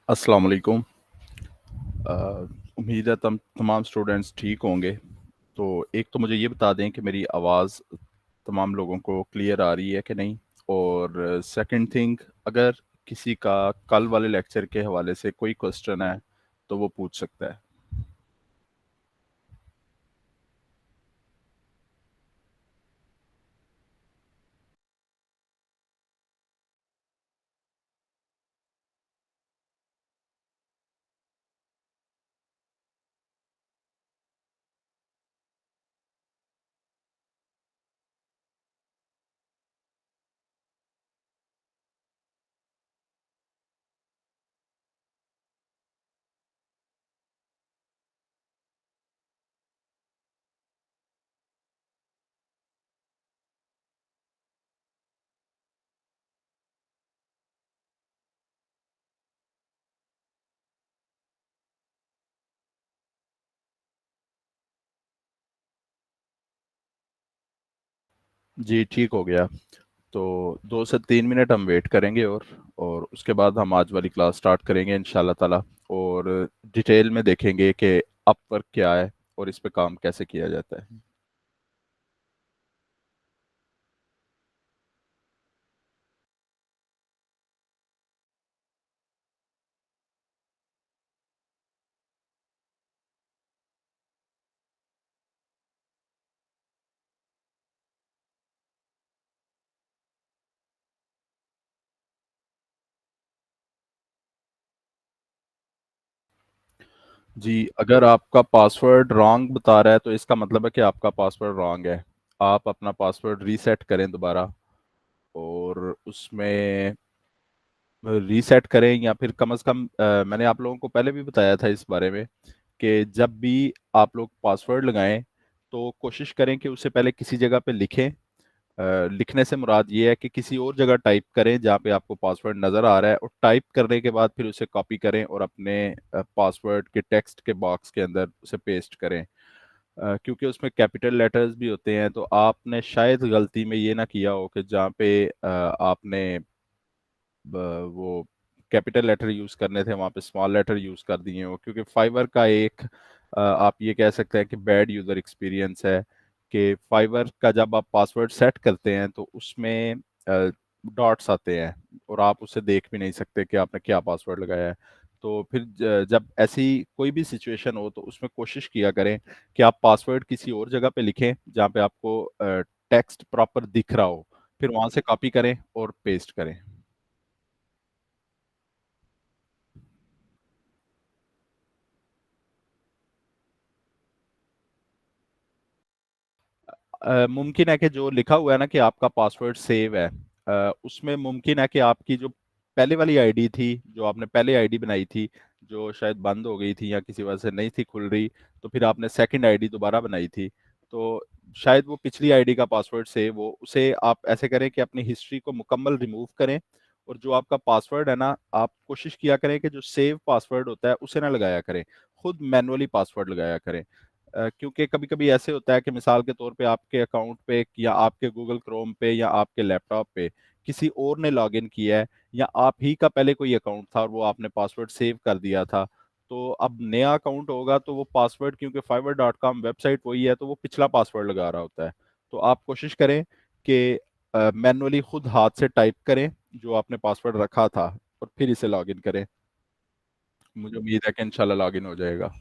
अस्सलाम वालेकुम। उम्मीद है तमाम स्टूडेंट्स ठीक होंगे। तो एक तो मुझे ये बता दें कि मेरी आवाज़ तमाम लोगों को क्लियर आ रही है कि नहीं। और सेकंड थिंग, अगर किसी का कल वाले लेक्चर के हवाले से कोई क्वेश्चन है तो वो पूछ सकता है। जी, ठीक हो गया। तो 2 से 3 मिनट हम वेट करेंगे और उसके बाद हम आज वाली क्लास स्टार्ट करेंगे इंशाल्लाह ताला। और डिटेल में देखेंगे कि अपवर्क क्या है और इस पे काम कैसे किया जाता है। जी, अगर आपका पासवर्ड रॉन्ग बता रहा है तो इसका मतलब है कि आपका पासवर्ड रॉन्ग है। आप अपना पासवर्ड रीसेट करें दोबारा, और उसमें रीसेट करें, या फिर कम से कम मैंने आप लोगों को पहले भी बताया था इस बारे में कि जब भी आप लोग पासवर्ड लगाएं तो कोशिश करें कि उससे पहले किसी जगह पे लिखें। लिखने से मुराद ये है कि किसी और जगह टाइप करें जहाँ पे आपको पासवर्ड नज़र आ रहा है, और टाइप करने के बाद फिर उसे कॉपी करें और अपने पासवर्ड के टेक्स्ट के बॉक्स के अंदर उसे पेस्ट करें। क्योंकि उसमें कैपिटल लेटर्स भी होते हैं, तो आपने शायद गलती में ये ना किया हो कि जहाँ पे आपने वो कैपिटल लेटर यूज करने थे वहां पे स्मॉल लेटर यूज कर दिए हो। क्योंकि फाइवर का एक आप ये कह सकते हैं कि बैड यूजर एक्सपीरियंस है कि फाइवर का जब आप पासवर्ड सेट करते हैं तो उसमें डॉट्स आते हैं और आप उसे देख भी नहीं सकते कि आपने क्या पासवर्ड लगाया है। तो फिर जब ऐसी कोई भी सिचुएशन हो तो उसमें कोशिश किया करें कि आप पासवर्ड किसी और जगह पे लिखें जहाँ पे आपको टेक्स्ट प्रॉपर दिख रहा हो, फिर वहां से कॉपी करें और पेस्ट करें। मुमकिन है कि जो लिखा हुआ है ना कि आपका पासवर्ड सेव है, उसमें मुमकिन है कि आपकी जो पहले वाली आईडी थी, जो आपने पहले आईडी बनाई थी, जो शायद बंद हो गई थी या किसी वजह से नहीं थी खुल रही, तो फिर आपने सेकंड आईडी दोबारा बनाई थी। तो शायद वो पिछली आईडी का पासवर्ड सेव हो। उसे आप ऐसे करें कि अपनी हिस्ट्री को मुकम्मल रिमूव करें, और जो आपका पासवर्ड है ना, आप कोशिश किया करें कि जो सेव पासवर्ड होता है उसे ना लगाया करें, खुद मैनुअली पासवर्ड लगाया करें। क्योंकि कभी कभी ऐसे होता है कि मिसाल के तौर पे आपके अकाउंट पे या आपके गूगल क्रोम पे या आपके लैपटॉप पे किसी और ने लॉगिन किया है, या आप ही का पहले कोई अकाउंट था और वो आपने पासवर्ड सेव कर दिया था। तो अब नया अकाउंट होगा तो वो पासवर्ड, क्योंकि fiverr.com वेबसाइट वही है, तो वो पिछला पासवर्ड लगा रहा होता है। तो आप कोशिश करें कि मैनुअली खुद हाथ से टाइप करें जो आपने पासवर्ड रखा था, और फिर इसे लॉगिन करें। मुझे उम्मीद है कि इंशाल्लाह लॉगिन हो जाएगा।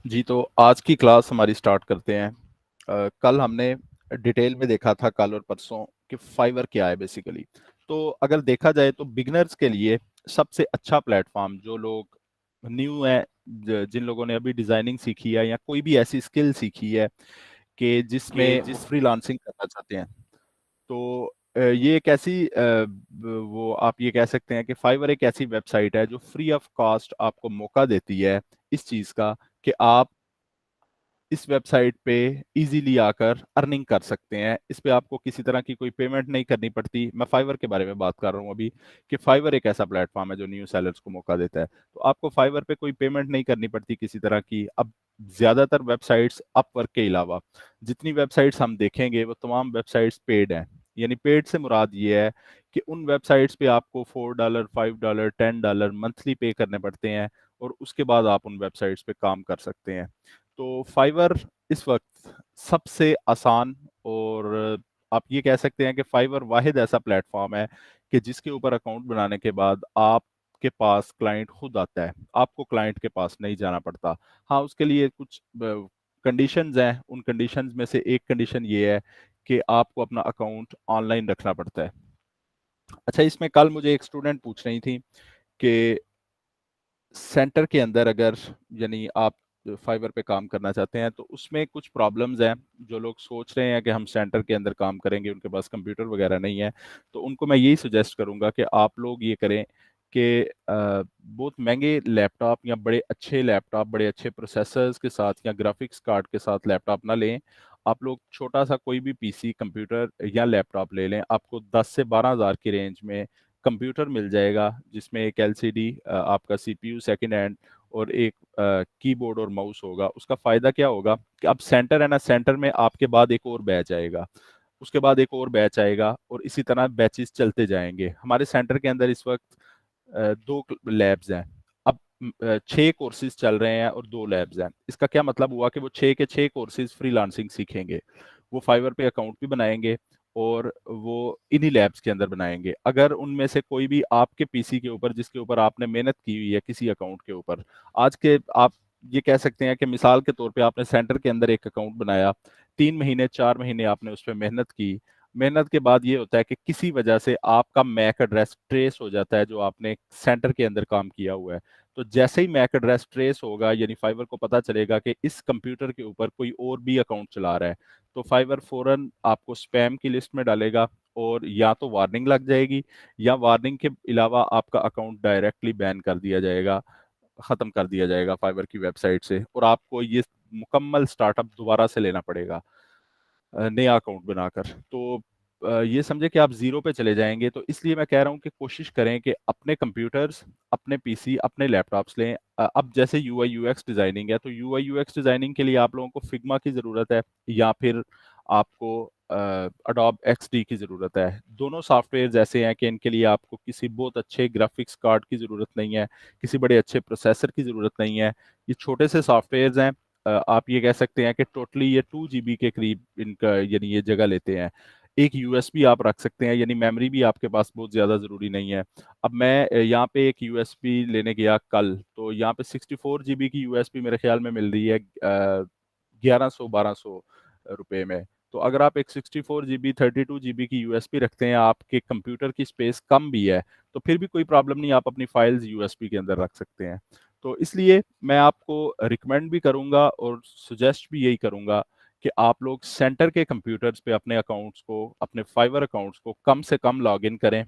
जी, तो आज की क्लास हमारी स्टार्ट करते हैं। कल हमने डिटेल में देखा था, कल और परसों, कि फाइवर क्या है बेसिकली। तो अगर देखा जाए तो बिगनर्स के लिए सबसे अच्छा प्लेटफॉर्म, जो लोग न्यू है, जिन लोगों ने अभी डिजाइनिंग सीखी है या कोई भी ऐसी स्किल सीखी है कि जिसमें वो फ्रीलांसिंग करना चाहते हैं, तो ये एक ऐसी वो आप ये कह सकते हैं कि फाइवर एक ऐसी वेबसाइट है जो फ्री ऑफ कॉस्ट आपको मौका देती है इस चीज़ का कि आप इस वेबसाइट पे इजीली आकर अर्निंग कर सकते हैं। इस पे आपको किसी तरह की कोई पेमेंट नहीं करनी पड़ती। मैं फाइवर के बारे में बात कर रहा हूँ अभी, कि फाइवर एक ऐसा प्लेटफॉर्म है जो न्यू सेलर्स को मौका देता है। तो आपको फाइवर पे कोई पेमेंट नहीं करनी पड़ती किसी तरह की। अब ज्यादातर वेबसाइट्स, अपवर्क के अलावा जितनी वेबसाइट्स हम देखेंगे, वो तमाम वेबसाइट्स पेड हैं। यानी पेड से मुराद ये है कि उन वेबसाइट्स पे आपको $4, $5, $10 मंथली पे करने पड़ते हैं, और उसके बाद आप उन वेबसाइट्स पे काम कर सकते हैं। तो फाइवर इस वक्त सबसे आसान, और आप ये कह सकते हैं कि फाइवर वाहिद ऐसा प्लेटफॉर्म है कि जिसके ऊपर अकाउंट बनाने के बाद आपके पास क्लाइंट खुद आता है, आपको क्लाइंट के पास नहीं जाना पड़ता। हाँ, उसके लिए कुछ कंडीशंस हैं। उन कंडीशंस में से एक कंडीशन ये है कि आपको अपना अकाउंट ऑनलाइन रखना पड़ता है। अच्छा, इसमें कल मुझे एक स्टूडेंट पूछ रही थी कि सेंटर के अंदर अगर, यानी आप फाइवर पे काम करना चाहते हैं, तो उसमें कुछ प्रॉब्लम्स हैं। जो लोग सोच रहे हैं कि हम सेंटर के अंदर काम करेंगे, उनके पास कंप्यूटर वगैरह नहीं है, तो उनको मैं यही सजेस्ट करूंगा कि आप लोग ये करें कि बहुत महंगे लैपटॉप या बड़े अच्छे लैपटॉप, बड़े अच्छे प्रोसेसर्स के साथ या ग्राफिक्स कार्ड के साथ लैपटॉप ना लें। आप लोग छोटा सा कोई भी पीसी, कंप्यूटर या लैपटॉप ले लें। आपको 10 से 12 हज़ार की रेंज में कंप्यूटर मिल जाएगा, जिसमें एक एलसीडी, आपका सीपीयू सेकंड हैंड, और एक कीबोर्ड और माउस होगा। उसका फायदा क्या होगा कि अब सेंटर है ना, सेंटर में आपके बाद एक और बैच आएगा, उसके बाद एक और बैच आएगा, और इसी तरह बैचेस चलते जाएंगे। हमारे सेंटर के अंदर इस वक्त 2 लैब्स हैं। अब 6 कोर्सेज चल रहे हैं और 2 लैब्स हैं। इसका क्या मतलब हुआ कि वो 6 के 6 कोर्सेज फ्रीलांसिंग सीखेंगे, वो फाइवर पे अकाउंट भी बनाएंगे, और वो इन्हीं लैब्स के अंदर बनाएंगे। अगर उनमें से कोई भी आपके पीसी के ऊपर, जिसके ऊपर आपने मेहनत की हुई है किसी अकाउंट के ऊपर, आज के आप ये कह सकते हैं कि मिसाल के तौर पे आपने सेंटर के अंदर एक अकाउंट बनाया, 3 महीने 4 महीने आपने उस पर मेहनत की। मेहनत के बाद ये होता है कि किसी वजह से आपका मैक एड्रेस ट्रेस हो जाता है, जो आपने सेंटर के अंदर काम किया हुआ है। तो जैसे ही मैक एड्रेस ट्रेस होगा, यानी फाइवर को पता चलेगा कि इस कंप्यूटर के ऊपर कोई और भी अकाउंट चला रहा है, तो फाइवर फौरन आपको स्पैम की लिस्ट में डालेगा, और या तो वार्निंग लग जाएगी, या वार्निंग के अलावा आपका अकाउंट डायरेक्टली बैन कर दिया जाएगा, खत्म कर दिया जाएगा फाइवर की वेबसाइट से, और आपको ये मुकम्मल स्टार्टअप दोबारा से लेना पड़ेगा, नया अकाउंट बनाकर। तो ये समझे कि आप जीरो पे चले जाएंगे। तो इसलिए मैं कह रहा हूँ कि कोशिश करें कि अपने कंप्यूटर्स, अपने पीसी, अपने लैपटॉप्स लें। अब जैसे यूआई यूएक्स डिजाइनिंग है, तो यूआई यूएक्स डिजाइनिंग के लिए आप लोगों को फिग्मा की ज़रूरत है, या फिर आपको अडोब एक्सडी की ज़रूरत है। दोनों सॉफ्टवेयर ऐसे हैं कि इनके लिए आपको किसी बहुत अच्छे ग्राफिक्स कार्ड की ज़रूरत नहीं है, किसी बड़े अच्छे प्रोसेसर की ज़रूरत नहीं है। ये छोटे से सॉफ्टवेयर हैं। आप ये कह सकते हैं कि टोटली ये 2 GB के करीब इनका, यानी ये जगह लेते हैं। एक यूएसबी आप रख सकते हैं, यानी मेमोरी भी आपके पास बहुत ज़्यादा ज़रूरी नहीं है। अब मैं यहाँ पे एक यूएसबी लेने गया कल, तो यहाँ पे 64 GB की यूएसबी मेरे ख्याल में मिल रही है 1100 1200 रुपए में। तो अगर आप एक 64 GB 32 GB की यूएसबी रखते हैं, आपके कंप्यूटर की स्पेस कम भी है, तो फिर भी कोई प्रॉब्लम नहीं, आप अपनी फाइल्स यूएसबी के अंदर रख सकते हैं। तो इसलिए मैं आपको रिकमेंड भी करूंगा और सुजेस्ट भी यही करूंगा कि आप लोग सेंटर के कंप्यूटर्स पे अपने अकाउंट्स को, अपने फाइवर अकाउंट्स को कम से कम लॉगिन करें।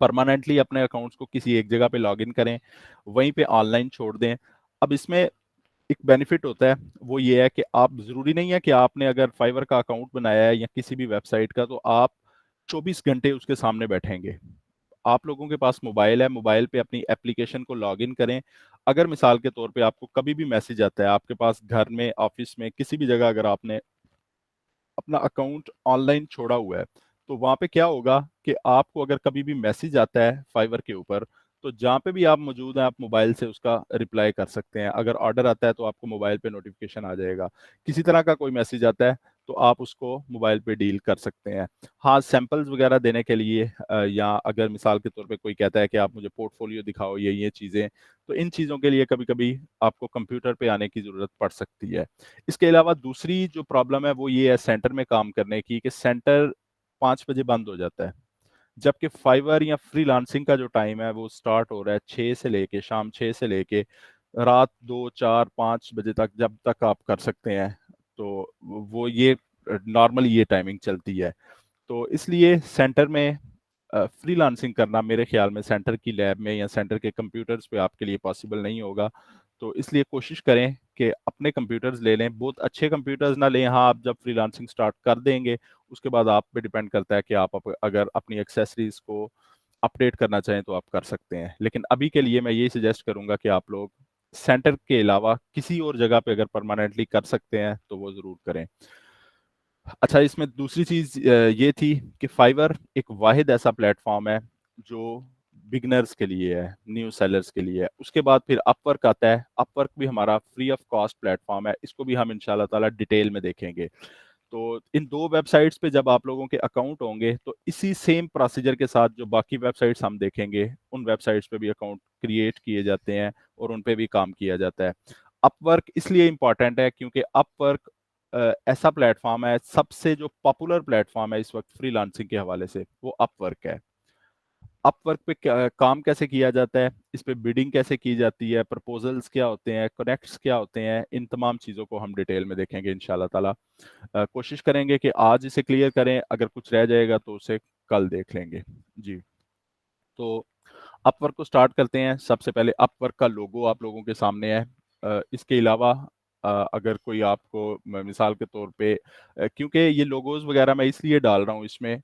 परमानेंटली अपने अकाउंट्स को किसी एक जगह पे लॉगिन करें, वहीं पे ऑनलाइन छोड़ दें। अब इसमें एक बेनिफिट होता है, वो ये है कि आप, जरूरी नहीं है कि आपने अगर फाइवर का अकाउंट बनाया है या किसी भी वेबसाइट का, तो आप 24 घंटे उसके सामने बैठेंगे। आप लोगों के पास मोबाइल है, मोबाइल पे अपनी एप्लीकेशन को लॉगिन करें। अगर मिसाल के तौर पे आपको कभी भी मैसेज आता है, आपके पास घर में, ऑफिस में, किसी भी जगह अगर आपने अपना अकाउंट ऑनलाइन छोड़ा हुआ है, तो वहां पे क्या होगा कि आपको अगर कभी भी मैसेज आता है फाइवर के ऊपर, तो जहाँ पे भी आप मौजूद हैं, आप मोबाइल से उसका रिप्लाई कर सकते हैं। अगर ऑर्डर आता है तो आपको मोबाइल पे नोटिफिकेशन आ जाएगा। किसी तरह का कोई मैसेज आता है तो आप उसको मोबाइल पे डील कर सकते हैं। हाँ, सैंपल्स वगैरह देने के लिए या अगर मिसाल के तौर पे कोई कहता है कि आप मुझे पोर्टफोलियो दिखाओ, ये चीज़ें, तो इन चीज़ों के लिए कभी-कभी आपको कंप्यूटर पे आने की ज़रूरत पड़ सकती है। इसके अलावा दूसरी जो प्रॉब्लम है वो ये है सेंटर में काम करने की, कि सेंटर 5 बजे बंद हो जाता है। जबकि फाइवर या फ्रीलांसिंग का जो टाइम है वो स्टार्ट हो रहा है 6 से लेके, शाम 6 से लेके रात 2, 4, 5 बजे तक, जब तक आप कर सकते हैं। तो वो ये नॉर्मली ये टाइमिंग चलती है। तो इसलिए सेंटर में फ्रीलांसिंग करना मेरे ख्याल में सेंटर की लैब में या सेंटर के कंप्यूटर्स पे आपके लिए पॉसिबल नहीं होगा। तो इसलिए कोशिश करें कि अपने कंप्यूटर्स ले लें, बहुत अच्छे कंप्यूटर्स ना लें। हाँ, आप जब फ्रीलांसिंग स्टार्ट कर देंगे उसके बाद आप पे डिपेंड करता है कि आप अगर अपनी एक्सेसरीज को अपडेट करना चाहें तो आप कर सकते हैं। लेकिन अभी के लिए मैं यही सजेस्ट करूंगा कि आप लोग सेंटर के अलावा किसी और जगह पे अगर परमानेंटली कर सकते हैं तो वो जरूर करें। अच्छा, इसमें दूसरी चीज ये थी कि फाइवर एक वाहिद ऐसा प्लेटफॉर्म है जो बिगनर्स के लिए है, न्यू सेलर्स के लिए है। उसके बाद फिर अपवर्क आता है। अपवर्क भी हमारा फ्री ऑफ कॉस्ट प्लेटफॉर्म है, इसको भी हम इंशाल्लाह ताला डिटेल में देखेंगे। तो इन दो वेबसाइट्स पे जब आप लोगों के अकाउंट होंगे तो इसी सेम प्रोसीजर के साथ जो बाकी वेबसाइट्स हम देखेंगे उन वेबसाइट्स पे भी अकाउंट क्रिएट किए जाते हैं और उन पे भी काम किया जाता है। अपवर्क इसलिए इंपॉर्टेंट है क्योंकि अपवर्क ऐसा प्लेटफॉर्म है, सबसे जो पॉपुलर प्लेटफॉर्म है इस वक्त फ्रीलांसिंग के हवाले से वो अपवर्क है। अपवर्क पे काम कैसे किया जाता है, इस पे बिडिंग कैसे की जाती है, प्रपोजल्स क्या होते हैं, कनेक्ट्स क्या होते हैं, इन तमाम चीज़ों को हम डिटेल में देखेंगे इंशाल्लाह ताला। कोशिश करेंगे कि आज इसे क्लियर करें, अगर कुछ रह जाएगा तो उसे कल देख लेंगे। जी, तो अपवर्क को स्टार्ट करते हैं। सबसे पहले अपवर्क का लोगो आप लोगों के सामने है। इसके अलावा अगर कोई आपको मिसाल के तौर पे क्योंकि ये लोगोज वगैरह मैं इसलिए डाल रहा हूँ इसमें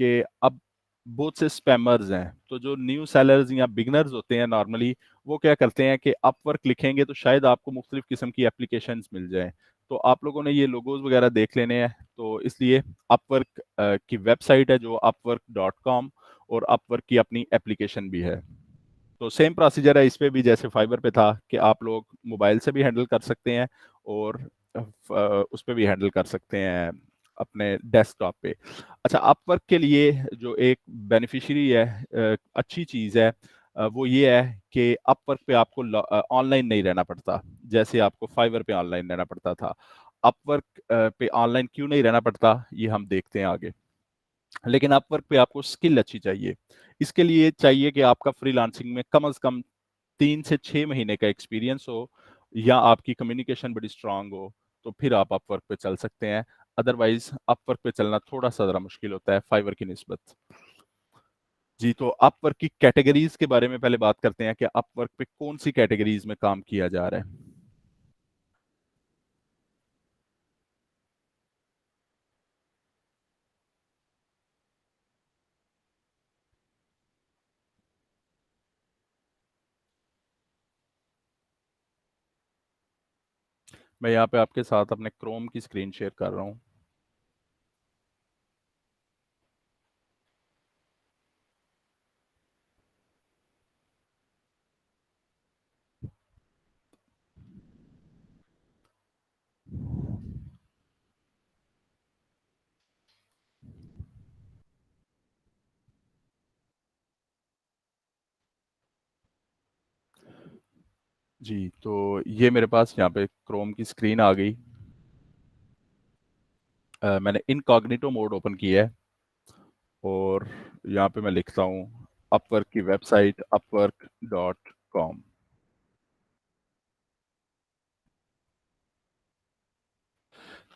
कि अब बहुत से स्पैमर्स हैं, तो जो न्यू सेलर्स या बिगनर्स होते हैं नॉर्मली वो क्या करते हैं कि अपवर्क लिखेंगे तो शायद आपको मुख्तलिफ किस्म की एप्लीकेशंस मिल जाएं। तो आप लोगों ने ये लोगोज वगैरह देख लेने हैं। तो इसलिए अपवर्क की वेबसाइट है जो upwork.com, और अपवर्क की अपनी एप्लीकेशन भी है। तो सेम प्रोसीजर है इस पे भी जैसे फाइबर पे था कि आप लोग मोबाइल से भी हैंडल कर सकते हैं और उस पे भी हैंडल कर सकते हैं अपने डेस्कटॉप पे। अच्छा, अपवर्क के लिए जो एक बेनिफिशियरी है, अच्छी चीज़ है, वो ये है कि अपवर्क पे आपको ऑनलाइन नहीं रहना पड़ता जैसे आपको फाइवर पे ऑनलाइन रहना पड़ता था। अपवर्क पे ऑनलाइन क्यों नहीं रहना पड़ता ये हम देखते हैं आगे। लेकिन अपवर्क पे आपको स्किल अच्छी चाहिए। इसके लिए चाहिए कि आपका फ्रीलांसिंग में कम से कम 3 से 6 महीने का एक्सपीरियंस हो या आपकी कम्युनिकेशन बड़ी स्ट्रांग हो, तो फिर आप अपवर्क पे चल सकते हैं। अदरवाइज अपवर्क पे चलना थोड़ा सा ज़रा मुश्किल होता है फाइवर की निस्बत। जी, तो अपवर्क की कैटेगरीज के बारे में पहले बात करते हैं कि अपवर्क पे कौन सी कैटेगरीज में काम किया जा रहा है। मैं यहाँ पे आपके साथ अपने क्रोम की स्क्रीन शेयर कर रहा हूँ। जी, तो ये मेरे पास यहाँ पे क्रोम की स्क्रीन आ गई। मैंने इनकॉग्निटो मोड ओपन किया है और यहाँ पे मैं लिखता हूँ अपवर्क की वेबसाइट upwork.com।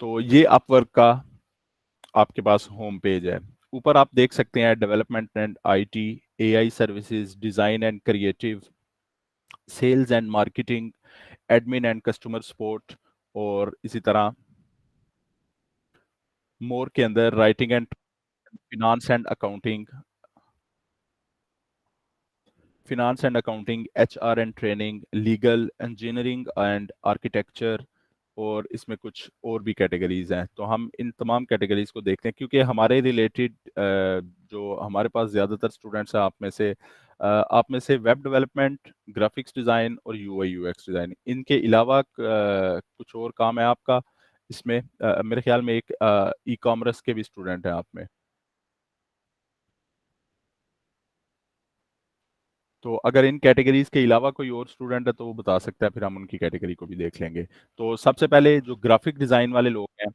तो ये अपवर्क का आपके पास होम पेज है। ऊपर आप देख सकते हैं development and IT, AI services, design and creative, sales and marketing, admin and customer support, और इसी तरह मोर के अंदर writing and finance and accounting, finance and accounting, HR and training, legal, engineering and architecture, और इसमें कुछ और भी कैटेगरीज हैं। तो हम इन तमाम कैटेगरीज को देखते हैं क्योंकि हमारे रिलेटेड जो हमारे पास ज़्यादातर स्टूडेंट्स हैं आप में से वेब डेवलपमेंट, ग्राफिक्स डिज़ाइन और यूआई यूएक्स डिज़ाइन, इनके अलावा कुछ और काम है आपका, इसमें मेरे ख्याल में एक ई कॉमर्स के भी स्टूडेंट हैं आप में। तो अगर इन कैटेगरीज के अलावा कोई और स्टूडेंट है तो वो बता सकता है, फिर हम उनकी कैटेगरी को भी देख लेंगे। तो सबसे पहले जो ग्राफिक डिजाइन वाले लोग हैं,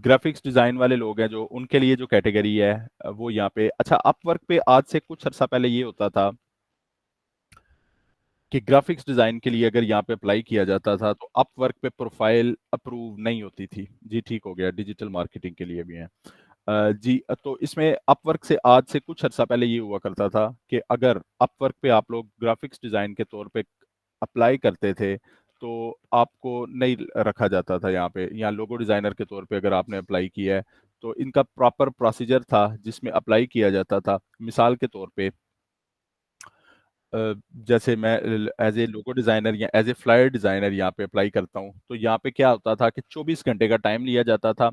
ग्राफिक्स डिजाइन वाले लोग हैं जो, उनके लिए जो कैटेगरी है वो यहाँ पे, अच्छा अपवर्क पे आज से कुछ अर्सा पहले ये होता था कि ग्राफिक्स डिजाइन के लिए अगर यहाँ पे अप्लाई किया जाता था तो अपवर्क पे प्रोफाइल अप्रूव नहीं होती थी। जी ठीक हो गया, डिजिटल मार्केटिंग के लिए भी है। जी तो इसमें अपवर्क से आज से कुछ अर्सा पहले ये हुआ करता था कि अगर अपवर्क पे आप लोग ग्राफिक्स डिजाइन के तौर पे अप्लाई करते थे तो आपको नहीं रखा जाता था यहाँ पे, या लोगो डिजाइनर के तौर पे अगर आपने अप्लाई किया है तो इनका प्रॉपर प्रोसीजर था जिसमें अप्लाई किया जाता था। मिसाल के तौर पे जैसे मैं एज ए लोगो डिजाइनर या एज ए फ्लायर डिजाइनर यहाँ पे अप्लाई करता हूँ, तो यहाँ पे क्या होता था कि 24 घंटे का टाइम लिया जाता था।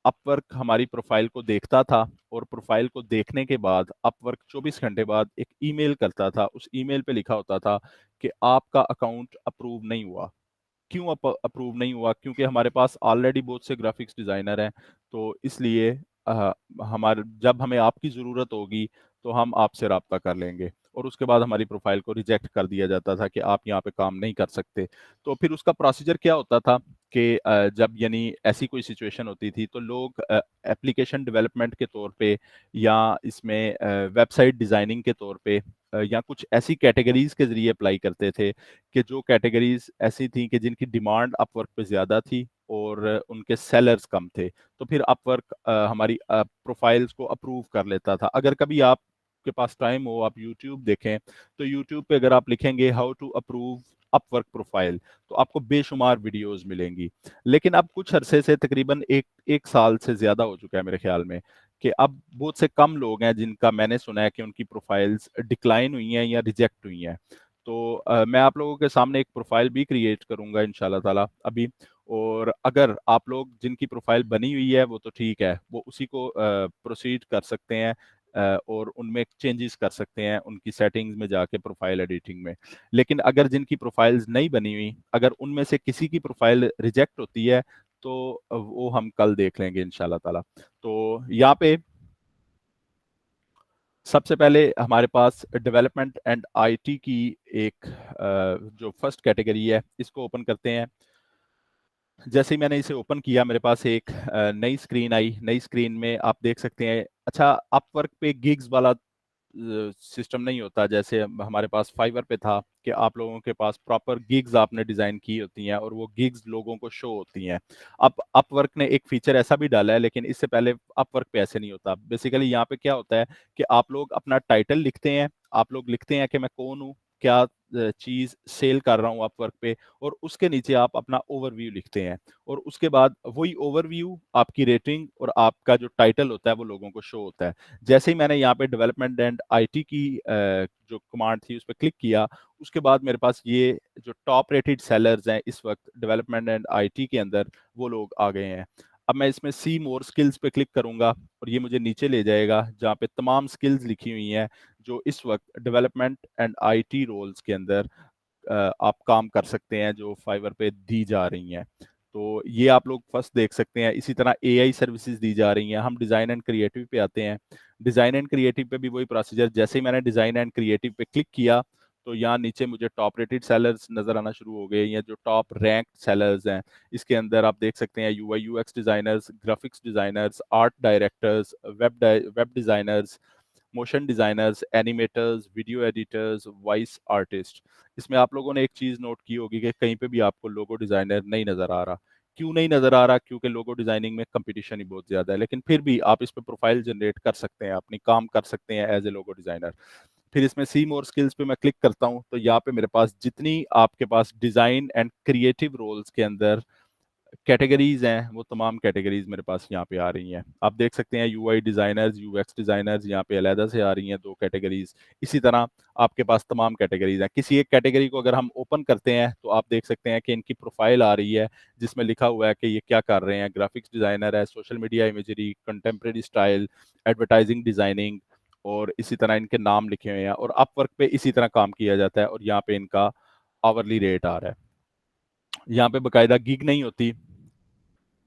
अपवर्क हमारी प्रोफाइल को देखता था और प्रोफाइल को देखने के बाद अपवर्क 24 घंटे बाद एक ईमेल करता था। उस ईमेल पे लिखा होता था कि आपका अकाउंट अप्रूव नहीं हुआ। क्यों अप्रूव नहीं हुआ? क्योंकि हमारे पास ऑलरेडी बहुत से ग्राफिक्स डिजाइनर हैं, तो इसलिए हमारे जब हमें आपकी ज़रूरत होगी तो हम आपसे रब्ता कर लेंगे। और उसके बाद हमारी प्रोफाइल को रिजेक्ट कर दिया जाता था कि आप यहाँ पे काम नहीं कर सकते। तो फिर उसका प्रोसीजर क्या होता था कि जब यानी ऐसी कोई सिचुएशन होती थी तो लोग एप्लीकेशन डेवलपमेंट के तौर पे या इसमें वेबसाइट डिज़ाइनिंग के तौर पे या कुछ ऐसी कैटेगरीज के ज़रिए अप्लाई करते थे कि जो कैटेगरीज ऐसी थी कि जिनकी डिमांड अपवर्क पे ज़्यादा थी और उनके सेलर्स कम थे। तो फिर अपवर्क हमारी प्रोफाइल्स को अप्रूव कर लेता था। अगर कभी आप के पास टाइम हो, आप यूट्यूब देखें, तो यूट्यूब पे अगर आप लिखेंगे how to approve Upwork profile तो आपको बेशुमार वीडियोस मिलेंगी। लेकिन अब कुछ अरसे से, तकरीबन एक साल से ज़्यादा हो चुका है मेरे ख्याल में, कि अब बहुत से कम लोग हैं जिनका मैंने सुना है कि उनकी प्रोफाइल्स डिक्लाइन हुई हैं या रिजेक्ट हुई हैं। तो मैं आप लोगों के सामने एक प्रोफाइल भी क्रिएट करूंगा इंशाल्लाह ताला अभी। और अगर आप लोग जिनकी प्रोफाइल बनी हुई है वो तो ठीक है, वो उसी को प्रोसीड कर सकते हैं और उनमें चेंजेस कर सकते हैं उनकी सेटिंग्स में जाके प्रोफाइल एडिटिंग में। लेकिन अगर जिनकी प्रोफाइल्स नहीं बनी हुई, अगर उनमें से किसी की प्रोफाइल रिजेक्ट होती है तो वो हम कल देख लेंगे इंशाल्लाह ताला। तो यहाँ पे सबसे पहले हमारे पास डेवलपमेंट एंड आईटी की एक जो फर्स्ट कैटेगरी है इसको ओपन करते हैं। जैसे ही मैंने इसे ओपन किया मेरे पास एक नई स्क्रीन आई। नई स्क्रीन में आप देख सकते हैं, अच्छा अपवर्क पे गिग्स वाला सिस्टम नहीं होता जैसे हमारे पास फाइवर पे था कि आप लोगों के पास प्रॉपर गिग्स आपने डिजाइन की होती हैं और वो गिग्स लोगों को शो होती हैं। अब अपवर्क ने एक फीचर ऐसा भी डाला है, लेकिन इससे पहले अपवर्क पे ऐसे नहीं होता। बेसिकली यहाँ पे क्या होता है कि आप लोग अपना टाइटल लिखते हैं, आप लोग लिखते हैं कि मैं कौन हूँ, क्या चीज सेल कर रहा हूँ अपवर्क पे, और उसके नीचे आप अपना ओवरव्यू लिखते हैं। और उसके बाद वही ओवरव्यू, आपकी रेटिंग और आपका जो टाइटल होता है वो लोगों को शो होता है। जैसे ही मैंने यहाँ पे डेवलपमेंट एंड आईटी की जो कमांड थी उस पर क्लिक किया, उसके बाद मेरे पास ये जो टॉप रेटेड सेलर्स हैं इस वक्त डेवलपमेंट एंड आईटी के अंदर, वो लोग आ गए हैं। अब मैं इसमें सी मोर स्किल्स पे क्लिक करूंगा और ये मुझे नीचे ले जाएगा जहाँ पे तमाम स्किल्स लिखी हुई हैं जो इस वक्त डेवलपमेंट एंड आईटी रोल्स के अंदर आप काम कर सकते हैं, जो फाइवर पे दी जा रही हैं। तो ये आप लोग फर्स्ट देख सकते हैं। इसी तरह एआई सर्विसेज दी जा रही हैं। हम डिज़ाइन एंड क्रिएटिव पे आते हैं। डिज़ाइन एंड क्रिएटिव पे भी वही प्रोसीजर, जैसे ही मैंने डिज़ाइन एंड क्रिएटिव पे क्लिक किया तो यहाँ नीचे मुझे टॉप रेटेड सेलर्स नज़र आना शुरू हो गए, या जो टॉप रैंक सेलर्स हैं। इसके अंदर आप देख सकते हैं UI UX designers, graphics designers, art directors, web designers, motion designers, animators, video editors, voice artist. इसमें आप लोगों ने एक चीज़ नोट की होगी कि कहीं पे भी आपको लोगो डिज़ाइनर नहीं नज़र आ रहा। क्यों नहीं नज़र आ रहा? क्योंकि लोगो डिज़ाइनिंग में कंपटीशन ही बहुत ज़्यादा है। लेकिन फिर भी आप इस पे प्रोफाइल जनरेट कर सकते हैं, अपनी काम कर सकते हैं एज ए लोगो डिज़ाइनर। फिर इसमें सी मोर स्किल्स पे मैं क्लिक करता हूँ तो यहाँ पे मेरे पास जितनी आपके पास डिज़ाइन एंड क्रिएटिव रोल्स के अंदर कैटेगरीज हैं वो तमाम कैटेगरीज मेरे पास यहाँ पे आ रही हैं। आप देख सकते हैं यूआई डिज़ाइनर्स, यूएक्स डिज़ाइनर्स यहाँ पे अलहदा से आ रही हैं दो कैटेगरीज। इसी तरह आपके पास तमाम कैटेगरीज हैं। किसी एक कैटेगरी को अगर हम ओपन करते हैं तो आप देख सकते हैं कि इनकी प्रोफाइल आ रही है जिसमें लिखा हुआ है कि ये क्या कर रहे हैं। ग्राफिक्स डिज़ाइनर है, social media imagery, contemporary style, advertising designing, और इसी तरह इनके नाम लिखे हुए हैं। और अपवर्क पे इसी तरह काम किया जाता है और यहाँ पे इनका आवरली रेट आ रहा है। यहाँ पे बाकायदा गिग नहीं होती।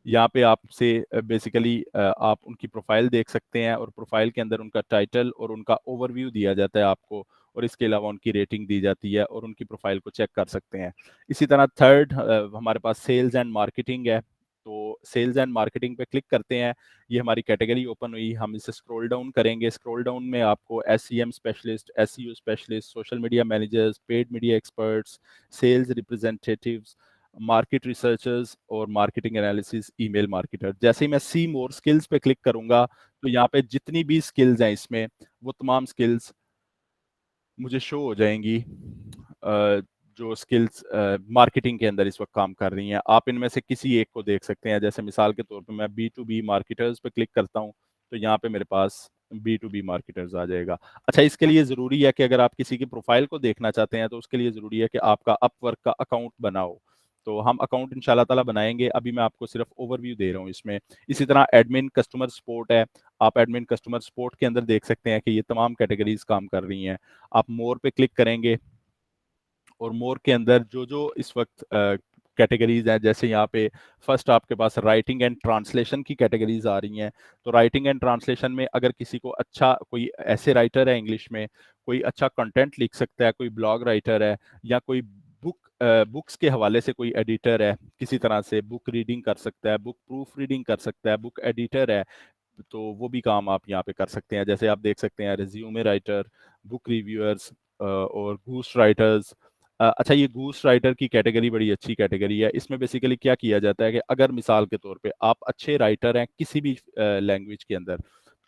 यहाँ पे आपसे बेसिकली आप उनकी प्रोफाइल देख सकते हैं और प्रोफाइल के अंदर उनका टाइटल और उनका ओवरव्यू दिया जाता है आपको, और इसके अलावा उनकी रेटिंग दी जाती है और उनकी प्रोफाइल को चेक कर सकते हैं। इसी तरह थर्ड हमारे पास सेल्स एंड मार्केटिंग है। तो सेल्स एंड मार्केटिंग पे क्लिक करते हैं, ये हमारी कैटेगरी ओपन हुई। हम इसे स्क्रॉल डाउन करेंगे, स्क्रॉल डाउन में आपको SEM specialist, SEO specialist, social media managers, paid media experts, sales representatives, market researchers और मार्केटिंग एनालिसिस, ईमेल मार्केटर। जैसे ही मैं सी मोर स्किल्स पे क्लिक करूंगा तो यहाँ पे जितनी भी स्किल्स हैं इसमें, वो तमाम स्किल्स मुझे शो हो जाएंगी, जो स्किल्स मार्केटिंग के अंदर इस वक्त काम कर रही हैं। आप इनमें से किसी एक को देख सकते हैं। जैसे मिसाल के तौर पे मैं बी टू बी मार्केटर्स पे क्लिक करता हूँ, तो यहाँ पे मेरे पास बी टू बी मार्केटर्स आ जाएगा। अच्छा, इसके लिए ज़रूरी है कि अगर आप किसी की प्रोफाइल को देखना चाहते हैं तो उसके लिए ज़रूरी है कि आपका अपवर्क का अकाउंट बनाओ। तो हम अकाउंट इंशाल्लाह ताला बनाएंगे, अभी मैं आपको सिर्फ ओवरव्यू दे रहा हूँ इसमें। इसी तरह एडमिन कस्टमर सपोर्ट है। आप एडमिन कस्टमर सपोर्ट के अंदर देख सकते हैं कि ये तमाम कैटेगरीज काम कर रही हैं। आप मोर पे क्लिक करेंगे और मोर के अंदर जो जो इस वक्त कैटेगरीज हैं, जैसे यहाँ पे फर्स्ट आपके पास राइटिंग एंड ट्रांसलेशन की कैटेगरीज आ रही हैं। तो राइटिंग एंड ट्रांसलेशन में अगर किसी को अच्छा कोई ऐसे राइटर है इंग्लिश में, कोई अच्छा कंटेंट लिख सकता है, कोई ब्लॉग राइटर है, या कोई बुक्स के हवाले से कोई एडिटर है, किसी तरह से बुक रीडिंग कर सकता है, बुक प्रूफ रीडिंग कर सकता है, बुक एडिटर है, तो वो भी काम आप यहाँ पे कर सकते हैं। जैसे आप देख सकते हैं रिज्यूमे राइटर, बुक रिव्यूअर्स और गूस राइटर्स। अच्छा, ये गूस राइटर की कैटेगरी बड़ी अच्छी कैटेगरी है। इसमें बेसिकली क्या किया जाता है कि अगर मिसाल के तौर पे आप अच्छे राइटर हैं किसी भी लैंग्वेज के अंदर,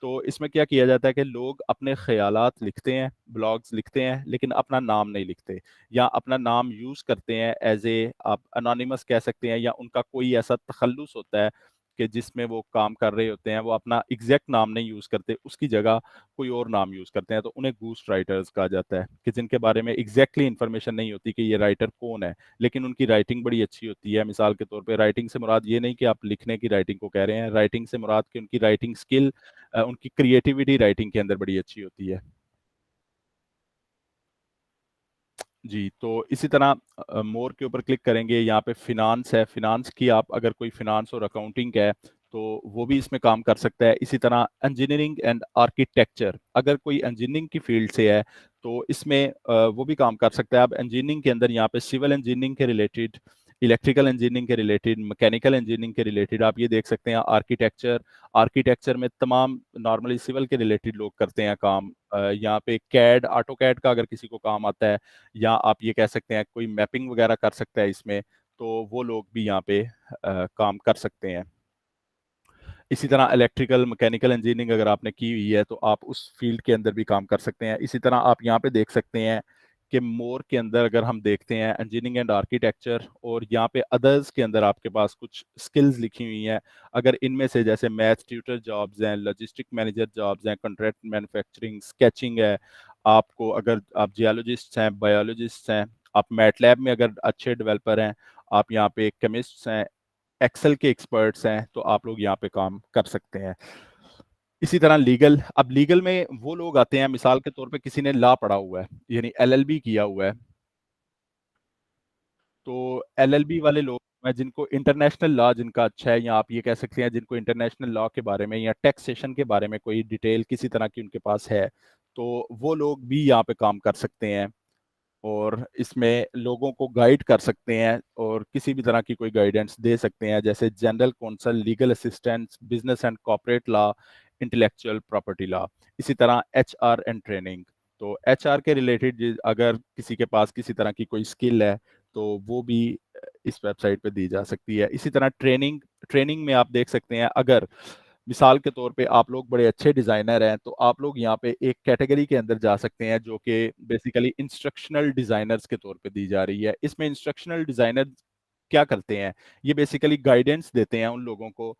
तो इसमें क्या किया जाता है कि लोग अपने ख्यालात लिखते हैं, ब्लॉग्स लिखते हैं, लेकिन अपना नाम नहीं लिखते, या अपना नाम यूज़ करते हैं एज ए, आप अनोनिमस कह सकते हैं, या उनका कोई ऐसा तखल्लुस होता है कि जिसमें वो काम कर रहे होते हैं, वो अपना एग्जैक्ट नाम नहीं यूज़ करते, उसकी जगह कोई और नाम यूज़ करते हैं, तो उन्हें घूस्ट राइटर्स कहा जाता है, कि जिनके बारे में एग्जैक्टली इन्फॉर्मेशन नहीं होती कि ये राइटर कौन है, लेकिन उनकी राइटिंग बड़ी अच्छी होती है। मिसाल के तौर पे राइटिंग से मुराद ये नहीं कि आप लिखने की राइटिंग को कह रहे हैं, राइटिंग से मुराद कि उनकी राइटिंग स्किल, उनकी क्रिएटिविटी राइटिंग के अंदर बड़ी अच्छी होती है। जी, तो इसी तरह मोर के ऊपर क्लिक करेंगे, यहाँ पे फिनांस है। फिनांस की आप अगर कोई फिनांस और अकाउंटिंग है तो वो भी इसमें काम कर सकता है। इसी तरह इंजीनियरिंग एंड आर्किटेक्चर, अगर कोई इंजीनियरिंग की फील्ड से है तो इसमें वो भी काम कर सकता है। आप इंजीनियरिंग के अंदर यहाँ पे सिविल इंजीनियरिंग के रिलेटेड, इलेक्ट्रिकल इंजीनियरिंग के रिलेटेड, मैकेनिकल इंजीनियरिंग के रिलेटेड आप ये देख सकते हैं। आर्किटेक्चर, आर्किटेक्चर में तमाम नॉर्मली सिविल के रिलेटेड लोग करते हैं काम। यहाँ पे कैड, ऑटो कैड का अगर किसी को काम आता है, या आप ये कह सकते हैं कोई मैपिंग वगैरह कर सकता है इसमें, तो वो लोग भी यहाँ पे काम कर सकते हैं। इसी तरह इलेक्ट्रिकल मैकेनिकल इंजीनियरिंग अगर आपने की हुई है तो आप उस फील्ड के अंदर भी काम कर सकते हैं। इसी तरह आप यहाँ पे देख सकते हैं कि मोर के अंदर अगर हम देखते हैं इंजीनियरिंग एंड आर्किटेक्चर, और यहाँ पे अदर्स के अंदर आपके पास कुछ स्किल्स लिखी हुई हैं। अगर इनमें से जैसे मैथ ट्यूटर जॉब्स हैं, लॉजिस्टिक मैनेजर जॉब्स हैं, कॉन्ट्रैक्ट मैन्युफैक्चरिंग, स्केचिंग है, आपको अगर आप जियोलॉजिस्ट हैं, बायोलॉजिस्ट हैं, आप मैटलैब में अगर अच्छे डेवलपर हैं, आप यहाँ पे केमिस्ट हैं, एक्सेल के एक्सपर्ट्स हैं, तो आप लोग यहाँ पे काम कर सकते हैं। इसी तरह लीगल, अब लीगल में वो लोग आते हैं, मिसाल के तौर पे किसी ने लॉ पढ़ा हुआ है, यानी एलएलबी किया हुआ है, तो एलएलबी वाले लोग हैं जिनको इंटरनेशनल लॉ जिनका अच्छा है, या आप ये कह सकते हैं जिनको इंटरनेशनल लॉ के बारे में या टैक्सेशन के बारे में कोई डिटेल किसी तरह की उनके पास है, तो वो लोग भी यहाँ पे काम कर सकते हैं और इसमें लोगों को गाइड कर सकते हैं और किसी भी तरह की कोई गाइडेंस दे सकते हैं, जैसे general counsel, legal assistance, business and corporate law, intellectual property law. इसी तरह एचआर एंड ट्रेनिंग, तो एचआर के रिलेटेड अगर किसी के पास किसी तरह की कोई स्किल है तो वो भी इस वेबसाइट पे दी जा सकती है। इसी तरह ट्रेनिंग, ट्रेनिंग में आप देख सकते हैं, अगर मिसाल के तौर पे आप लोग बड़े अच्छे डिज़ाइनर हैं तो आप लोग यहाँ पे एक कैटेगरी के अंदर जा सकते हैं जो कि बेसिकली इंस्ट्रक्शनल डिज़ाइनर्स के तौर पे दी जा रही है। इसमें इंस्ट्रक्शनल डिज़ाइनर क्या करते हैं, ये बेसिकली गाइडेंस देते हैं उन लोगों को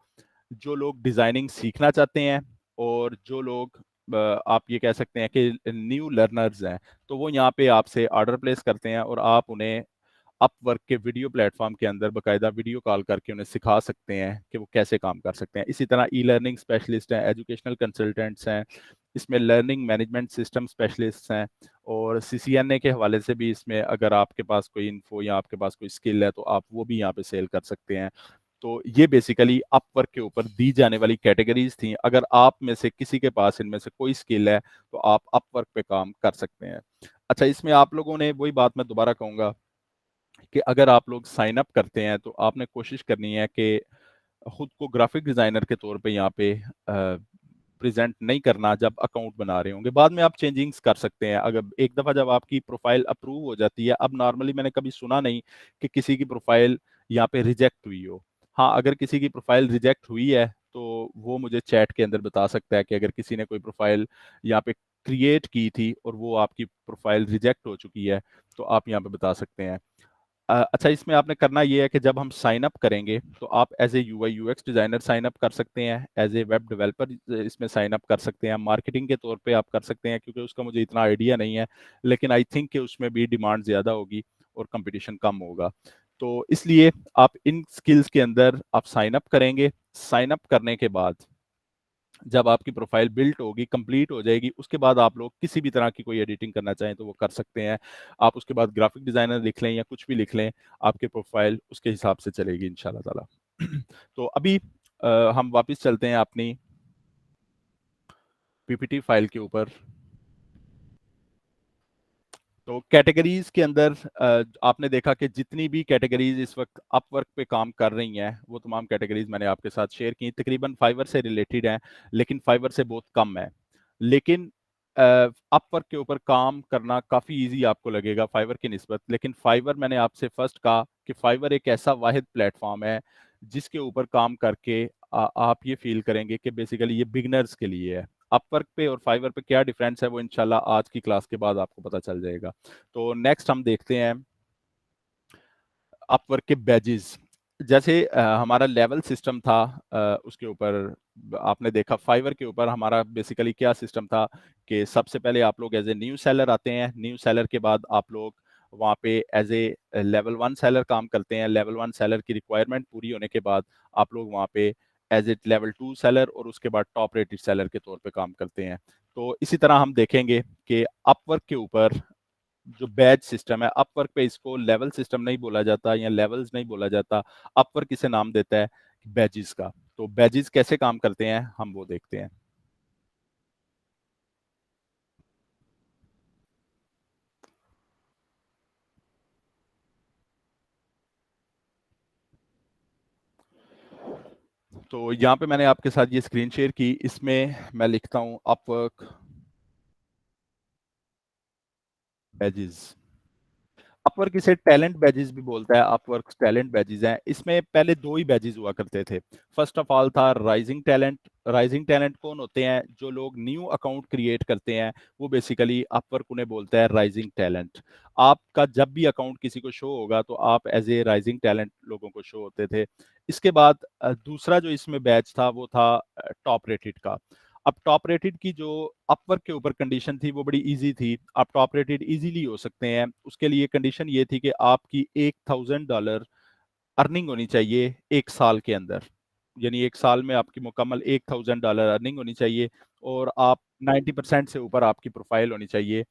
जो लोग डिज़ाइनिंग सीखना चाहते हैं, और जो लोग आप ये कह सकते हैं कि न्यू लर्नर्स हैं, तो वो यहाँ पे आपसे ऑर्डर प्लेस करते हैं और आप उन्हें अपवर्क के वीडियो प्लेटफॉर्म के अंदर बाकायदा वीडियो कॉल करके उन्हें सिखा सकते हैं कि वो कैसे काम कर सकते हैं। इसी तरह ई लर्निंग स्पेशलिस्ट हैं, एजुकेशनल कंसल्टेंट्स हैं, इसमें लर्निंग मैनेजमेंट सिस्टम स्पेशलिस्ट हैं, और सीसीएनए के हवाले से भी इसमें अगर आपके पास कोई इन्फो या आपके पास कोई स्किल है तो आप वो भी यहाँ पे सेल कर सकते हैं। तो ये बेसिकली अपवर्क के ऊपर दी जाने वाली कैटेगरीज थी। अगर आप में से किसी के पास इनमें से कोई स्किल है तो आप अपवर्क पे काम कर सकते हैं। अच्छा, इसमें आप लोगों ने, वही बात मैं दोबारा कहूंगा कि अगर आप लोग साइन अप करते हैं तो आपने कोशिश करनी है कि खुद को ग्राफिक डिजाइनर के तौर पे यहाँ पे प्रेजेंट नहीं करना। जब अकाउंट बना रहे होंगे बाद में आप चेंजिंग्स कर सकते हैं। अगर एक दफा जब आपकी प्रोफाइल अप्रूव हो जाती है, अब नॉर्मली मैंने कभी सुना नहीं कि किसी की प्रोफाइल यहाँ पे रिजेक्ट हुई हो। हाँ, अगर किसी की प्रोफाइल रिजेक्ट हुई है तो वो मुझे चैट के अंदर बता सकता है कि अगर किसी ने कोई प्रोफाइल यहाँ पे क्रिएट की थी और वो आपकी प्रोफाइल रिजेक्ट हो चुकी है तो आप यहाँ पे बता सकते हैं। अच्छा, इसमें आपने करना ये है कि जब हम साइन अप करेंगे तो आप as a UI UX designer sign up कर सकते हैं, एज ए वेब डेवलपर इसमें साइन अप कर सकते हैं, मार्केटिंग के तौर पे आप कर सकते हैं, क्योंकि उसका मुझे इतना आइडिया नहीं है, लेकिन आई थिंक कि उसमें भी डिमांड ज़्यादा होगी और कंपटीशन कम होगा। तो इसलिए आप इन स्किल्स के अंदर आप साइन अप करेंगे। साइन अप करने के बाद जब आपकी प्रोफाइल बिल्ट होगी, कंप्लीट हो जाएगी, उसके बाद आप लोग किसी भी तरह की कोई एडिटिंग करना चाहें तो वो कर सकते हैं। आप उसके बाद ग्राफिक डिजाइनर लिख लें या कुछ भी लिख लें, आपके प्रोफाइल उसके हिसाब से चलेगी इंशाल्लाह ताला। तो अभी हम वापस चलते हैं अपनी पीपीटी फाइल के ऊपर। तो कैटेगरीज के अंदर आपने देखा कि जितनी भी कैटेगरीज इस वक्त अपवर्क पे काम कर रही हैं वो तमाम कैटेगरीज मैंने आपके साथ शेयर की। तकरीबन फाइवर से रिलेटेड हैं, लेकिन फाइवर से बहुत कम है। लेकिन अपवर्क के ऊपर काम करना काफ़ी इजी आपको लगेगा फाइवर की निस्बत, लेकिन फाइवर, मैंने आपसे फर्स्ट कहा कि फाइवर एक ऐसा वाहिद प्लेटफॉर्म है जिसके ऊपर काम करके आप ये फील करेंगे कि बेसिकली ये बिगनर्स के लिए है। अपवर्क पे और फाइवर पे क्या डिफरेंस है वो इंशाल्लाह आज की क्लास के बाद आपको पता चल जाएगा। तो नेक्स्ट हम देखते हैं अपवर्क के बैजेस। जैसे हमारा लेवल सिस्टम था, उसके ऊपर आपने देखा फाइवर के ऊपर हमारा बेसिकली क्या सिस्टम था कि सबसे पहले आप लोग एज ए न्यू सेलर आते हैं। न्यू सेलर के बाद आप लोग वहाँ पे एज ए लेवल 1 सेलर काम करते हैं। लेवल 1 सेलर की रिक्वायरमेंट पूरी होने के बाद आप लोग वहाँ पे एज ए लेवल 2 सेलर और उसके बाद टॉप रेटेड सेलर के तौर पे काम करते हैं। तो इसी तरह हम देखेंगे कि अपवर्क के ऊपर जो बैच सिस्टम है, अपवर्क पे इसको लेवल सिस्टम नहीं बोला जाता या लेवल्स नहीं बोला जाता, अपवर्क इसे नाम देता है बैजेस का। तो बैजेस कैसे काम करते हैं हम वो देखते हैं। तो यहाँ पे मैंने आपके साथ ये स्क्रीन शेयर की, इसमें मैं लिखता हूँ अपवर्क बैजेस। अपवर्क इसे टैलेंट बैजेस भी बोलता है, अपवर्क टैलेंट बैजेस हैं। इसमें पहले दो ही बैजेस हुआ करते थे। फर्स्ट ऑफ ऑल था राइजिंग टैलेंट। राइजिंग टैलेंट कौन होते हैं? जो लोग न्यू अकाउंट क्रिएट करते हैं वो बेसिकली अपवर्क उन्हें बोलता है राइजिंग टैलेंट। आपका जब भी अकाउंट किसी को शो होगा तो आप एज ए राइजिंग टैलेंट लोगों को शो होते थे। इसके बाद दूसरा जो इसमें बैच था वो था टॉप रेटेड का। अब टॉप रेटेड की जो अपवर्क के ऊपर कंडीशन थी वो बड़ी इजी थी। आप टॉप रेटेड इजीली हो सकते हैं। उसके लिए कंडीशन ये थी कि आपकी $1000 अर्निंग होनी चाहिए 1 साल के अंदर। यानी 1 साल में आपकी मुकम्मल $1000 अर्निंग होनी चाहिए, और आप 90% से ऊपर आपकी प्रोफाइल होनी चाहिए।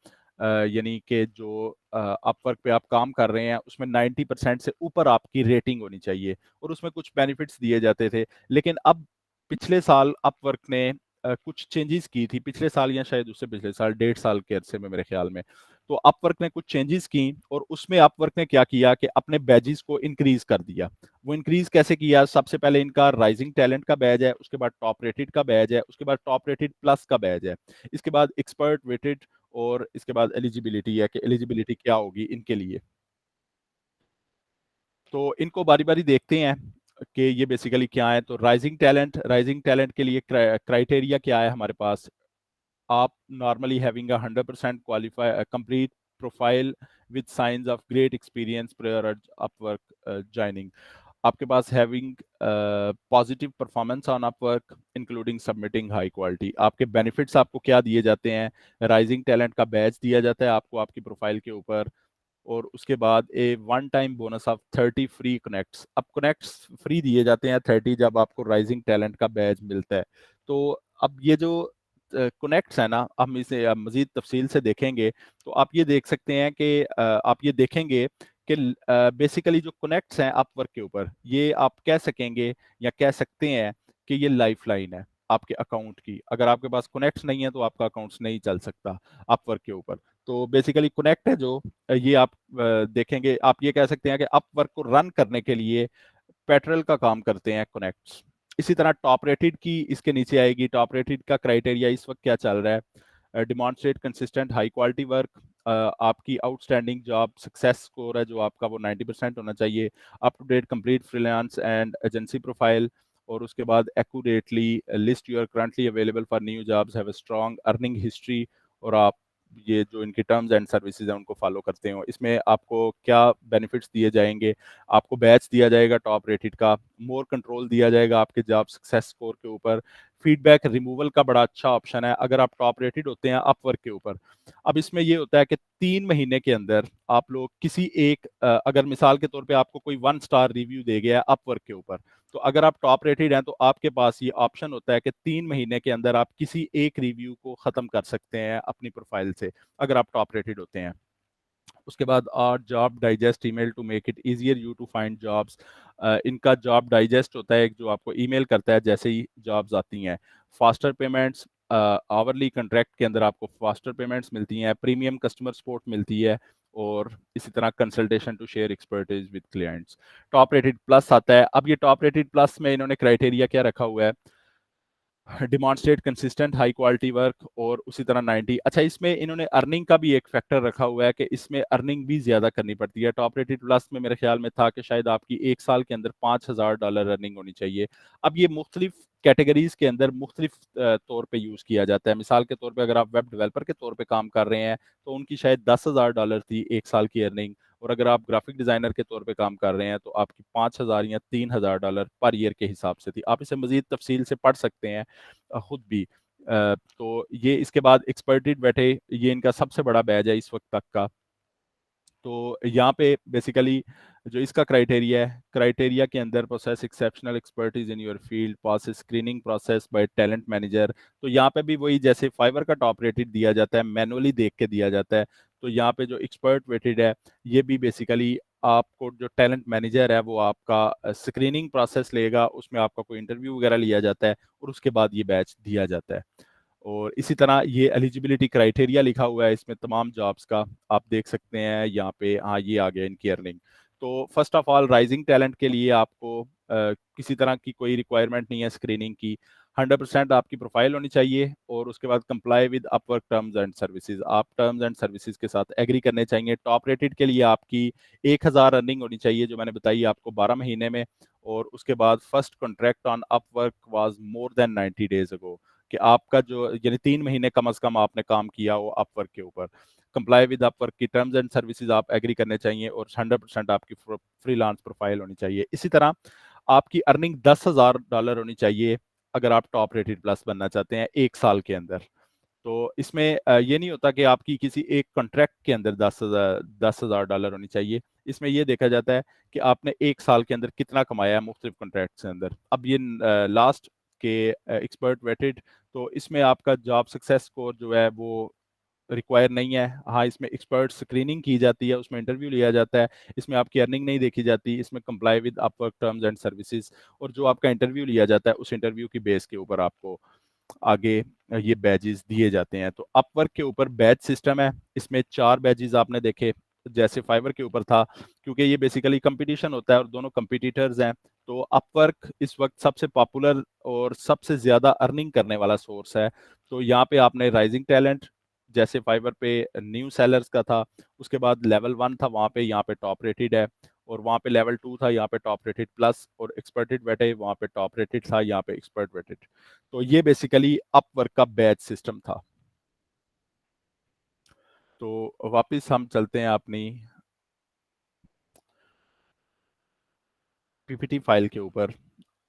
यानी कि जो अपवर्क पे आप काम कर रहे हैं उसमें 90% से ऊपर आपकी रेटिंग होनी चाहिए, और उसमें कुछ बेनिफिट्स दिए जाते थे। लेकिन अब पिछले साल अपवर्क ने कुछ चेंजेस की थी, पिछले साल या शायद उससे पिछले साल, 1.5 साल के अरसे में मेरे ख्याल में। तो अपवर्क ने कुछ चेंजेस की और उसमें अपवर्क ने क्या किया कि अपने बैजेस को इंक्रीज कर दिया। वो इंक्रीज कैसे किया? सबसे पहले इनका राइजिंग टैलेंट का बैज है, उसके बाद टॉप रेटेड का बैज है, उसके बाद टॉप रेटेड प्लस का बैज है, इसके बाद एक्सपर्ट वेटेड, और इसके बाद एलिजिबिलिटी है कि एलिजिबिलिटी क्या होगी इनके लिए। तो इनको बारी बारी देखते हैं कि ये बेसिकली क्या है। तो राइजिंग टैलेंट के लिए क्राइटेरिया क्या है हमारे पास? आप normally having a 100% qualify complete profile with signs of great experience prior Upwork joining. आपके पास having positive performance on Upwork including submitting high quality. आपके बेनिफिट्स आपको क्या दिए जाते हैं? राइजिंग टैलेंट का बैच दिया जाता है आपको आपकी प्रोफाइल के ऊपर, और उसके बाद a one time bonus of 30 free connects. अब कनेक्ट्स फ्री दिए जाते हैं 30 जब आपको राइजिंग टैलेंट का बैच मिलता है। तो अब ये जो कनेक्ट्स है ना, हम इसे मजीद तफसील से देखेंगे तो आप ये देख सकते हैं कि आप ये देखेंगे कि बेसिकली जो कनेक्ट्स हैं अपवर्क के ऊपर, ये आप कह सकेंगे या कह सकते हैं कि ये लाइफलाइन है आपके अकाउंट की। अगर आपके पास कनेक्ट्स नहीं है तो आपका अकाउंट्स नहीं चल सकता अपवर्क के ऊपर। तो बेसिकली कनेक्ट है जो, ये आप देखेंगे, आप ये कह सकते हैं कि अपवर्क को रन करने के लिए पेट्रोल का काम करते हैं कनेक्ट्स। इसी तरह टॉप रेटेड की इसके नीचे आएगी। टॉप रेटेड का क्राइटेरिया इस वक्त क्या चल रहा है? Demonstrate consistent high quality work, आपकी आउटस्टैंडिंग जॉब सक्सेस स्कोर है जो आपका वो 90% होना चाहिए, up to date complete freelance and agency profile, और उसके बाद accurately list your currently available for new jobs, have a strong earning history, और आप ये जो इनकी टर्म्स एंड सर्विसेज हैं उनको फॉलो करते हो। इसमें आपको क्या बेनिफिट्स दिए जाएंगे? आपको बैच दिया जाएगा टॉप रेटेड का, मोर कंट्रोल दिया जाएगा आपके जॉब सक्सेस स्कोर के ऊपर, फीडबैक रिमूवल का बड़ा अच्छा ऑप्शन है अगर आप टॉप रेटेड होते हैं अपवर्क के ऊपर। अब इसमें ये होता है कि 3 महीने के अंदर आप लोग किसी एक अगर मिसाल के तौर पे आपको कोई 1 स्टार रिव्यू दे गया है अपवर्क के ऊपर, तो अगर आप टॉप रेटेड हैं तो आपके पास ये ऑप्शन होता है कि 3 महीने के अंदर आप किसी एक रिव्यू को खत्म कर सकते हैं अपनी प्रोफाइल से, अगर आप टॉप रेटेड होते हैं। उसके बाद are job digest email to make it easier you to find jobs. इनका जॉब डाइजेस्ट होता है जो आपको ईमेल करता है जैसे ही जॉब्स आती हैं। फास्टर पेमेंट्स, आवरली कॉन्ट्रैक्ट के अंदर आपको फास्टर पेमेंट्स मिलती हैं, प्रीमियम कस्टमर सपोर्ट मिलती है, और इसी तरह consultation to share expertise with clients. Top rated plus आता है। अब ये टॉप रेटेड प्लस में इन्होंने क्राइटेरिया क्या रखा हुआ है? Demonstrate consistent high quality work, और उसी तरह 90। अच्छा, इसमें इन्होंने अर्निंग का भी एक फैक्टर रखा हुआ है कि इसमें अर्निंग भी ज्यादा करनी पड़ती है। टॉप रेटेड प्लस में मेरे ख्याल में था कि शायद आपकी 1 साल के अंदर $5,000 अर्निंग होनी चाहिए। अब ये मुख्तलिफ कैटेगरीज के अंदर मुख्तलिफ तौर पे यूज किया जाता है। मिसाल के तौर पे अगर आप वेब डेवलपर के तौर पे काम कर रहे हैं तो उनकी शायद $10,000 थी 1 साल की अर्निंग, और अगर आप ग्राफिक डिजाइनर के तौर पे काम कर रहे हैं तो आपकी 5,000 या $3,000 पर ईयर के हिसाब से थी। आप इसे मजीद तफसील से पढ़ सकते हैं खुद भी। तो ये इसके बाद एक्सपर्टेड बैठे, ये इनका सबसे बड़ा बैच है इस वक्त तक का। तो यहाँ पे बेसिकली जो इसका क्राइटेरिया है, क्राइटेरिया के अंदर process exceptional expertise in your field, pass screening process by talent manager. तो यहाँ पे भी वही जैसे फाइवर का टॉप रेटेड दिया जाता है, मैनुअली देख के दिया जाता है, तो यहाँ पे जो एक्सपर्ट वेटेड है ये भी बेसिकली आपको जो टैलेंट मैनेजर है वो आपका स्क्रीनिंग प्रोसेस लेगा, उसमें आपका कोई इंटरव्यू वगैरह लिया जाता है और उसके बाद ये बैच दिया जाता है। और इसी तरह ये एलिजिबिलिटी क्राइटेरिया लिखा हुआ है इसमें तमाम जॉब्स का, आप देख सकते हैं यहाँ पे। हाँ, ये आ गया इनकी अर्निंग। तो first of all rising talent के लिए आपको किसी तरह की कोई रिक्वायरमेंट नहीं है स्क्रीनिंग की। 100% आपकी प्रोफाइल होनी चाहिए, और उसके बाद comply with Upwork terms and services, आप टर्म्स एंड सर्विसेज के साथ एग्री करने चाहिए। टॉप रेटेड के लिए आपकी 1,000 अर्निंग होनी चाहिए जो मैंने बताई आपको 12 महीने में, और उसके बाद first contract on Upwork was more than 90 days ago, कि आपका जो यानी 3 महीने कम से कम आपने काम किया हो अपवर्क के ऊपर। कंप्लाई विद अपवर्क की टर्म्स एंड सर्विसेज आप एग्री करने चाहिए, और 100% आपकी फ्रीलांस प्रोफाइल होनी चाहिए। इसी तरह आपकी अर्निंग $10,000 होनी चाहिए अगर आप टॉप रेटेड प्लस बनना चाहते हैं 1 साल के अंदर। तो इसमें ये नहीं होता कि आपकी किसी एक कॉन्ट्रैक्ट के अंदर $10,000 होनी चाहिए। इसमें ये देखा जाता है कि आपने 1 साल के अंदर कितना कमाया है मुख्तलिफ कॉन्ट्रैक्ट के अंदर। अब ये लास्ट के एक्सपर्ट वेटेड, तो इसमें आपका जॉब सक्सेस स्कोर जो है वो रिक्वायर नहीं है। हाँ, इसमें एक्सपर्ट स्क्रीनिंग की जाती है, उसमें इंटरव्यू लिया जाता है, इसमें आपकी अर्निंग नहीं देखी जाती, इसमें comply with Upwork terms and services, और जो आपका इंटरव्यू लिया जाता है उस इंटरव्यू की बेस के ऊपर आपको आगे ये बैजेस दिए जाते हैं। तो अपवर्क के ऊपर बैच सिस्टम है, इसमें 4 बैजेस आपने देखे जैसे फाइवर के ऊपर था, क्योंकि ये बेसिकली कंपटीशन होता है और दोनों कंपटीटर्स हैं। तो अपवर्क इस वक्त सबसे पॉपुलर और सबसे ज्यादा अर्निंग करने वाला सोर्स है। तो यहाँ पे आपने राइजिंग टैलेंट जैसे फाइवर पे न्यू सेलर्स का था, उसके बाद लेवल 1 था वहाँ पे, यहाँ पे टॉप रेटेड है, और वहाँ पे लेवल 2 था, यहाँ पे टॉप रेटेड प्लस, और एक्सपर्टेड बैठे वहाँ पे टॉप रेटेड था, यहाँ पे एक्सपर्ट वेटेड। तो ये बेसिकली अपवर्क का बैच सिस्टम था। तो वापस हम चलते हैं अपनी पीपीटी फाइल के ऊपर।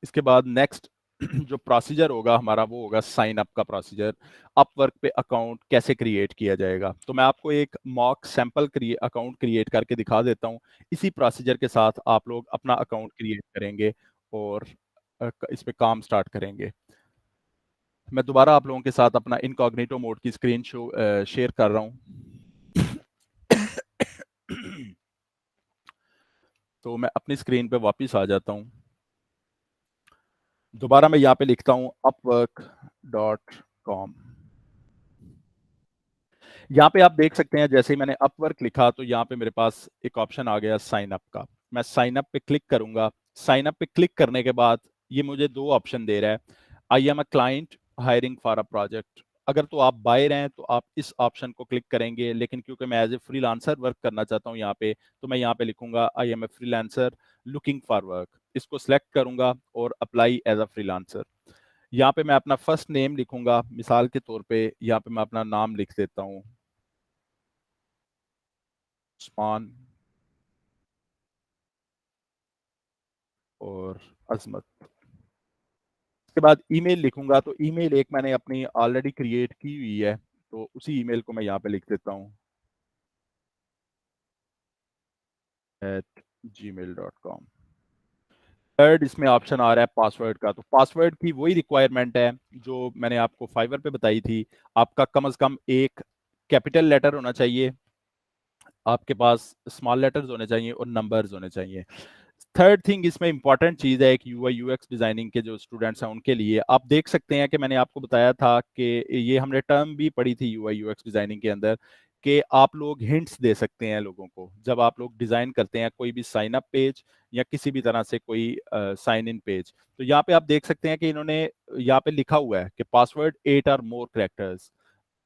इसके बाद नेक्स्ट जो प्रोसीजर होगा हमारा वो होगा साइन अप का प्रोसीजर। अपवर्क पे अकाउंट कैसे क्रिएट किया जाएगा, तो मैं आपको एक मॉक सैंपल अकाउंट क्रिएट करके दिखा देता हूँ। इसी प्रोसीजर के साथ आप लोग अपना अकाउंट क्रिएट करेंगे और इस पे काम स्टार्ट करेंगे। मैं दोबारा आप लोगों के साथ अपना इनकॉग्निटो मोड की स्क्रीन शेयर कर रहा हूं। तो मैं अपनी स्क्रीन पे वापस आ जाता हूं। दोबारा मैं यहाँ पे लिखता हूं upwork.com। यहाँ पे आप देख सकते हैं जैसे ही मैंने अपवर्क लिखा तो यहाँ पे मेरे पास एक ऑप्शन आ गया साइन अप का। मैं साइन अप पे क्लिक करूंगा। साइन अप पे क्लिक करने के बाद ये मुझे दो ऑप्शन दे रहा है। I am a client hiring for a project. अगर तो आप बायर हैं तो आप इस ऑप्शन को क्लिक करेंगे, लेकिन क्योंकि मैं एज ए फ्रीलांसर वर्क करना चाहता हूँ यहाँ पे, तो मैं यहाँ पे लिखूंगा I am a freelancer looking for work. इसको सिलेक्ट करूंगा और अप्लाई एज अ फ्रीलांसर। यहाँ पे मैं अपना फर्स्ट नेम लिखूंगा, मिसाल के तौर पे यहाँ पे मैं अपना नाम लिख देता हूँ, उस्मान और अजमत। उसके बाद ईमेल लिखूंगा, तो ईमेल एक मैंने अपनी ऑलरेडी क्रिएट की हुई है, तो उसी ईमेल को मैं यहाँ पे लिख देता हूँ @gmail.com। थर्ड इसमें ऑप्शन आ रहा है पासवर्ड का। तो पासवर्ड की वही रिक्वायरमेंट है जो मैंने आपको फाइवर पे बताई थी। आपका कम से कम एक कैपिटल लेटर होना चाहिए, आपके पास स्मॉल लेटर्स होने चाहिए और नंबर्स होने चाहिए। थर्ड थिंग इसमें इंपॉर्टेंट चीज़ है कि यूआई यूएक्स डिजाइनिंग के जो स्टूडेंट्स हैं उनके लिए आप देख सकते हैं कि मैंने आपको बताया था कि ये हमने टर्म भी पढ़ी थी यूआई यूएक्स डिजाइनिंग के अंदर, कि आप लोग हिंट्स दे सकते हैं लोगों को जब आप लोग डिजाइन करते हैं कोई भी साइन अप पेज या किसी भी तरह से कोई साइन इन पेज। तो यहाँ पे आप देख सकते हैं कि इन्होंने यहाँ पे लिखा हुआ है कि पासवर्ड 8 और मोर कैरेक्टर्स।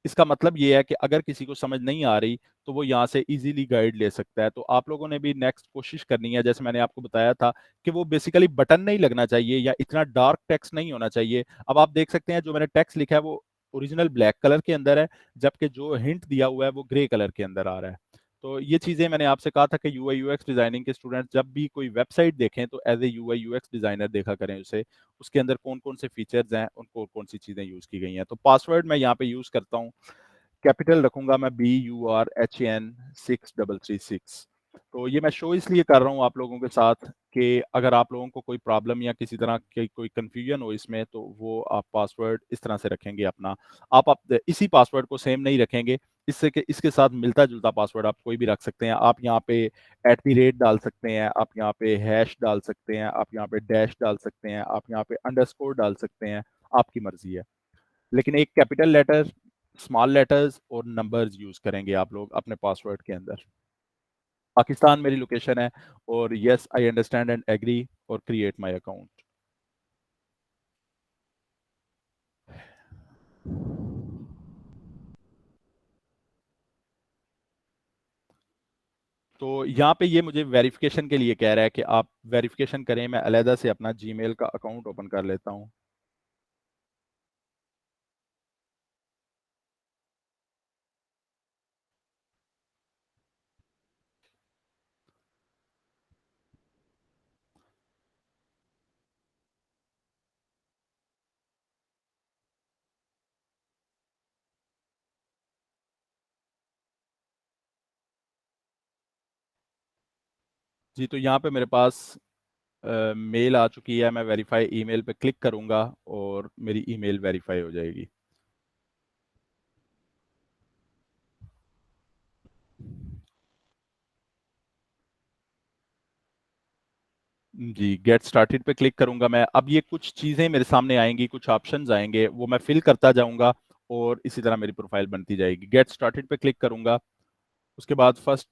इसका मतलब ये है कि अगर किसी को समझ नहीं आ रही तो वो यहाँ से इजीली गाइड ले सकता है। तो आप लोगों ने भी नेक्स्ट कोशिश करनी है, जैसे मैंने आपको बताया था कि वो बेसिकली बटन नहीं लगना चाहिए या इतना डार्क टेक्स्ट नहीं होना चाहिए। अब आप देख सकते हैं जो मैंने टेक्स्ट लिखा है वो ओरिजिनल ब्लैक कलर के अंदर है, जबकि जो हिंट दिया हुआ है वो ग्रे कलर के अंदर आ रहा है। तो ये चीजें मैंने आपसे कहा था कि यूआई यूएक्स डिजाइनिंग के स्टूडेंट जब भी कोई वेबसाइट देखें तो as a UI UX designer देखा करें उसे, उसके अंदर कौन कौन से फीचर्स हैं, उनको कौन सी चीजें यूज की गई हैं। तो पासवर्ड मैं यहाँ पे यूज करता हूँ, कैपिटल रखूंगा मैं BURHAN6336। तो ये मैं शो इसलिए कर रहा हूँ आप लोगों के साथ कि अगर आप लोगों को कोई प्रॉब्लम या किसी तरह की कोई कंफ्यूजन हो इसमें, तो वो आप पासवर्ड इस तरह से रखेंगे अपना। आप इसी पासवर्ड को सेम नहीं रखेंगे, इससे के इसके साथ मिलता जुलता पासवर्ड आप कोई भी रख सकते हैं। आप यहाँ पे @ डाल सकते हैं, आप यहाँ पे हैश डाल सकते हैं, आप यहाँ पे डैश डाल सकते हैं, आप यहाँ पे अंडरस्कोर डाल सकते हैं, आपकी मर्जी है। लेकिन एक कैपिटल लेटर, स्मॉल लेटर्स और नंबर्स यूज करेंगे आप लोग अपने पासवर्ड के अंदर। पाकिस्तान मेरी लोकेशन है और yes I understand and agree और क्रिएट माय अकाउंट। तो यहाँ पे ये मुझे वेरिफिकेशन के लिए कह रहा है कि आप वेरिफिकेशन करें। मैं अलहदा से अपना जीमेल का अकाउंट ओपन कर लेता हूँ। जी, तो यहाँ पे मेरे पास मेल आ चुकी है। मैं वेरीफाई ईमेल पे क्लिक करूंगा और मेरी ईमेल वेरीफाई हो जाएगी। जी, गेट स्टार्टेड पे क्लिक करूंगा मैं। अब ये कुछ चीज़ें मेरे सामने आएंगी, कुछ ऑप्शंस आएंगे, वो मैं फिल करता जाऊंगा और इसी तरह मेरी प्रोफाइल बनती जाएगी। गेट स्टार्टेड पे क्लिक करूंगा। उसके बाद फर्स्ट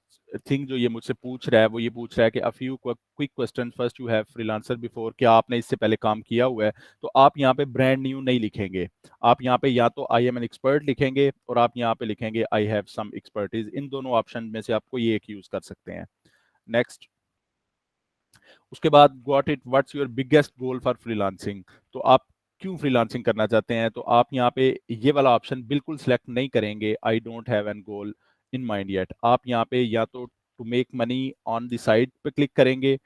थिंग जो ये मुझसे पूछ रहा है वो ये पूछ रहा है कि a few quick question, first you have freelancer before, क्या आपने इससे पहले काम किया हुआ है। तो आप यहाँ पे ब्रांड न्यू नहीं लिखेंगे, आप यहाँ पे या तो आई एम एन एक्सपर्ट लिखेंगे और आप यहाँ पे लिखेंगे आई हैव सम एक्सपर्टीज। इन दोनों ऑप्शन में से आपको ये एक यूज कर सकते हैं। नेक्स्ट। उसके बाद got it, what's your biggest goal for freelancing. तो आप क्यों फ्रीलांसिंग करना चाहते हैं, तो आप यहाँ पे ये वाला ऑप्शन बिल्कुल सेलेक्ट नहीं करेंगे, I don't have an goal in mind yet. आप यहाँ पे या तो to make money on the side पे क्लिक करेंगे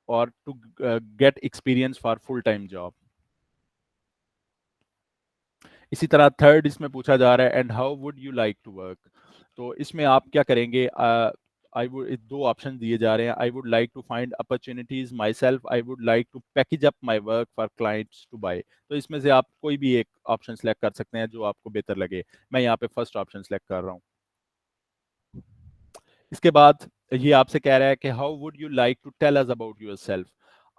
और to get experience for full time job. इसी तरह थर्ड इसमें पूछा जा रहा है and how would you like to work. तो इसमें आप क्या करेंगे, आई वुड, दो ऑप्शन दिए जा रहे हैं, I would like to find opportunities myself, I would like to package up my work for clients to buy. तो इसमें से आप कोई भी एक ऑप्शन सेलेक्ट कर सकते हैं जो आपको बेहतर लगे। मैं यहाँ पे फर्स्ट ऑप्शन सेलेक्ट कर रहा हूँ। इसके बाद ये आपसे कह रहा है कि how would you like to tell us about yourself.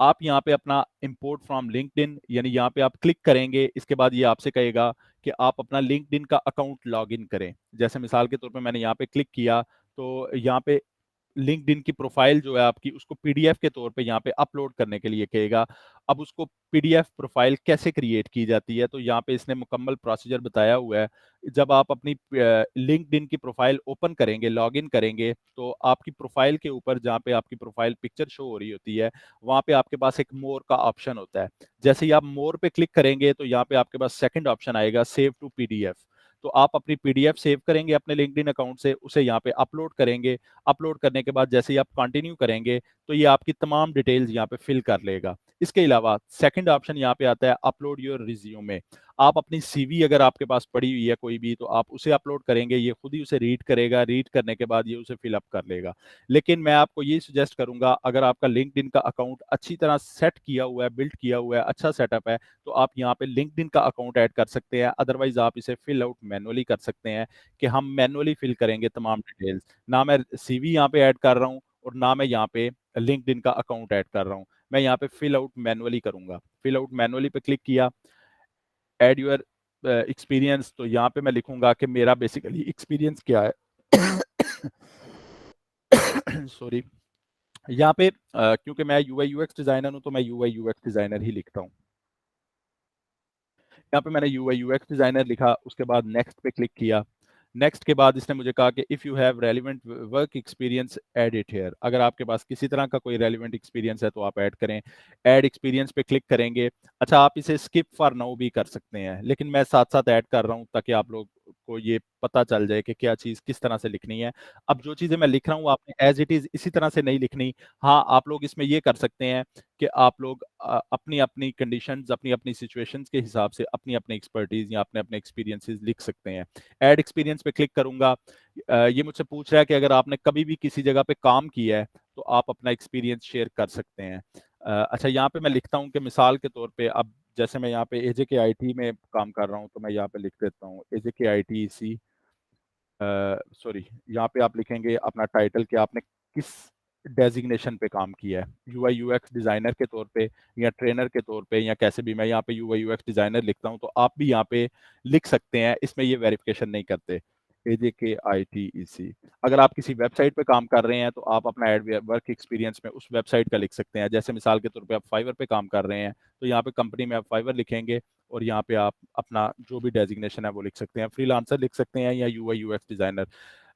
आप यहाँ पे अपना इंपोर्ट फ्रॉम लिंक्डइन, यानी यहाँ पे आप क्लिक करेंगे, इसके बाद ये आपसे कहेगा कि आप अपना लिंक्डइन का अकाउंट लॉग इन करें। जैसे मिसाल के तौर पे मैंने यहाँ पे क्लिक किया, तो यहाँ पे लिंक्डइन की प्रोफाइल जो है आपकी, उसको पीडीएफ के तौर पे यहाँ पे अपलोड करने के लिए कहेगा। अब उसको पीडीएफ प्रोफाइल कैसे क्रिएट की जाती है, तो यहाँ पे इसने मुकम्मल प्रोसीजर बताया हुआ है। जब आप अपनी लिंक्डइन की प्रोफाइल ओपन करेंगे, लॉगिन करेंगे, तो आपकी प्रोफाइल के ऊपर जहाँ पे आपकी प्रोफाइल पिक्चर शो हो रही होती है, वहाँ पे आपके पास एक मोर का ऑप्शन होता है। जैसे ही आप मोर पे क्लिक करेंगे, तो यहाँ पे आपके पास सेकंड ऑप्शन आएगा, सेव टू पीडीएफ। तो आप अपनी पीडीएफ सेव करेंगे अपने लिंक्डइन अकाउंट से, उसे यहाँ पे अपलोड करेंगे। अपलोड करने के बाद जैसे ही आप कंटिन्यू करेंगे, तो ये आपकी तमाम डिटेल्स यहाँ पे फिल कर लेगा। इसके अलावा सेकंड ऑप्शन यहाँ पे आता है, अपलोड योर रिज्यूमे। आप अपनी सीवी अगर आपके पास पड़ी हुई है कोई भी, तो आप उसे अपलोड करेंगे, ये खुद ही उसे रीड करेगा, रीड करने के बाद ये उसे फिलअप कर लेगा। लेकिन मैं आपको ये सजेस्ट करूंगा, अगर आपका लिंक्डइन का अकाउंट अच्छी तरह सेट किया हुआ है, बिल्ड किया हुआ है, अच्छा सेटअप है, तो आप यहाँ पे लिंक्डइन का अकाउंट ऐड कर सकते हैं। अदरवाइज आप इसे फिल आउट मैनुअली कर सकते हैं, कि हम मैनुअली फिल करेंगे तमाम डिटेल्स। ना मैं सीवी यहाँ पे ऐड कर रहा हूँ, और ना मैं यहाँ पे लिंक्डइन का अकाउंट ऐड कर रहा हूँ। मैं यहाँ पे फिल आउट मैनुअली करूंगा। फिल आउट मैनुअली पे क्लिक किया, ऐड योर एक्सपीरियंस, तो यहाँ पे मैं लिखूंगा कि मेरा बेसिकली एक्सपीरियंस क्या है। सॉरी। यहाँ पे क्योंकि मैं यूआई यूएक्स डिजाइनर हूँ, तो मैं यूआई यूएक्स डिजाइनर ही लिखता हूँ। यहाँ पे मैंने यूआई यूएक्स डिजाइनर लिखा, उसके बाद नेक्स्ट पे क्लिक किया। नेक्स्ट के बाद इसने मुझे कहा कि if you have relevant work experience add it here. अगर आपके पास किसी तरह का कोई रेलिवेंट एक्सपीरियंस है तो आप ऐड करें। ऐड एक्सपीरियंस पे क्लिक करेंगे। अच्छा, आप इसे स्किप फॉर नाउ भी कर सकते हैं, लेकिन मैं साथ साथ ऐड कर रहा हूँ ताकि आप लोग को ये पता चल जाए कि क्या चीज़ किस तरह से लिखनी है। अब जो चीज़ें मैं लिख रहा हूँ, आपने एज इट इज़ इसी तरह से नहीं लिखनी। हाँ, आप लोग इसमें ये कर सकते हैं कि आप लोग अपनी अपनी कंडीशंस, अपनी अपनी सिचुएशंस के हिसाब से अपनी अपनी एक्सपर्टीज या अपने अपने एक्सपीरियंसेस लिख सकते हैं। ऐड एक्सपीरियंस पे क्लिक करूंगा। ये मुझसे पूछ रहा है कि अगर आपने कभी भी किसी जगह पे काम किया है, तो आप अपना एक्सपीरियंस शेयर कर सकते हैं। अच्छा, यहाँ पे मैं लिखता हूँ कि मिसाल के तौर पे, अब जैसे मैं यहाँ पे एजे के आईटी में काम कर रहा हूँ, तो मैं यहाँ पे लिख देता हूँ एजे के आईटी सी। सॉरी, यहाँ पे आप लिखेंगे अपना टाइटल कि आपने किस डेजिग्नेशन पे काम किया है, यूआई यूएक्स डिजाइनर के तौर पे, या ट्रेनर के तौर पे, या कैसे भी। मैं यहाँ पे यूआई यूएक्स डिजाइनर लिखता हूँ, तो आप भी यहाँ पे लिख सकते हैं। इसमें ये वेरिफिकेशन नहीं करते, एजे के आई टी ई सी। अगर आप किसी वेबसाइट पे काम कर रहे हैं, तो आप अपना एड वर्क एक्सपीरियंस में उस वेबसाइट का लिख सकते हैं। जैसे मिसाल के तौर पे आप फाइवर पे काम कर रहे हैं, तो यहाँ पे कंपनी में आप फाइवर लिखेंगे, और यहाँ पे आप अपना जो भी डेजिग्नेशन है वो लिख सकते हैं। फ्रीलांसर लिख सकते हैं, या यूआई यूएक्स डिजाइनर।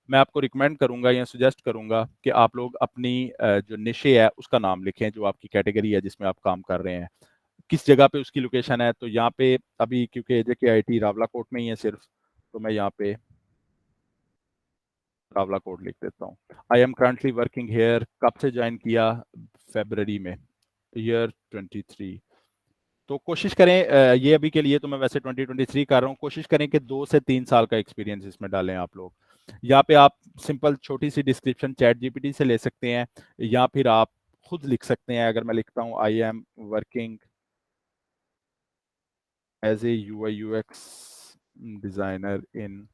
मैं आपको रिकमेंड करूंगा या सुजेस्ट करूंगा कि आप लोग अपनी जो निशे है उसका नाम लिखें, जो आपकी कैटेगरी है जिसमें आप काम कर रहे हैं, किस जगह पे उसकी लोकेशन है। तो यहाँ पे अभी क्योंकि एजे K I T Rawla coat में ही है सिर्फ, तो मैं यहाँ पे रावला कोट लिख देता हूँ। I am currently working here. कब से ज्वाइन किया? फेबररी में, ईयर 23। तो कोशिश करें, ये अभी के लिए तो मैं वैसे 2023 कर रहा हूँ, कोशिश करें कि 2 से 3 साल का एक्सपीरियंस इसमें डालें आप लोग। यहाँ पे आप सिंपल छोटी सी डिस्क्रिप्शन चैट जीपीटी से ले सकते हैं, या फिर आप खुद लिख सकते हैं। अगर मैं लिखता हूँ I am working as a UI UX designer in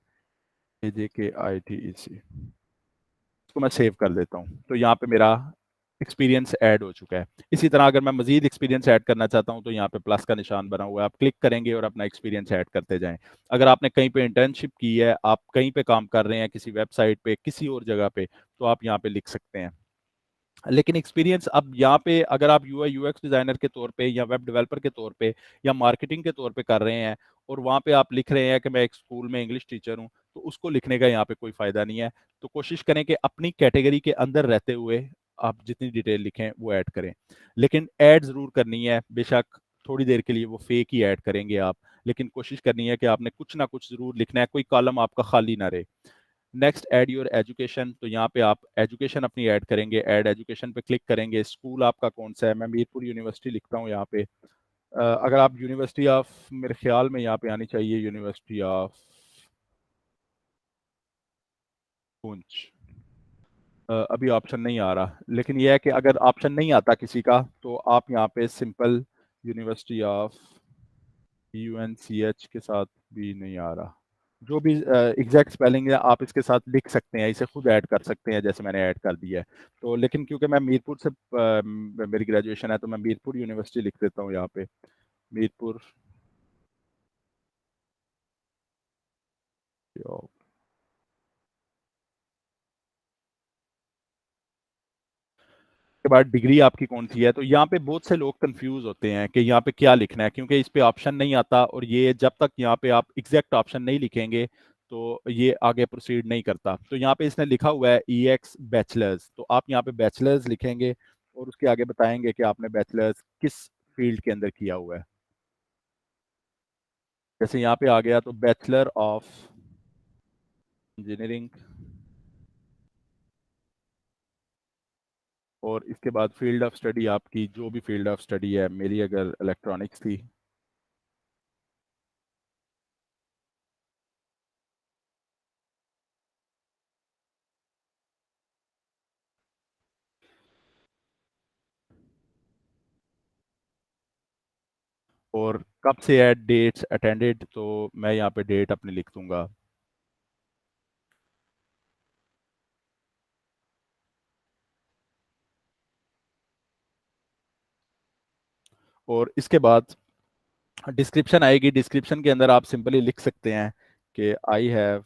AJ K I T E सी, इसको मैं सेव कर देता हूँ। तो यहाँ पे मेरा एक्सपीरियंस ऐड हो चुका है। इसी तरह अगर मैं मजीद एक्सपीरियंस ऐड करना चाहता हूँ, तो यहाँ पे प्लस का निशान बना हुआ है, आप क्लिक करेंगे और अपना एक्सपीरियंस ऐड करते जाएं। अगर आपने कहीं पे इंटर्नशिप की है, आप कहीं पे काम कर रहे हैं किसी वेबसाइट पे, किसी और जगह पे, तो आप यहाँ पे लिख सकते हैं। लेकिन एक्सपीरियंस अब यहाँ पे अगर आप यूआई यूएक्स डिजाइनर के तौर पे, या वेब डेवलपर के तौर पे, या मार्केटिंग के तौर पे कर रहे हैं, और वहाँ पे आप लिख रहे हैं कि मैं एक स्कूल में इंग्लिश टीचर हूँ, तो उसको लिखने का यहाँ पे कोई फायदा नहीं है। तो कोशिश करें कि अपनी कैटेगरी के अंदर रहते हुए आप जितनी डिटेल लिखें वो ऐड करें। लेकिन ऐड जरूर करनी है, बेशक थोड़ी देर के लिए वो फेक ही ऐड करेंगे आप, लेकिन कोशिश करनी है कि आपने कुछ ना कुछ जरूर लिखना है, कोई कॉलम आपका खाली ना रहे। Next, add your education. तो यहाँ पे आप एजुकेशन अपनी ऐड करेंगे। ऐड एजुकेशन पे क्लिक करेंगे। स्कूल आपका कौन सा है? मैं मीरपुर यूनिवर्सिटी लिखता हूँ यहाँ पे। अगर आप यूनिवर्सिटी ऑफ, मेरे ख्याल में यहाँ पे आनी चाहिए यूनिवर्सिटी ऑफ पुंछ। अभी ऑप्शन नहीं आ रहा, लेकिन यह है कि अगर ऑप्शन नहीं आता किसी का तो आप यहाँ पे सिंपल यूनिवर्सिटी ऑफ UNCH के साथ भी नहीं आ रहा। जो भी एग्जैक्ट स्पेलिंग है आप इसके साथ लिख सकते हैं, इसे खुद ऐड कर सकते हैं जैसे मैंने ऐड कर दिया है। तो लेकिन क्योंकि मैं मीरपुर से मेरी ग्रेजुएशन है तो मैं मीरपुर यूनिवर्सिटी लिख देता हूँ यहाँ पे, मीरपुर। के बाद डिग्री आपकी कौन सी है, तो यहाँ पे बहुत से लोग कंफ्यूज होते हैं कि यहाँ पे क्या लिखना है, क्योंकि इस पे ऑप्शन नहीं आता, और ये जब तक यहाँ पे आप एग्जैक्ट ऑप्शन नहीं लिखेंगे तो ये आगे प्रोसीड नहीं करता। तो यहाँ पे इसने लिखा हुआ है EX बैचलर्स, तो आप यहाँ पे बैचलर्स लिखेंगे और उसके आगे बताएंगे कि आपने बैचलर्स किस फील्ड के अंदर किया हुआ है। जैसे यहाँ पे आ गया तो बैचलर ऑफ इंजीनियरिंग, और इसके बाद फील्ड ऑफ स्टडी आपकी जो भी फील्ड ऑफ स्टडी है, मेरी अगर इलेक्ट्रॉनिक्स थी, और कब से है, डेट्स अटेंडेड, तो मैं यहाँ पे डेट अपनी लिख दूंगा। और इसके बाद डिस्क्रिप्शन आएगी, डिस्क्रिप्शन के अंदर आप सिंपली लिख सकते हैं कि I have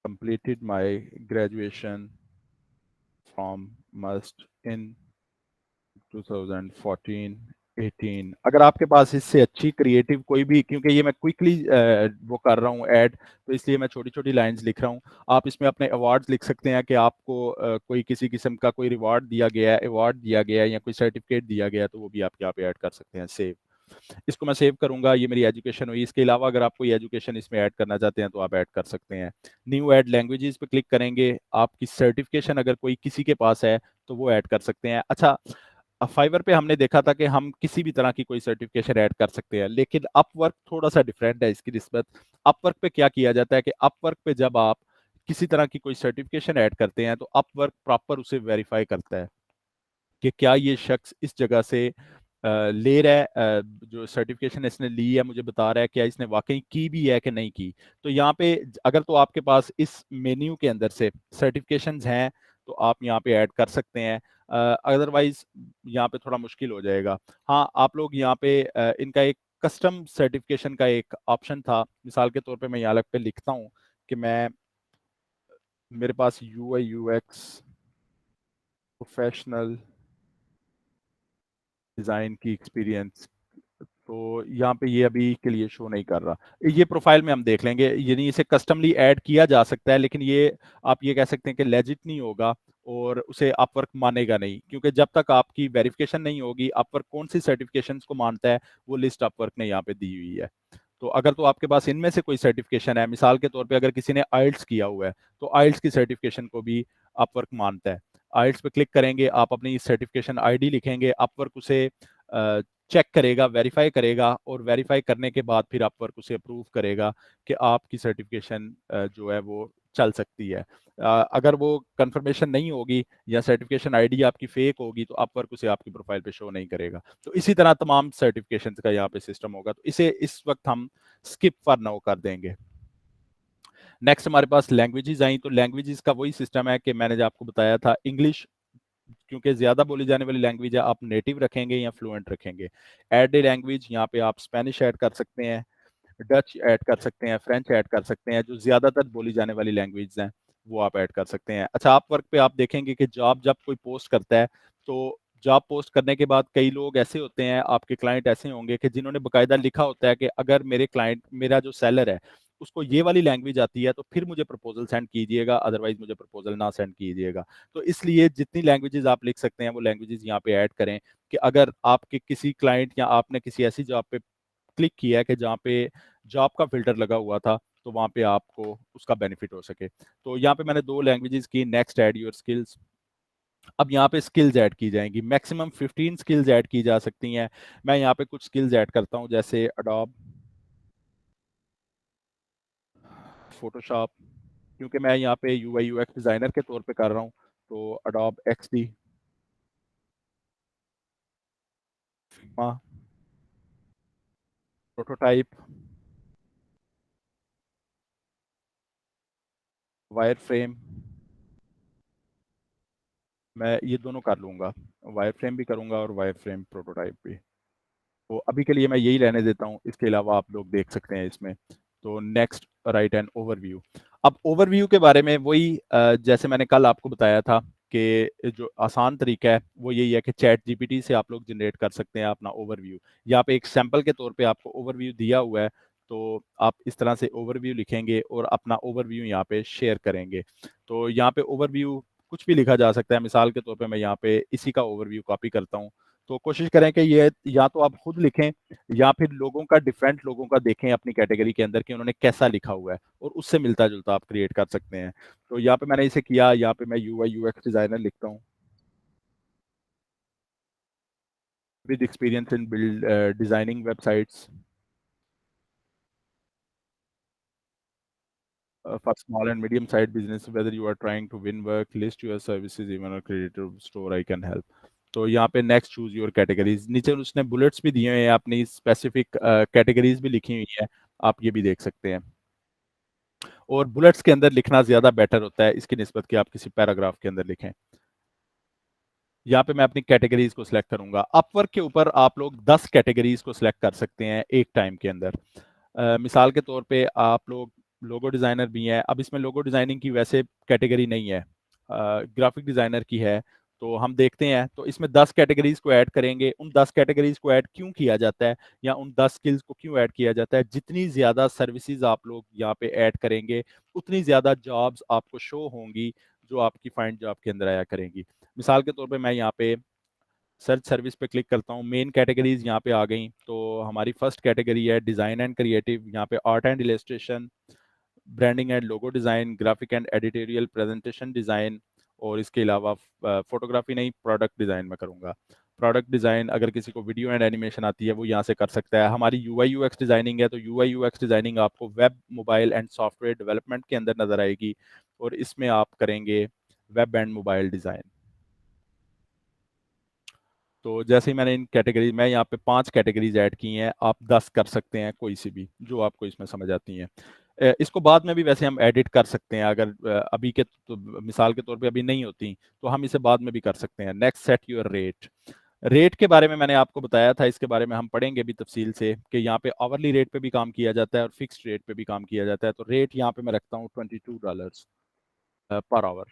completed my graduation from must in 2014-18। अगर आपके पास इससे अच्छी क्रिएटिव कोई भी, क्योंकि ये मैं क्विकली वो कर रहा हूँ ऐड, तो इसलिए मैं छोटी छोटी लाइंस लिख रहा हूँ। आप इसमें अपने अवार्ड्स लिख सकते हैं कि आपको कोई किसी किस्म का कोई रिवॉर्ड दिया गया है, अवार्ड दिया गया है या कोई सर्टिफिकेट दिया गया है, तो वो भी आप यहाँ पे ऐड कर सकते हैं। सेव, इसको मैं सेव करूंगा, ये मेरी एजुकेशन हुई। इसके अलावा अगर आप कोई एजुकेशन इसमें ऐड करना चाहते हैं तो आप ऐड कर सकते हैं। न्यू ऐड लैंग्वेजेस पे क्लिक करेंगे, आपकी सर्टिफिकेशन अगर कोई किसी के पास है तो वो ऐड कर सकते हैं। अच्छा, फाइवर पे हमने देखा था कि हम किसी भी तरह की कोई सर्टिफिकेशन ऐड कर सकते हैं, लेकिन अपवर्क थोड़ा सा डिफरेंट है इसकी निस्बत। अपवर्क पे क्या किया जाता है कि अपवर्क पे जब आप किसी तरह की कोई सर्टिफिकेशन ऐड करते हैं तो अपवर्क प्रॉपर उसे वेरीफाई करता है कि क्या ये शख्स इस जगह से ले रहा है, जो सर्टिफिकेशन इसने ली है मुझे बता रहा है क्या इसने वाकई की भी है कि नहीं की। तो यहाँ पे अगर तो आपके पास इस मेन्यू के अंदर से सर्टिफिकेशंस हैं तो आप यहाँ पे ऐड कर सकते हैं, अदरवाइज यहाँ पे थोड़ा मुश्किल हो जाएगा। हाँ, आप लोग यहाँ पे इनका एक कस्टम सर्टिफिकेशन का एक ऑप्शन था, मिसाल के तौर पे मैं यहाँ पे लिखता हूँ कि मैं, मेरे पास UI UX प्रोफेशनल डिज़ाइन की एक्सपीरियंस, तो यहाँ पे ये अभी के लिए शो नहीं कर रहा। ये प्रोफाइल में हम देख लेंगे, यानी इसे कस्टमली ऐड किया जा सकता है, लेकिन ये आप ये कह सकते हैं कि लेजिट नहीं होगा और उसे अपवर्क मानेगा नहीं, क्योंकि जब तक आपकी वेरिफिकेशन नहीं होगी अपवर्क कौन सी सर्टिफिकेशंस को मानता है वो लिस्ट अपवर्क ने यहाँ पे दी हुई है। तो अगर तो आपके पास इनमें से कोई सर्टिफिकेशन है, मिसाल के तौर पे अगर किसी ने आइल्ट्स किया हुआ है तो आइल्ट्स की सर्टिफिकेशन को भी अपवर्क मानता है। आइल्ट्स पे क्लिक करेंगे, आप अपनी सर्टिफिकेशन आईडी लिखेंगे, अपवर्क उसे चेक करेगा, वेरीफाई करेगा, और वेरीफाई करने के बाद फिर अपवर्क उसे अप्रूव करेगा कि आपकी सर्टिफिकेशन जो है वो चल सकती है। अगर वो कंफर्मेशन नहीं होगी या सर्टिफिकेशन आईडी आपकी फेक होगी तो अपवर्क उसे आपकी प्रोफाइल पे शो नहीं करेगा। तो इसी तरह तमाम सर्टिफिकेशन का यहाँ पे सिस्टम होगा, तो इसे इस वक्त हम स्किप फॉर नाउ कर देंगे। नेक्स्ट हमारे पास लैंग्वेजेस आई, तो लैंग्वेजेस का वही सिस्टम है कि मैंने जो आपको बताया था, इंग्लिश क्योंकि ज्यादा बोली जाने वाली लैंग्वेज है, आप नेटिव रखेंगे या फ्लुएंट रखेंगे। ऐड ए लैंग्वेज, यहाँ पे आप स्पेनिश ऐड कर सकते हैं, डच ऐड कर सकते हैं, फ्रेंच ऐड कर सकते हैं, जो ज्यादातर बोली जाने वाली लैंग्वेज हैं वो आप ऐड कर सकते हैं। अच्छा, आप वर्क पे आप देखेंगे कि जॉब जब कोई पोस्ट करता है तो जॉब पोस्ट करने के बाद कई लोग ऐसे होते हैं, आपके क्लाइंट ऐसे होंगे कि जिन्होंने बकायदा लिखा होता है कि अगर मेरे क्लाइंट, मेरा जो सेलर है उसको ये वाली लैंग्वेज आती है तो फिर मुझे प्रपोजल सेंड कीजिएगा, अदरवाइज मुझे प्रपोजल ना सेंड कीजिएगा। तो इसलिए जितनी लैंग्वेजेस आप लिख सकते हैं वो लैंग्वेजेस यहाँ पे ऐड करें कि अगर आपके किसी क्लाइंट या आपने किसी ऐसी जॉब पे क्लिक किया है कि जहाँ पे जॉब का फिल्टर लगा हुआ था तो वहाँ पे आपको उसका बेनिफिट हो सके। तो यहाँ पे मैंने 2 लैंग्वेजेस की, नेक्स्ट ऐड योर स्किल्स। अब यहाँ पे स्किल्स ऐड की जाएंगी, मैक्सिमम 15 स्किल्स ऐड की जा सकती हैं। मैं यहाँ पे कुछ स्किल्स ऐड करता हूँ, जैसे अडोब फोटोशॉप, क्योंकि मैं यहाँ पे यूआई यूएक्स डिज़ाइनर के तौर पे कर रहा हूँ, तो Adobe XD, Figma, prototype, wire frame, मैं ये दोनों कर लूँगा, वायर फ्रेम भी करूँगा और वायर फ्रेम प्रोटोटाइप भी। तो अभी के लिए मैं यही रहने देता हूँ, इसके अलावा आप लोग देख सकते हैं इसमें। तो नेक्स्ट, राइट एन ओवरव्यू। अब ओवरव्यू के बारे में वही जैसे मैंने कल आपको बताया था कि जो आसान तरीका है वो यही है कि चैट जीपीटी से आप लोग जनरेट कर सकते हैं अपना ओवरव्यू। यहाँ पे एक सैंपल के तौर पे आपको ओवरव्यू दिया हुआ है, तो आप इस तरह से ओवरव्यू लिखेंगे और अपना ओवरव्यू यहाँ पे शेयर करेंगे। तो यहाँ पे ओवरव्यू कुछ भी लिखा जा सकता है, मिसाल के तौर पे मैं यहाँ पे इसी का ओवरव्यू कॉपी करता हूँ। तो कोशिश करें कि ये या तो आप खुद लिखें या फिर लोगों का, डिफरेंट लोगों का देखें अपनी कैटेगरी के अंदर कि उन्होंने कैसा लिखा हुआ है और उससे मिलता जुलता आप क्रिएट कर सकते हैं। तो यहाँ पे मैंने इसे किया, यहाँ पे मैं यूआई यूएक्स डिजाइनर लिखता हूँ, with experience in build designing websites for small and medium sized business, whether you are trying to win work, list your services, even a creative store, I can help. तो यहाँ पे next choose your categories, नीचे उसने bullets भी दिए हुए हैं, अपनी स्पेसिफिक कैटेगरीज भी लिखी हुई है, आप ये भी देख सकते हैं। और बुलेट्स के अंदर लिखना ज्यादा बेटर होता है इसकी निस्बत कि आप किसी पैराग्राफ के अंदर लिखें। यहाँ पे मैं अपनी कैटेगरीज को सिलेक्ट करूंगा। अपवर्क के ऊपर आप लोग 10 कैटेगरीज को सिलेक्ट कर सकते हैं एक टाइम के अंदर। मिसाल के तौर पे आप लोग लोगो डिज़ाइनर भी हैं, अब इसमें लोगो डिज़ाइनिंग की वैसे कैटेगरी नहीं है, ग्राफिक डिज़ाइनर की है। तो हम देखते हैं, तो इसमें 10 कैटेगरीज को ऐड करेंगे। उन 10 कैटेगरीज को ऐड क्यों किया जाता है या उन 10 स्किल्स को क्यों ऐड किया जाता है, जितनी ज़्यादा सर्विसेज आप लोग यहाँ पे ऐड करेंगे उतनी ज़्यादा जॉब्स आपको शो होंगी जो आपकी फाइंड जॉब के अंदर आया करेंगी। मिसाल के तौर पे मैं यहाँ पे सर्च सर्विस पे क्लिक करता हूँ, मेन कैटेगरीज यहाँ पे आ गई। तो हमारी फर्स्ट कैटेगरी है डिज़ाइन एंड क्रिएटिव, यहाँ पे art and illustration, branding and logo design, graphic and editorial presentation design, और इसके अलावा फोटोग्राफी नहीं, प्रोडक्ट डिज़ाइन में करूँगा। प्रोडक्ट डिज़ाइन, अगर किसी को वीडियो एंड एनिमेशन आती है वो यहाँ से कर सकता है। हमारी यूआई यूएक्स डिज़ाइनिंग है, तो यूआई यूएक्स डिज़ाइनिंग आपको web, mobile and software development के अंदर नजर आएगी, और इसमें आप करेंगे वेब एंड मोबाइल डिज़ाइन। तो जैसे ही मैंने इन कैटेगरी, मैं यहाँ पे 5 कैटेगरीज ऐड की हैं, आप 10 कर सकते हैं कोई सी भी जो आपको इसमें समझ आती हैं। इसको बाद में भी वैसे हम एडिट कर सकते हैं, अगर अभी के तो मिसाल के तौर पे अभी नहीं होती तो हम इसे बाद में भी कर सकते हैं। Next, set your rate. Rate के बारे में मैंने आपको बताया था, इसके बारे में हम पढ़ेंगे भी तफसील से कि यहाँ पे आवरली रेट पे भी काम किया जाता है और फिक्स्ड रेट पे भी काम किया जाता है। तो रेट यहाँ पे मैं रखता हूँ $22 पर आवर।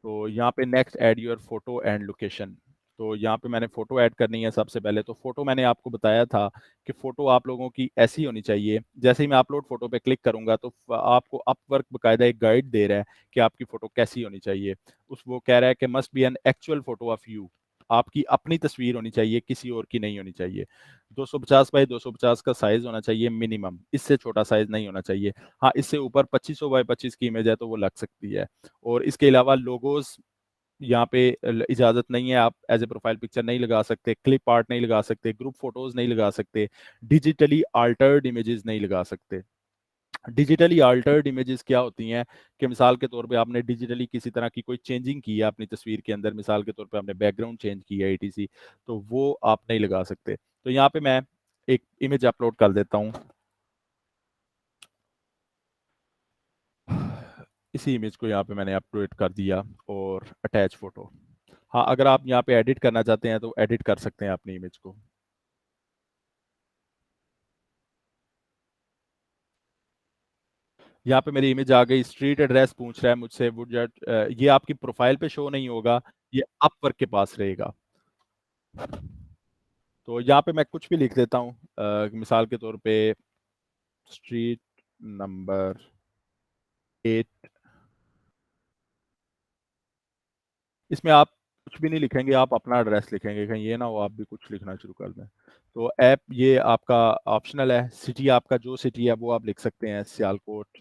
तो यहाँ पे next, add your photo and location. तो यहाँ पे मैंने फोटो ऐड करनी है सबसे पहले। तो फोटो मैंने आपको बताया था कि फोटो आप लोगों की ऐसी होनी चाहिए, जैसे ही मैं अपलोड फोटो पे क्लिक करूंगा तो आपको अपवर्क बकायदा एक गाइड दे रहा है कि आपकी फोटो कैसी होनी चाहिए। उस वो कह रहा है कि must be an actual photo of you, आपकी अपनी तस्वीर होनी चाहिए, किसी और की नहीं होनी चाहिए। 250 बाई 250 का साइज होना चाहिए मिनिमम, इससे छोटा साइज नहीं होना चाहिए। हाँ, इससे ऊपर 2500 बाई 25 की इमेज है तो वो लग सकती है। और इसके अलावा लोगोस यहाँ पे इजाजत नहीं है, आप एज ए प्रोफाइल पिक्चर नहीं लगा सकते, क्लिप आर्ट नहीं लगा सकते, ग्रुप फोटोज नहीं लगा सकते, डिजिटली आल्टर्ड इमेजेस नहीं लगा सकते। डिजिटली आल्टर्ड इमेजेस क्या होती हैं कि मिसाल के तौर पे आपने डिजिटली किसी तरह की कोई चेंजिंग की है अपनी तस्वीर के अंदर, मिसाल के तौर पे आपने बैकग्राउंड चेंज किया है ईटीसी, तो वो आप नहीं लगा सकते। तो यहाँ पे मैं एक इमेज अपलोड कर देता हूँ, इसी इमेज को यहाँ पे मैंने अपलोड कर दिया, और अटैच फोटो। हाँ, अगर आप यहाँ पे एडिट करना चाहते हैं तो एडिट कर सकते हैं अपनी इमेज को। यहाँ पे मेरी इमेज आ गई, स्ट्रीट एड्रेस पूछ रहा है मुझसे, वुड ये आपकी प्रोफाइल पे शो नहीं होगा, ये अपवर्क के पास रहेगा। तो यहाँ पे मैं कुछ भी लिख देता हूँ, मिसाल के तौर पे स्ट्रीट नंबर 8। इसमें आप कुछ भी नहीं लिखेंगे, आप अपना एड्रेस लिखेंगे, कहीं ये ना हो आप भी कुछ लिखना शुरू कर दें। तो ऐप ये आपका ऑप्शनल है। सिटी आपका जो सिटी है वो आप लिख सकते हैं, सियालकोट।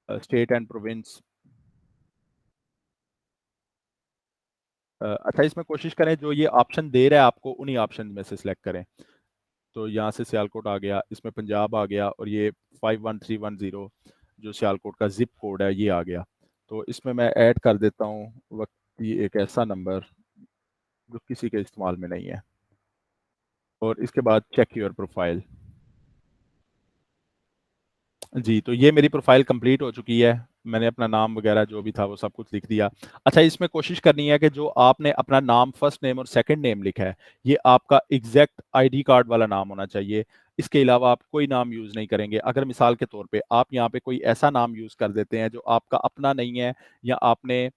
स्टेट एंड प्रोविंस, अच्छा इसमें कोशिश करें जो ये ऑप्शन दे रहा है आपको उन्हीं ऑप्शन में से सिलेक्ट करें। तो यहाँ से सियालकोट आ गया, इसमें पंजाब आ गया, और ये 51310 जो सियालकोट का जिप कोड है ये आ गया। तो इसमें मैं ऐड कर देता हूँ वक्ती एक ऐसा नंबर जो किसी के इस्तेमाल में नहीं है, और इसके बाद चेक योर प्रोफाइल। जी, तो ये मेरी प्रोफाइल कंप्लीट हो चुकी है। मैंने अपना नाम वगैरह जो भी था वो सब कुछ लिख दिया। अच्छा, इसमें कोशिश करनी है कि जो आपने अपना नाम फर्स्ट नेम और सेकंड नेम लिखा है, ये आपका एग्जैक्ट आईडी कार्ड वाला नाम होना चाहिए। इसके अलावा आप कोई नाम यूज़ नहीं करेंगे। अगर मिसाल के तौर पे आप यहाँ पे कोई ऐसा नाम यूज़ कर देते हैं जो आपका अपना नहीं है, या आपने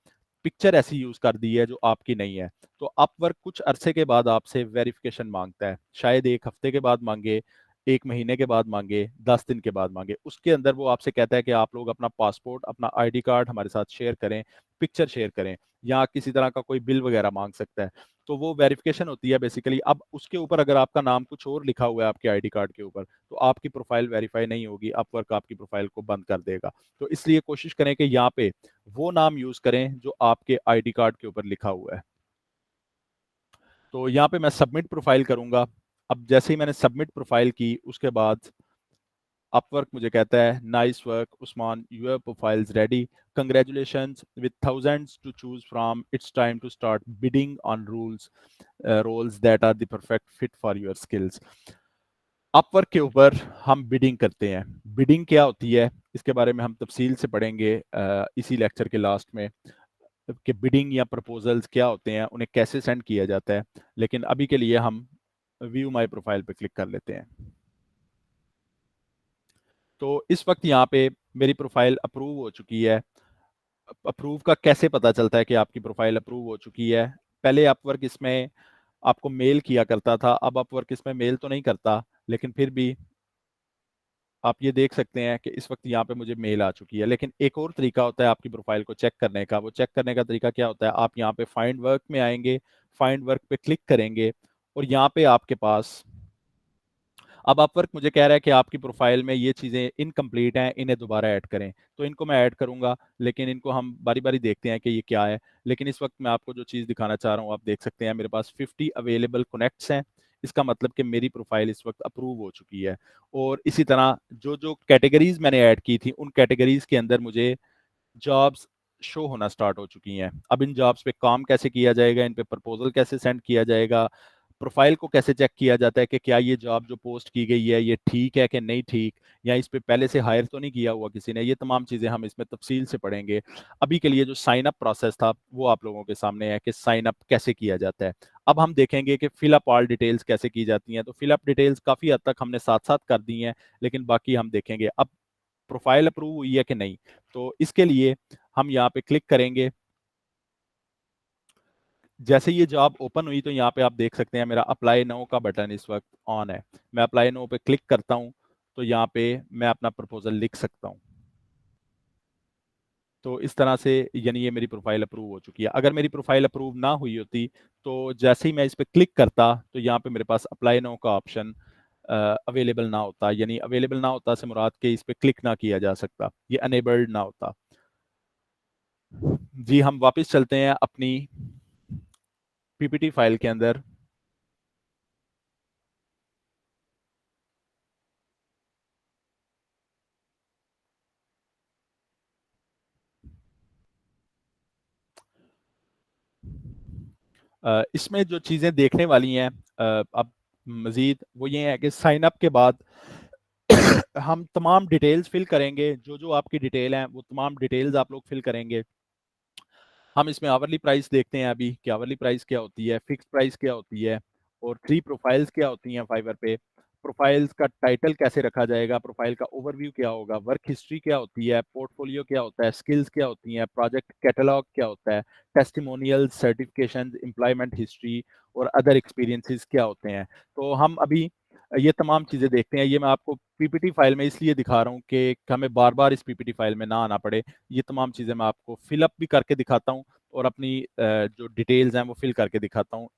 पिक्चर ऐसी यूज़ कर दी है जो आपकी नहीं है, तो अपवर्क कुछ अरसे के बाद आपसे वेरिफिकेशन माँगता है। शायद 1 हफ्ते के बाद माँगे, 1 महीने के बाद माँगे, 10 दिन के बाद माँगे। उसके अंदर वो आपसे कहता है कि आप लोग अपना पासपोर्ट, अपना आईडी कार्ड हमारे साथ शेयर करें, पिक्चर शेयर करें, या किसी तरह का कोई बिल वगैरह माँग सकता है। तो वो वेरिफिकेशन होती है बेसिकली। अब उसके ऊपर अगर आपका नाम कुछ और लिखा हुआ है आपके आईडी कार्ड के ऊपर, तो आपकी प्रोफाइल वेरीफाई नहीं होगी, अपवर्क आपकी प्रोफाइल को बंद कर देगा। तो इसलिए कोशिश करें कि यहाँ पे वो नाम यूज़ करें जो आपके आईडी कार्ड के ऊपर लिखा हुआ है। तो यहाँ पे मैं सबमिट प्रोफाइल करूँगा। अब जैसे ही मैंने सबमिट प्रोफाइल की, उसके बाद अपवर्क मुझे कहता है nice work Usman, your profile's ready, congratulations with thousands to choose from, it's time to start bidding on roles that are the perfect fit for your skills. Upwork के ऊपर हम बिडिंग करते हैं। बिडिंग क्या होती है इसके बारे में हम तफसील से पढ़ेंगे इसी लेक्चर के लास्ट में, कि बिडिंग या प्रपोजल्स क्या होते हैं, उन्हें कैसे सेंड किया जाता है। लेकिन अभी के लिए हम व्यू माई प्रोफाइल पे क्लिक कर लेते हैं। तो इस वक्त यहाँ पे मेरी प्रोफाइल अप्रूव हो चुकी है। अप्रूव का कैसे पता चलता है कि आपकी प्रोफाइल अप्रूव हो चुकी है? पहले अपवर्क इसमें आपको मेल किया करता था, अब अपवर्क इसमें मेल तो नहीं करता, लेकिन फिर भी आप ये देख सकते हैं कि इस वक्त यहाँ पे मुझे मेल आ चुकी है। लेकिन एक और तरीका होता है आपकी प्रोफाइल को चेक करने का। वो चेक करने का तरीका क्या होता है? आप यहाँ पे फाइंड वर्क में आएंगे, फाइंड वर्क पे क्लिक करेंगे, और यहाँ पे आपके पास अब अपवर्क मुझे कह रहा है कि आपकी प्रोफाइल में ये चीज़ें इनकम्प्लीट हैं, इन्हें दोबारा ऐड करें। तो इनको मैं ऐड करूंगा, लेकिन इनको हम बारी बारी देखते हैं कि ये क्या है। लेकिन इस वक्त मैं आपको जो चीज़ दिखाना चाह रहा हूँ, आप देख सकते हैं मेरे पास 50 अवेलेबल कनेक्ट्स हैं। इसका मतलब कि मेरी प्रोफाइल इस वक्त अप्रूव हो चुकी है। और इसी तरह जो जो कैटेगरीज मैंने ऐड की थी, उन कैटेगरीज के अंदर मुझे जॉब्स शो होना स्टार्ट हो चुकी हैं। अब इन जॉब्स पे काम कैसे किया जाएगा, इन पे प्रपोजल कैसे सेंड किया जाएगा, प्रोफाइल को कैसे चेक किया जाता है कि क्या ये जॉब जो पोस्ट की गई है ये ठीक है कि नहीं ठीक, या इस पे पहले से हायर तो नहीं किया हुआ किसी ने, ये तमाम चीज़ें हम इसमें तफसील से पढ़ेंगे। अभी के लिए जो साइन अप प्रोसेस था वो आप लोगों के सामने है कि साइन अप कैसे किया जाता है। अब हम देखेंगे कि फिलअप ऑल डिटेल्स कैसे की जाती हैं। तो फिलअप डिटेल्स काफ़ी हद तक हमने साथ साथ कर दी हैं, लेकिन बाकी हम देखेंगे अब प्रोफाइल अप्रूव हुई है कि नहीं। तो इसके लिए हम यहाँ पे क्लिक करेंगे। जैसे ये जॉब ओपन हुई तो यहाँ पे आप देख सकते हैं मेरा अप्लाई नाउ का बटन इस वक्त ऑन है। मैं अप्लाई नाउ पे क्लिक करता हूँ तो यहाँ पे मैं अपना प्रपोजल लिख सकता हूँ। तो इस तरह से यानी ये मेरी प्रोफाइल अप्रूव हो चुकी है। अगर मेरी प्रोफाइल अप्रूव ना हुई होती तो जैसे ही मैं इस पर क्लिक करता तो यहाँ पे मेरे पास अप्लाई नाउ का ऑप्शन अवेलेबल ना होता। यानी अवेलेबल ना होता से मुराद के इस पे क्लिक ना किया जा सकता, ये अनेबल्ड ना होता। जी, हम वापस चलते हैं अपनी पीपीटी फाइल के अंदर। इसमें जो चीज़ें देखने वाली हैं अब मज़ीद, वो ये है कि साइन अप के बाद हम तमाम डिटेल्स फिल करेंगे। जो जो आपकी डिटेल हैं वो तमाम डिटेल्स आप लोग फिल करेंगे। हम इसमें आवरली प्राइस देखते हैं अभी कि आवरली प्राइस क्या होती है, फिक्स प्राइस क्या होती है, और थ्री प्रोफाइल्स क्या होती हैं फाइवर पे। प्रोफाइल्स का टाइटल कैसे रखा जाएगा, प्रोफाइल का ओवरव्यू क्या होगा, वर्क हिस्ट्री क्या होती है, पोर्टफोलियो क्या होता है, स्किल्स क्या होती हैं, प्रोजेक्ट कैटलॉग क्या होता है, टेस्टिमोनियल, सर्टिफिकेशन, एम्प्लॉयमेंट हिस्ट्री और अदर एक्सपीरियंसेस क्या होते हैं। तो हम अभी ये तमाम चीज़ें देखते हैं। ये मैं आपको पीपीटी फाइल में इसलिए दिखा रहा हूँ कि हमें बार बार इस पीपीटी फाइल में ना आना पड़े। ये तमाम चीज़ें मैं आपको फिलअप भी करके दिखाता हूँ, और अपनी जो डिटेल्स हैं वो फिल करके दिखाता हूँ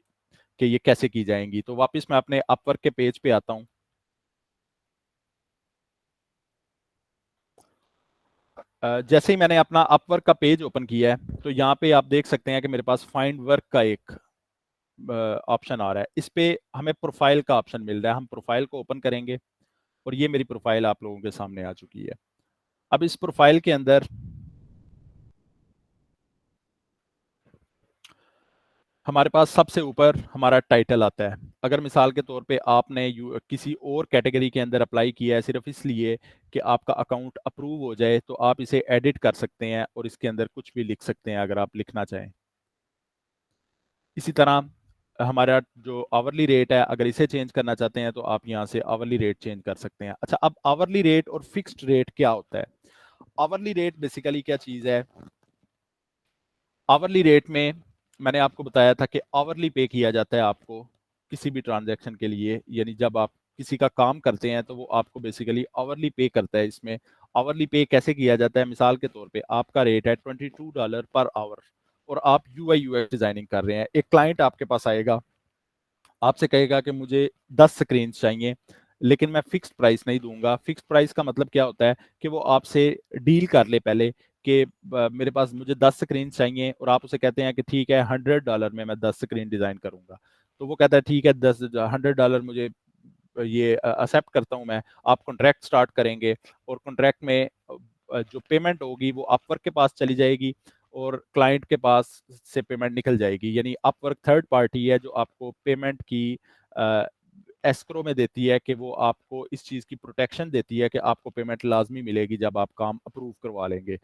कि ये कैसे की जाएंगी। तो वापस मैं अपने अपवर्क के पेज पे आता हूँ। जैसे ही मैंने अपना अपवर्क का पेज ओपन किया है तो यहाँ पे आप देख सकते हैं कि मेरे पास फाइंड वर्क का एक ऑप्शन आ रहा है। इस पे हमें प्रोफाइल का ऑप्शन मिल रहा है। हम प्रोफाइल को ओपन करेंगे और ये मेरी प्रोफाइल आप लोगों के सामने आ चुकी है। अब इस प्रोफाइल के अंदर हमारे पास सबसे ऊपर हमारा टाइटल आता है। अगर मिसाल के तौर पे आपने किसी और कैटेगरी के अंदर अप्लाई किया है सिर्फ इसलिए कि आपका अकाउंट अप्रूव हो जाए, तो आप इसे एडिट कर सकते हैं और इसके अंदर कुछ भी लिख सकते हैं अगर आप लिखना चाहें। इसी तरह हमारा जो आवरली रेट है, अगर इसे चेंज करना चाहते हैं तो आप यहाँ से आवरली रेट चेंज कर सकते हैं। अच्छा, अब आवरली रेट और फिक्स्ड रेट क्या होता है? आवरली रेट बेसिकली क्या चीज़ है? आवरली रेट में मैंने आपको बताया था कि आवरली पे किया जाता है आपको किसी भी ट्रांजैक्शन के लिए, यानी जब आप किसी का काम करते हैं तो वो आपको बेसिकली आवरली पे करता है। इसमें आवरली पे कैसे किया जाता है? मिसाल के तौर पे आपका रेट है $22 पर आवर और आप यूआई यूएक्स डिजाइनिंग कर रहे हैं। एक क्लाइंट आपके पास आएगा, आपसे कहेगा कि मुझे 10 स्क्रीन चाहिए, लेकिन मैं फिक्स्ड प्राइस नहीं दूंगा। फिक्स्ड प्राइस का मतलब क्या होता है कि वो आपसे डील कर ले पहले कि मेरे पास मुझे 10 स्क्रीन चाहिए, और आप उसे कहते हैं कि ठीक है $100 में मैं 10 स्क्रीन डिजाइन करूंगा। तो वो कहता है ठीक है, $100 मुझे ये एक्सेप्ट करता हूं मैं। आप कॉन्ट्रैक्ट स्टार्ट करेंगे और कॉन्ट्रैक्ट में जो पेमेंट होगी वो अपवर्क के पास चली जाएगी और क्लाइंट के पास से पेमेंट निकल जाएगी। यानी अपवर्क थर्ड पार्टी है जो आपको पेमेंट की एस्क्रो में देती है, कि वो आपको इस चीज़ की प्रोटेक्शन देती है कि आपको पेमेंट लाजमी मिलेगी जब आप काम अप्रूव करवा लेंगे।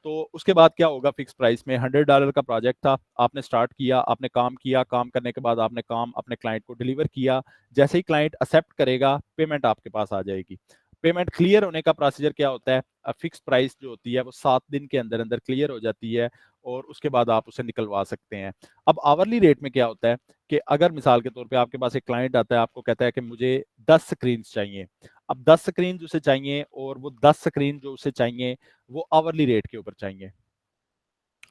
तो उसके बाद क्या होगा? फिक्स प्राइस में $100 का प्रोजेक्ट था, आपने स्टार्ट किया, आपने काम किया, काम करने के बाद आपने काम अपने क्लाइंट को डिलीवर किया। जैसे ही क्लाइंट एक्सेप्ट करेगा, पेमेंट आपके पास आ जाएगी। पेमेंट क्लियर होने का प्रोसीजर क्या होता है? फिक्स प्राइस जो होती है वो 7 दिन के अंदर अंदर क्लियर हो जाती है और उसके बाद आप उसे निकलवा सकते हैं। अब आवरली रेट में क्या होता है कि अगर मिसाल के तौर पे आपके पास एक क्लाइंट आता है, आपको कहता है कि मुझे 10 स्क्रीन चाहिए। अब 10 स्क्रीन उसे चाहिए और वो 10 स्क्रीन जो उसे चाहिए वो आवरली रेट के ऊपर चाहिए।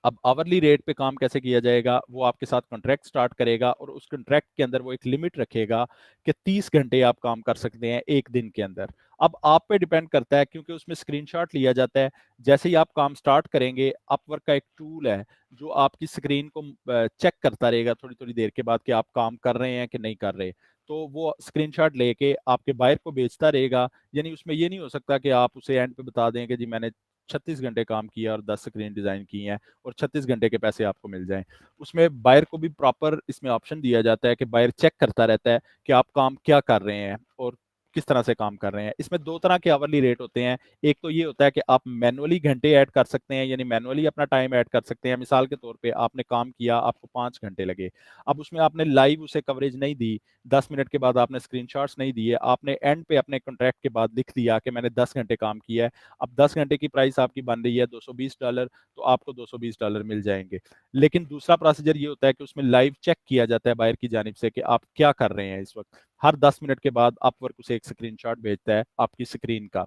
अब आवरली रेट पे काम कैसे किया जाएगा? वो आपके साथ कॉन्ट्रैक्ट स्टार्ट करेगा और उस कॉन्ट्रैक्ट के अंदर वो एक लिमिट रखेगा कि 30 घंटे आप काम कर सकते हैं एक दिन के अंदर। अब आप पे डिपेंड करता है, क्योंकि उसमें स्क्रीनशॉट लिया जाता है। जैसे ही आप काम स्टार्ट करेंगे, अपवर्क का एक टूल है जो आपकी स्क्रीन को चेक करता रहेगा थोड़ी थोड़ी देर के बाद कि आप काम कर रहे हैं कि नहीं कर रहे। तो वो स्क्रीनशॉट लेके आपके बायर को बेचता रहेगा। यानी उसमें ये नहीं हो सकता कि आप उसे एंड पे बता दें कि जी मैंने 36 घंटे काम किया और 10 स्क्रीन डिजाइन की हैं और 36 घंटे के पैसे आपको मिल जाएं। उसमें बायर को भी प्रॉपर इसमें ऑप्शन दिया जाता है कि बायर चेक करता रहता है कि आप काम क्या कर रहे हैं और किस तरह से काम कर रहे हैं। इसमें दो तरह के आवरली रेट होते हैं। एक तो ये होता है कि आप मैनुअली घंटे ऐड कर सकते हैं, यानी मैनुअली अपना टाइम ऐड कर सकते हैं। मिसाल के तौर पे आपने काम किया, आपको 5 घंटे लगे। अब उसमें आपने लाइव उसे कवरेज नहीं दी, 10 मिनट के बाद आपने स्क्रीनशॉट्स नहीं दिए, आपने एंड पे अपने कॉन्ट्रैक्ट के बाद लिख दिया कि मैंने 10 घंटे काम किया है। अब 10 घंटे की प्राइस आपकी बन रही है $220, तो आपको $220 मिल जाएंगे। लेकिन दूसरा प्रोसीजर ये होता है कि उसमें लाइव चेक किया जाता है बायर की जानिब से कि आप क्या कर रहे हैं इस वक्त। हर 10 मिनट के बाद अपवर्क उसे एक स्क्रीनशॉट भेजता है आपकी स्क्रीन का।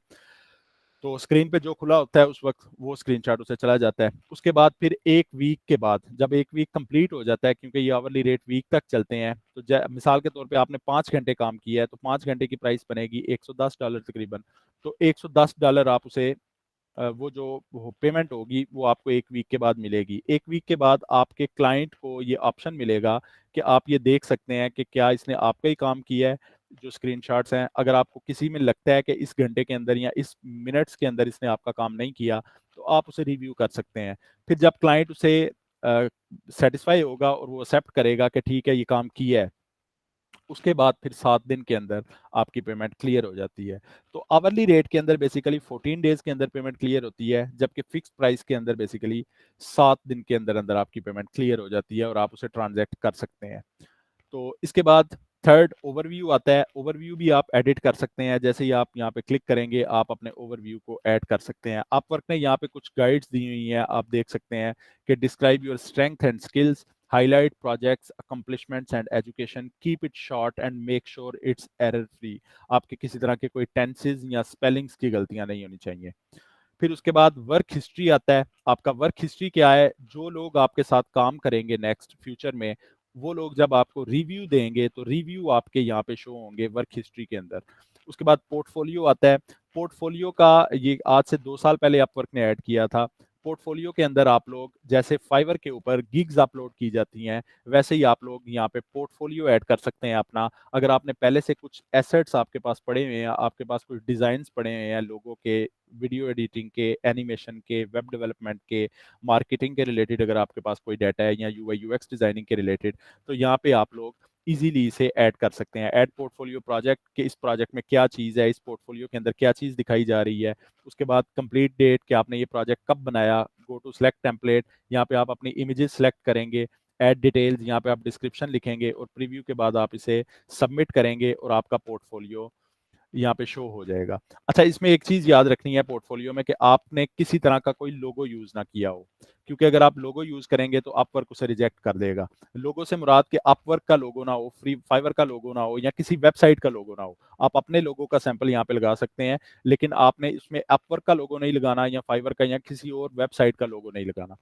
तो स्क्रीन पे जो खुला होता है उस वक्त वो स्क्रीनशॉट उसे चला जाता है। उसके बाद फिर एक वीक के बाद, जब एक वीक कंप्लीट हो जाता है, क्योंकि ये आवरली रेट वीक तक चलते हैं, तो मिसाल के तौर पे आपने 5 घंटे काम किया है तो 5 घंटे की प्राइस बनेगी $110 तकरीबन। तो $110 आप उसे वो जो पेमेंट होगी वो आपको एक वीक के बाद मिलेगी। एक वीक के बाद आपके क्लाइंट को ये ऑप्शन मिलेगा कि आप ये देख सकते हैं कि क्या इसने आपका ही काम किया है। जो स्क्रीनशॉट्स हैं, अगर आपको किसी में लगता है कि इस घंटे के अंदर या इस मिनट्स के अंदर इसने आपका काम नहीं किया, तो आप उसे रिव्यू कर सकते हैं। फिर जब क्लाइंट उसे सेटिस्फाई होगा और वो एक्सेप्ट करेगा कि ठीक है ये काम किया है, उसके बाद फिर 7 दिन के अंदर आपकी पेमेंट क्लियर हो जाती है। तो आवरली रेट के अंदर बेसिकली 14 डेज के अंदर पेमेंट क्लियर होती है, जबकि फिक्स प्राइस के अंदर बेसिकली 7 दिन के अंदर अंदर आपकी पेमेंट क्लियर हो जाती है और आप उसे ट्रांजैक्ट कर सकते हैं। तो इसके बाद थर्ड ओवरव्यू आता है। ओवरव्यू भी आप एडिट कर सकते हैं। जैसे ही आप यहाँ पे क्लिक करेंगे, आप अपने ओवरव्यू को ऐड कर सकते हैं। अपवर्क ने यहाँ पे कुछ गाइड्स दी हुई हैं, आप देख सकते हैं कि describe your strength and skills, highlight projects, accomplishments and education, keep it short and make sure it's error free. आपके किसी तरह के कोई टेंसेज या स्पेलिंग्स की गलतियां नहीं होनी चाहिए। फिर उसके बाद वर्क हिस्ट्री आता है। आपका वर्क हिस्ट्री क्या है? जो लोग आपके साथ काम करेंगे नेक्स्ट फ्यूचर में, वो लोग जब आपको रिव्यू देंगे तो रिव्यू आपके यहाँ पे शो होंगे वर्क हिस्ट्री के अंदर। उसके बाद पोर्टफोलियो आता है। पोर्टफोलियो का ये आज से 2 साल पहले अपवर्क ने ऐड किया था। पोर्टफोलियो के अंदर आप लोग जैसे फाइवर के ऊपर गिग्स अपलोड की जाती हैं, वैसे ही आप लोग यहाँ पे पोर्टफोलियो ऐड कर सकते हैं अपना। अगर आपने पहले से कुछ एसेट्स आपके पास पड़े हुए हैं, आपके पास कुछ डिजाइन्स पड़े हुए हैं लोगों के, वीडियो एडिटिंग के, एनिमेशन के, वेब डेवलपमेंट के, मार्केटिंग के रिलेटेड अगर आपके पास कोई डाटा है, या यूआई यूएक्स डिजाइनिंग के रिलेटेड, तो यहाँ पे आप लोग इजीली इसे ऐड कर सकते हैं। ऐड पोर्टफोलियो प्रोजेक्ट के, इस प्रोजेक्ट में क्या चीज़ है, इस पोर्टफोलियो के अंदर क्या चीज़ दिखाई जा रही है, उसके बाद कंप्लीट डेट कि आपने ये प्रोजेक्ट कब बनाया, गो टू सेलेक्ट टेम्पलेट, यहाँ पे आप अपनी इमेजेस सेलेक्ट करेंगे, ऐड डिटेल्स, यहाँ पे आप डिस्क्रिप्शन लिखेंगे और प्रीव्यू के बाद आप इसे सबमिट करेंगे और आपका पोर्टफोलियो यहाँ पे शो हो जाएगा। अच्छा, इसमें एक चीज याद रखनी है पोर्टफोलियो में कि आपने किसी तरह का कोई लोगो यूज ना किया हो, क्योंकि अगर आप लोगो यूज करेंगे तो अपवर्क उसे रिजेक्ट कर देगा। लोगो से मुराद के अपवर्क का लोगो ना हो, फ्री फाइवर का लोगो ना हो, या किसी वेबसाइट का लोगो ना हो। आप अपने लोगो का सैंपल यहाँ पे लगा सकते हैं, लेकिन आपने इसमें अपवर्क का लोगो नहीं लगाना, या फाइवर का, या किसी और वेबसाइट का लोगो नहीं लगाना।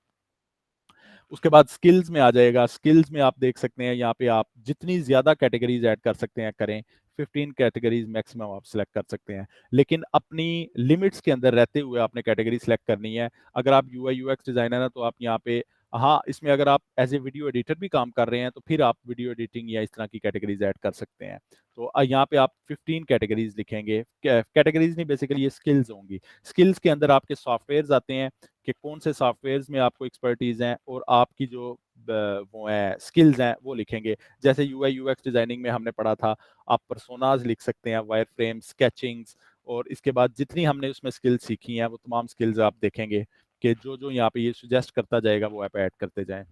उसके बाद स्किल्स में आ जाएगा। स्किल्स में आप देख सकते हैं यहाँ पे आप जितनी ज्यादा कैटेगरीज ऐड कर सकते हैं करें, 15 कैटेगरीज मैक्सिमम आप सिलेक्ट कर सकते हैं, लेकिन अपनी लिमिट्स के अंदर रहते हुए आपने कैटेगरी सिलेक्ट करनी है। अगर आप यूआई यूएक्स डिजाइनर हैं तो आप यहाँ पे, हाँ, इसमें अगर आप एज ए वीडियो एडिटर भी काम कर रहे हैं तो फिर आप वीडियो एडिटिंग या इस तरह की कैटेगरीज ऐड कर सकते हैं। तो यहाँ पे आप 15 कैटेगरीज लिखेंगे। कैटेगरीज नहीं, बेसिकली ये स्किल्स होंगी। स्किल्स के अंदर आपके सॉफ्टवेयर्स आते हैं कि कौन से सॉफ्टवेयर्स में आपको एक्सपर्टीज हैं, और आपकी जो वो है स्किल्स हैं वो लिखेंगे। जैसे यूआई यूएक्स डिजाइनिंग में हमने पढ़ा था, आप पर्सोनाज लिख सकते हैं, वायर फ्रेम, स्केचिंग्स, और इसके बाद जितनी हमने उसमें स्किल्स सीखी हैं वो तमाम स्किल्स आप देखेंगे कि जो जो यहाँ पे ये सुजेस्ट करता जाएगा वो आप ऐड करते जाएं।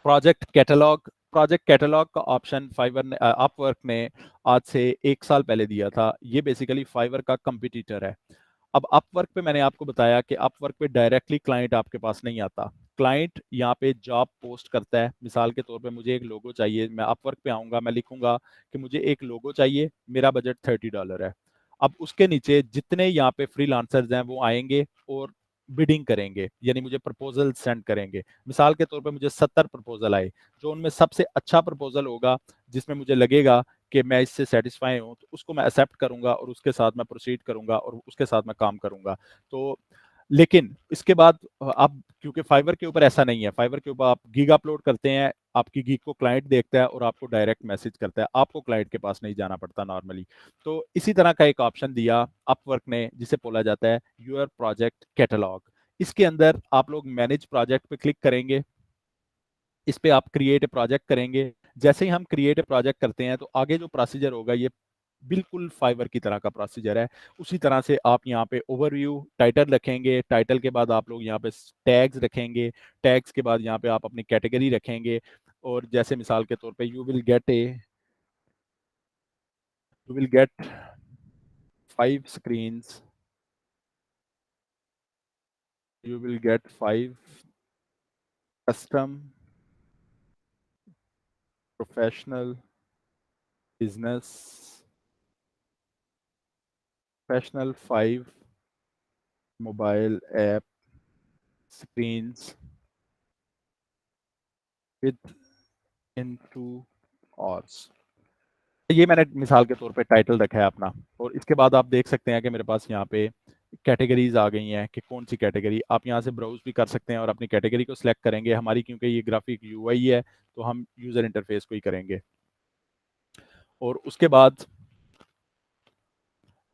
प्रोजेक्ट कैटलॉग, प्रोजेक्ट कैटलॉग का ऑप्शन फाइवर ने, अपवर्क ने आज से 1 साल पहले दिया था। ये बेसिकली फाइवर का कंपटीटर है। अब अपवर्क पे मैंने आपको बताया कि अपवर्क पे डायरेक्टली क्लाइंट आपके पास नहीं आता। क्लाइंट यहाँ पे जॉब पोस्ट करता है। मिसाल के तौर पे मुझे एक लोगो चाहिए, मैं अपवर्क पे आऊंगा, मैं लिखूंगा कि मुझे एक लोगो चाहिए, मेरा बजट $30 है। अब उसके नीचे जितने यहाँ पे फ्रीलांसर्स हैं वो आएंगे और बिडिंग करेंगे, यानी मुझे प्रपोजल सेंड करेंगे। मिसाल के तौर पे मुझे 70 प्रपोजल आए, जो उनमें सबसे अच्छा प्रपोजल होगा, जिसमें मुझे लगेगा कि मैं इससे सेटिस्फाई हूँ, तो उसको मैं एक्सेप्ट करूंगा और उसके साथ मैं प्रोसीड करूंगा और उसके साथ मैं काम करूंगा। तो लेकिन इसके बाद आप, क्योंकि फाइवर के ऊपर ऐसा नहीं है, फाइवर के ऊपर आप गिग अपलोड करते हैं, आपकी गिग को क्लाइंट देखता है और आपको डायरेक्ट मैसेज करता है, आपको क्लाइंट के पास नहीं जाना पड़ता नॉर्मली। तो इसी तरह का एक ऑप्शन दिया अपवर्क ने, जिसे बोला जाता है योर प्रोजेक्ट कैटलॉग। इसके अंदर आप लोग मैनेज प्रोजेक्ट पे क्लिक करेंगे, इस पे आप क्रिएट ए प्रोजेक्ट करेंगे। जैसे ही हम क्रिएट ए प्रोजेक्ट करते हैं तो आगे जो प्रोसीजर होगा ये बिल्कुल फाइवर की तरह का प्रोसीजर है। उसी तरह से आप यहाँ पे ओवरव्यू टाइटल रखेंगे, टाइटल के बाद आप लोग यहाँ पे टैग्स रखेंगे, टैग्स के बाद यहाँ पे आप अपनी कैटेगरी रखेंगे, और जैसे मिसाल के तौर पे you will get 5 screens, you will get 5 custom professional business professional 5 mobile app screens with in 2 hours। ये मैंने मिसाल के तौर पे टाइटल रखा है अपना, और इसके बाद आप देख सकते हैं कि मेरे पास यहाँ पे कैटेगरीज आ गई हैं कि कौन सी कैटेगरी। आप यहाँ से ब्राउज भी कर सकते हैं और अपनी कैटेगरी को सिलेक्ट करेंगे। हमारी क्योंकि ये ग्राफिक यूआई है तो हम यूजर इंटरफेस को ही करेंगे, और उसके बाद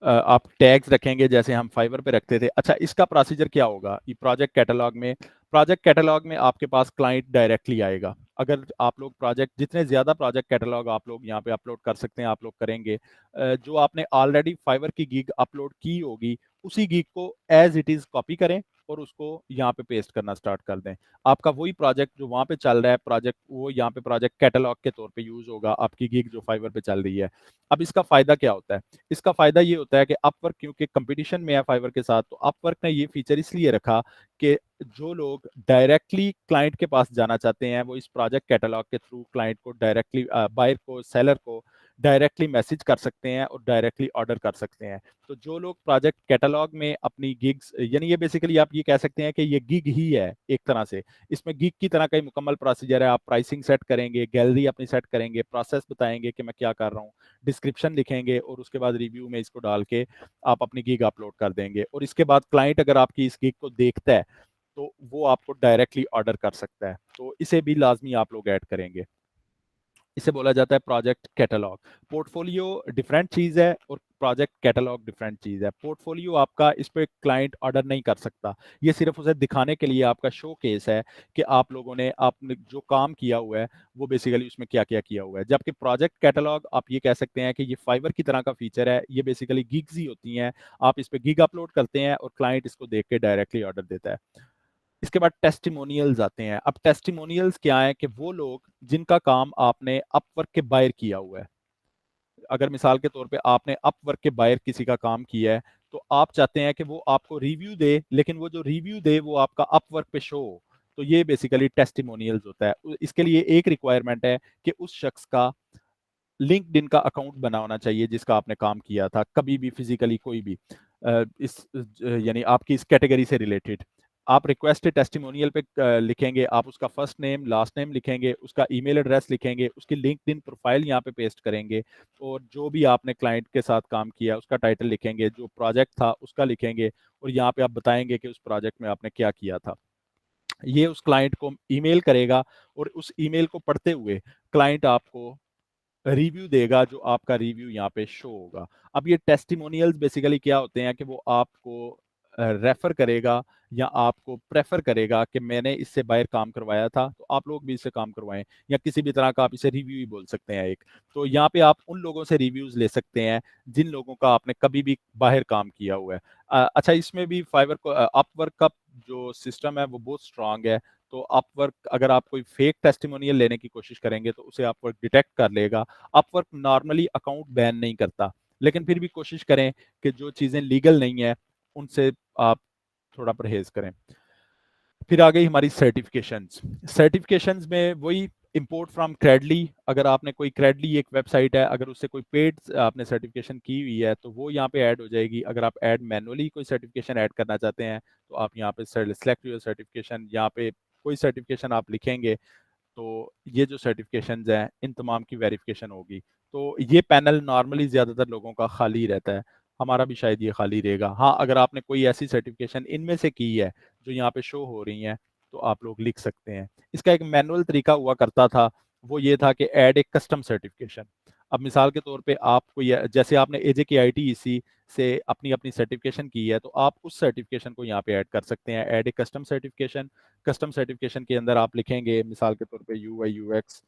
आप टैग्स रखेंगे जैसे हम फाइवर पे रखते थे। अच्छा, इसका प्रोसीजर क्या होगा ये प्रोजेक्ट कैटलॉग में? प्रोजेक्ट कैटलॉग में आपके पास क्लाइंट डायरेक्टली आएगा। अगर आप लोग प्रोजेक्ट, जितने ज्यादा प्रोजेक्ट कैटलॉग आप लोग यहाँ पे अपलोड कर सकते हैं आप लोग करेंगे, जो आपने ऑलरेडी फाइवर की गिग अपलोड की होगी उसी गिग को एज इट इज कॉपी करें और उसको यहाँ पे पेस्ट करना स्टार्ट कर दें। आपका वही प्रोजेक्ट जो वहाँ पे चल रहा है प्रोजेक्ट, वो यहाँ पे प्रोजेक्ट कैटलॉग के तौर पे यूज होगा, आपकी गिग जो फाइवर पे चल रही है। अब इसका फायदा क्या होता है? इसका फायदा ये होता है कि अपवर्क क्योंकि कंपटीशन में है फाइवर के साथ, तो अपवर्क ने ये फीचर इसलिए रखा कि जो लोग डायरेक्टली क्लाइंट के पास जाना चाहते हैं वो इस प्रोजेक्ट कैटलॉग के थ्रू क्लाइंट को डायरेक्टली, बायर को, सेलर को डायरेक्टली मैसेज कर सकते हैं और डायरेक्टली ऑर्डर कर सकते हैं। तो जो लोग प्रोजेक्ट कैटलॉग में अपनी गिग्स, यानी ये बेसिकली आप ये कह सकते हैं कि ये गिग ही है एक तरह से। इसमें गिग की तरह का ही मुकम्मल प्रोसीजर है। आप प्राइसिंग सेट करेंगे, गैलरी अपनी सेट करेंगे, प्रोसेस बताएंगे कि मैं क्या कर रहा हूँ, डिस्क्रिप्शन लिखेंगे और उसके बाद रिव्यू में इसको डाल के आप अपनी गिग अपलोड कर देंगे। और इसके बाद क्लाइंट अगर आपकी इस गिग को देखता है तो वो आपको डायरेक्टली ऑर्डर कर सकता है। तो इसे भी लाजमी आप लोग ऐड करेंगे। इसे बोला जाता है प्रोजेक्ट कैटलॉग। पोर्टफोलियो डिफरेंट चीज़ है और प्रोजेक्ट कैटलॉग डिफरेंट चीज़ है। पोर्टफोलियो आपका, इस पे क्लाइंट ऑर्डर नहीं कर सकता, ये सिर्फ उसे दिखाने के लिए आपका शो केस है कि आप लोगों ने आपने जो काम किया हुआ है वो बेसिकली उसमें क्या क्या किया हुआ है। जबकि प्रोजेक्ट कैटलॉग आप ये कह सकते हैं कि ये फाइवर की तरह का फीचर है। ये बेसिकली गिग्स ही होती हैं। आप इस पे गिग अपलोड करते हैं और क्लाइंट इसको देख के डायरेक्टली ऑर्डर देता है। इसके बाद टेस्टिमोनियल्स आते हैं। अब टेस्टिमोनियल्स क्या है कि वो लोग जिनका काम आपने अपवर्क के बायर किया हुआ है। अगर मिसाल के तौर पे आपने अपवर्क के बायर किसी का काम किया है तो आप चाहते हैं कि वो आपको रिव्यू दे, लेकिन वो जो रिव्यू दे वो आपका अपवर्क पे शो हो। तो ये बेसिकली टेस्टिमोनियल्स होता है। इसके लिए एक रिक्वायरमेंट है कि उस शख्स का लिंक्डइन का अकाउंट बना होना चाहिए जिसका आपने काम किया था, कभी भी फिजिकली कोई भी यानी आपकी इस कैटेगरी से रिलेटेड। आप रिक्वेस्ट टेस्टिमोनियल पे लिखेंगे, आप उसका फर्स्ट नेम लास्ट नेम लिखेंगे, उसका ईमेल एड्रेस लिखेंगे, उसकी लिंक्डइन प्रोफाइल यहाँ पे पेस्ट करेंगे और जो भी आपने क्लाइंट के साथ काम किया उसका टाइटल लिखेंगे, जो प्रोजेक्ट था उसका लिखेंगे और यहाँ पे आप बताएंगे कि उस प्रोजेक्ट में आपने क्या किया था। ये उस क्लाइंट को ईमेल करेगा और उस ईमेल को पढ़ते हुए क्लाइंट आपको रिव्यू देगा, जो आपका रिव्यू यहाँ पे शो होगा। अब ये टेस्टिमोनियल्स बेसिकली क्या होते हैं कि वो आपको रेफर करेगा या आपको प्रेफर करेगा कि मैंने इससे बाहर काम करवाया था तो आप लोग भी इससे काम करवाएं, या किसी भी तरह का आप इसे रिव्यू ही बोल सकते हैं एक। तो यहाँ पे आप उन लोगों से रिव्यूज ले सकते हैं जिन लोगों का आपने कभी भी बाहर काम किया हुआ है। अच्छा, इसमें भी फाइवर को अपवर्क का जो सिस्टम है वो बहुत स्ट्रांग है। तो अपवर्क अगर आप कोई फेक टेस्टिमोनियल लेने की कोशिश करेंगे तो उसे अपवर्क डिटेक्ट कर लेगा। अपवर्क नॉर्मली अकाउंट बैन नहीं करता, लेकिन फिर भी कोशिश करें कि जो चीज़ें लीगल नहीं है उनसे आप थोड़ा परहेज करें। फिर आ गई हमारी सर्टिफिकेशंस। सर्टिफिकेशंस में वही इंपोर्ट फ्रॉम क्रेडली। अगर आपने कोई क्रेडली एक वेबसाइट है, अगर उससे कोई पेड आपने सर्टिफिकेशन की हुई है तो वो यहाँ पे ऐड हो जाएगी। अगर आप ऐड मैनुअली कोई सर्टिफिकेशन ऐड करना चाहते हैं तो आप यहाँ पे सेलेक्ट योर सर्टिफिकेशन, यहाँ पे कोई सर्टिफिकेशन आप लिखेंगे तो ये जो सर्टिफिकेशंस हैं इन तमाम की वेरिफिकेशन होगी। तो ये पैनल नॉर्मली ज़्यादातर लोगों का खाली रहता है, हमारा भी शायद ये खाली रहेगा। हाँ, अगर आपने कोई ऐसी सर्टिफिकेशन इनमें से की है जो यहाँ पे शो हो रही हैं तो आप लोग लिख सकते हैं। इसका एक मैनुअल तरीका हुआ करता था, वो ये था कि ऐड ए कस्टम सर्टिफिकेशन। अब मिसाल के तौर पे आप कोई, जैसे आपने एजे के ITEC से अपनी अपनी सर्टिफिकेशन की है तो आप उस सर्टिफिकेशन को यहाँ पे ऐड कर सकते हैं, add a custom certification. Custom certification के अंदर आप लिखेंगे मिसाल के तौर पे UI UX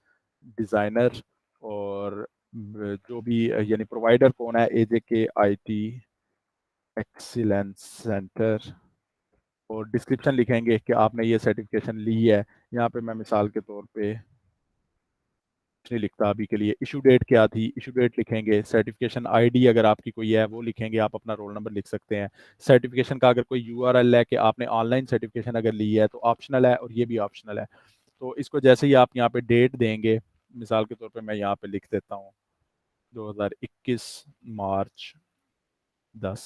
डिज़ाइनर और जो भी यानी प्रोवाइडर कौन है, AJK IT एक्सीलेंस सेंटर, और डिस्क्रिप्शन लिखेंगे कि आपने ये सर्टिफिकेशन ली है। यहाँ पे मैं मिसाल के तौर पे कुछ नहीं लिखता अभी के लिए, इशू डेट क्या थी, इशू डेट लिखेंगे। सर्टिफिकेशन ID अगर आपकी कोई है वो लिखेंगे, आप अपना रोल नंबर लिख सकते हैं। सर्टिफिकेशन का अगर कोई URL है कि आपने ऑनलाइन सर्टिफिकेशन अगर ली है तो ऑप्शनल है और ये भी ऑप्शनल है। तो इसको जैसे ही आप यहाँ पे डेट देंगे, मिसाल के तौर पे मैं यहाँ पे लिख देता हूँ 2021 मार्च 10,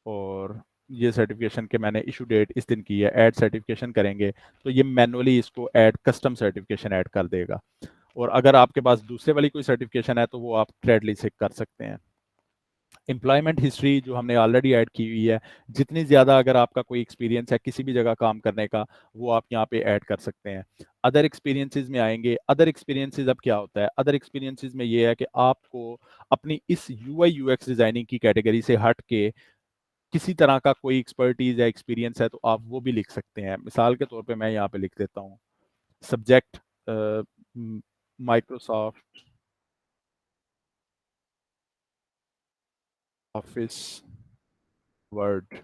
और ये सर्टिफिकेशन के मैंने इशू डेट इस दिन की है, ऐड सर्टिफिकेशन करेंगे तो ये मैनुअली इसको ऐड कस्टम सर्टिफिकेशन ऐड कर देगा। और अगर आपके पास दूसरे वाली कोई सर्टिफिकेशन है तो वो आप ट्रेडली से कर सकते हैं। एम्प्लॉयमेंट हिस्ट्री जो हमने ऑलरेडी ऐड की हुई है, जितनी ज़्यादा अगर आपका कोई एक्सपीरियंस है किसी भी जगह काम करने का वो आप यहाँ पे ऐड कर सकते हैं। अदर एक्सपीरियंसेस में आएंगे। अदर एक्सपीरियंसेस अब क्या होता है, अदर एक्सपीरियंसेस में ये है कि आपको अपनी इस UI UX डिज़ाइनिंग की कैटेगरी से हट के किसी तरह का कोई एक्सपर्टीज या एक्सपीरियंस है तो आप वो भी लिख सकते हैं। मिसाल के तौर पे मैं यहाँ पे लिख देता हूँ subject Microsoft office word,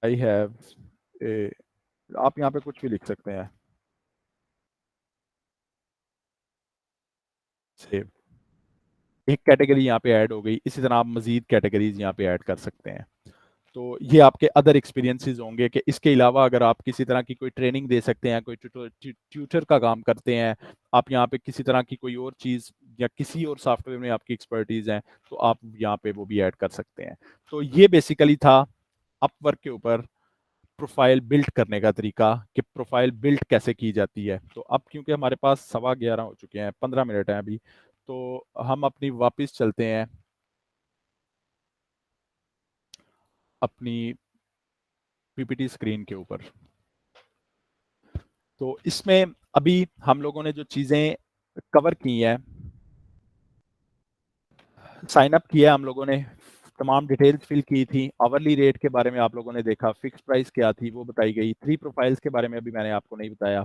I have a, आप यहाँ पे कुछ भी लिख सकते हैं। सेव, एक कैटेगरी यहाँ पे ऐड हो गई। इसी तरह आप मजीद कैटेगरीज यहाँ पे ऐड कर सकते हैं। तो ये आपके अदर एक्सपीरियंसेस होंगे कि इसके अलावा अगर आप किसी तरह की कोई ट्रेनिंग दे सकते हैं, कोई ट्यूटर का काम करते हैं, आप यहाँ पे किसी तरह की कोई और चीज़ या किसी और सॉफ्टवेयर में आपकी एक्सपर्टीज है तो आप यहाँ पे वो भी ऐड कर सकते हैं। तो ये बेसिकली था अपवर्क के ऊपर प्रोफाइल बिल्ड करने का तरीका कि प्रोफाइल बिल्ड कैसे की जाती है। तो अब क्योंकि हमारे पास 11:15 हो चुके हैं, 15 मिनट हैं अभी, तो हम अपनी वापस चलते हैं अपनी पीपीटी स्क्रीन के ऊपर। तो इसमें अभी हम लोगों ने जो चीज़ें कवर की हैं, साइन अप किया हम लोगों ने, तमाम डिटेल्स फिल की थी, आवरली रेट के बारे में आप लोगों ने देखा, फिक्स प्राइस क्या थी वो बताई गई, 3 प्रोफाइल्स के बारे में अभी मैंने आपको नहीं बताया,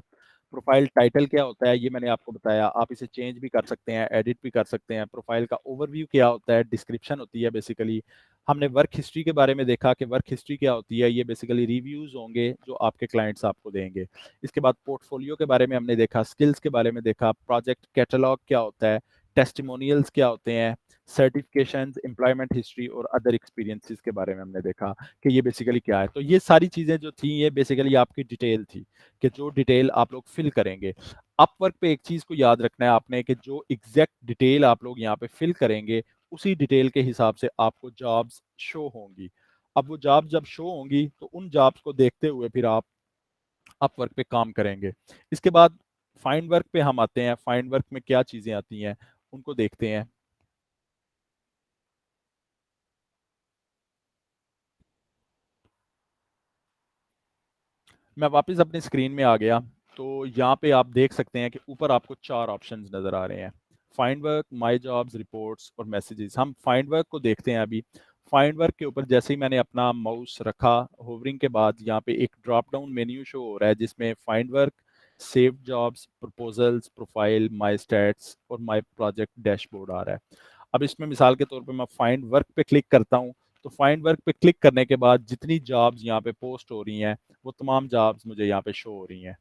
प्रोफाइल टाइटल क्या होता है ये मैंने आपको बताया, आप इसे चेंज भी कर सकते हैं, एडिट भी कर सकते हैं, प्रोफाइल का ओवरव्यू क्या होता है, डिस्क्रिप्शन होती है बेसिकली, हमने वर्क हिस्ट्री के बारे में देखा कि वर्क हिस्ट्री क्या होती है, ये बेसिकली रिव्यूज होंगे जो आपके क्लाइंट्स आपको देंगे। इसके बाद पोर्टफोलियो के बारे में हमने देखा, स्किल्स के बारे में देखा, प्रोजेक्ट कैटलॉग क्या होता है, टेस्टिमोनियल्स क्या होते हैं, सर्टिफिकेशंस, एम्प्लॉयमेंट हिस्ट्री और अदर एक्सपीरियंसेस के बारे में हमने देखा कि ये बेसिकली क्या है। तो ये सारी चीज़ें जो थी ये बेसिकली आपकी डिटेल थी कि जो डिटेल आप लोग फिल करेंगे। अपवर्क पे एक चीज़ को याद रखना है आपने कि जो एग्जैक्ट डिटेल आप लोग यहाँ पे फिल करेंगे उसी डिटेल के हिसाब से आपको जॉब्स शो होंगी। अब वो जॉब जब शो होंगी तो उन जॉब्स को देखते हुए फिर आप अपवर्क पे काम करेंगे। इसके बाद फाइंड वर्क पे हम आते हैं। फाइंड वर्क में क्या चीज़ें आती हैं उनको देखते हैं। मैं वापस अपनी स्क्रीन में आ गया। तो यहाँ पे आप देख सकते हैं कि ऊपर आपको 4 ऑप्शंस नज़र आ रहे हैं, फाइंड वर्क, माई जॉब्स, रिपोर्ट्स और मैसेजेस। हम फाइंड वर्क को देखते हैं अभी। फाइंड वर्क के ऊपर जैसे ही मैंने अपना माउस रखा, होवरिंग के बाद यहाँ पे एक ड्रॉप डाउन मेन्यू शो हो रहा है जिसमें find work, save jobs, proposals, profile, my stats और माई प्रोजेक्ट डैशबोर्ड आ रहा है। अब इसमें मिसाल के तौर पे मैं फाइंड वर्क पे क्लिक करता हूँ। तो फाइंड वर्क पे क्लिक करने के बाद जितनी जॉब्स यहाँ पे पोस्ट हो रही हैं वो तमाम जॉब्स मुझे यहाँ पे शो हो रही हैं,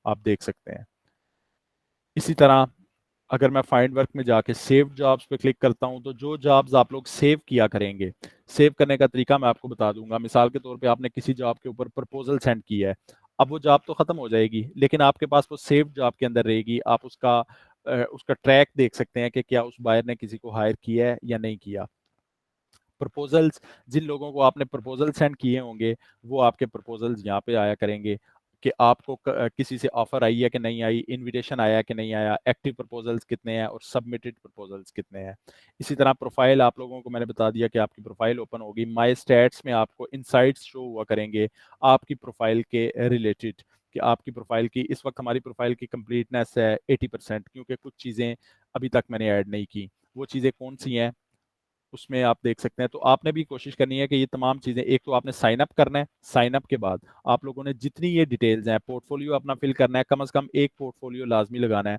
आप देख सकते हैं। इसी तरह अगर मैं फाइंड वर्क में जाके सेव जॉब्स पे क्लिक करता हूं तो जो जॉब्स आप लोग सेव किया करेंगे, सेव करने का तरीका मैं आपको बता दूंगा। मिसाल के तौर पे आपने किसी जॉब के ऊपर प्रपोजल सेंड किया है, अब वो जॉब तो खत्म हो जाएगी लेकिन आपके पास वो सेव जॉब के अंदर रहेगी। आप उसका ट्रैक देख सकते हैं कि क्या उस बायर ने किसी को हायर किया है या नहीं किया। प्रपोजल्स, जिन लोगों को आपने प्रपोजल सेंड किए होंगे वो आपके प्रपोजल्स यहाँ पे आया करेंगे कि आपको किसी से ऑफर आई है कि नहीं आई, इनविटेशन आया कि नहीं आया, एक्टिव प्रपोजल्स कितने हैं और सबमिटेड प्रपोजल्स कितने हैं। इसी तरह प्रोफाइल आप लोगों को मैंने बता दिया कि आपकी प्रोफाइल ओपन होगी। माई स्टैट्स में आपको इनसाइट्स शो हुआ करेंगे आपकी प्रोफाइल के रिलेटेड कि आपकी प्रोफाइल की इस वक्त हमारी प्रोफाइल की कंप्लीटनेस है 80%, क्योंकि कुछ चीज़ें अभी तक मैंने ऐड नहीं की। वो चीज़ें कौन सी हैं उसमें आप देख सकते हैं। तो आपने भी कोशिश करनी है कि ये तमाम चीज़ें, एक तो आपने साइन अप करना है, साइन अप के बाद आप लोगों ने जितनी ये डिटेल्स हैं, पोर्टफोलियो अपना फिल करना है, कम से कम एक पोर्टफोलियो लाजमी लगाना है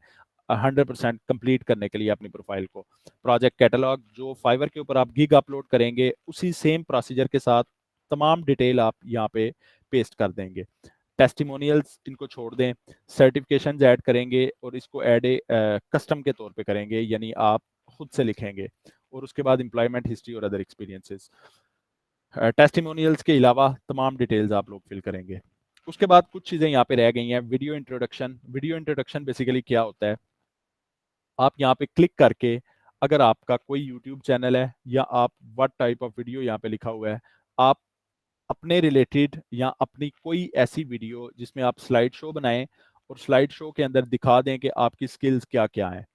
100% कंप्लीट करने के लिए अपनी प्रोफाइल को। प्रोजेक्ट कैटलॉग, जो फाइवर के ऊपर आप गिग अपलोड करेंगे उसी सेम प्रोसीजर के साथ तमाम डिटेल आप यहाँ पे पेस्ट कर देंगे। टेस्टिमोनियल्स इनको छोड़ दें, सर्टिफिकेशन ऐड करेंगे और इसको ऐड कस्टम के तौर पे करेंगे, यानी आप खुद से लिखेंगे। और उसके बाद एम्प्लॉयमेंट हिस्ट्री और अदर एक्सपीरियंसेस। टेस्टिमोनियल्स के अलावा तमाम डिटेल्स आप लोग फिल करेंगे। उसके बाद कुछ चीज़ें यहाँ पे रह गई हैं। Video introduction. Video introduction basically क्या होता है, आप यहाँ पे क्लिक करके अगर आपका कोई यूट्यूब चैनल है या आप व्हाट टाइप ऑफ वीडियो यहाँ पे लिखा हुआ है, आप अपने रिलेटेड या अपनी कोई ऐसी वीडियो जिसमें आप स्लाइड शो बनाएं और स्लाइड शो के अंदर दिखा दें कि आपकी स्किल्स क्या क्या हैं।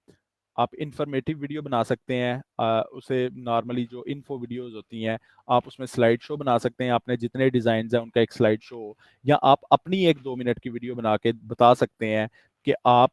आप इंफॉर्मेटिव वीडियो बना सकते हैं, उसे नॉर्मली जो इन्फो वीडियोस होती हैं आप उसमें स्लाइड शो बना सकते हैं, आपने जितने डिज़ाइन हैं उनका एक स्लाइड शो, या आप अपनी एक 2 मिनट की वीडियो बना के बता सकते हैं कि आप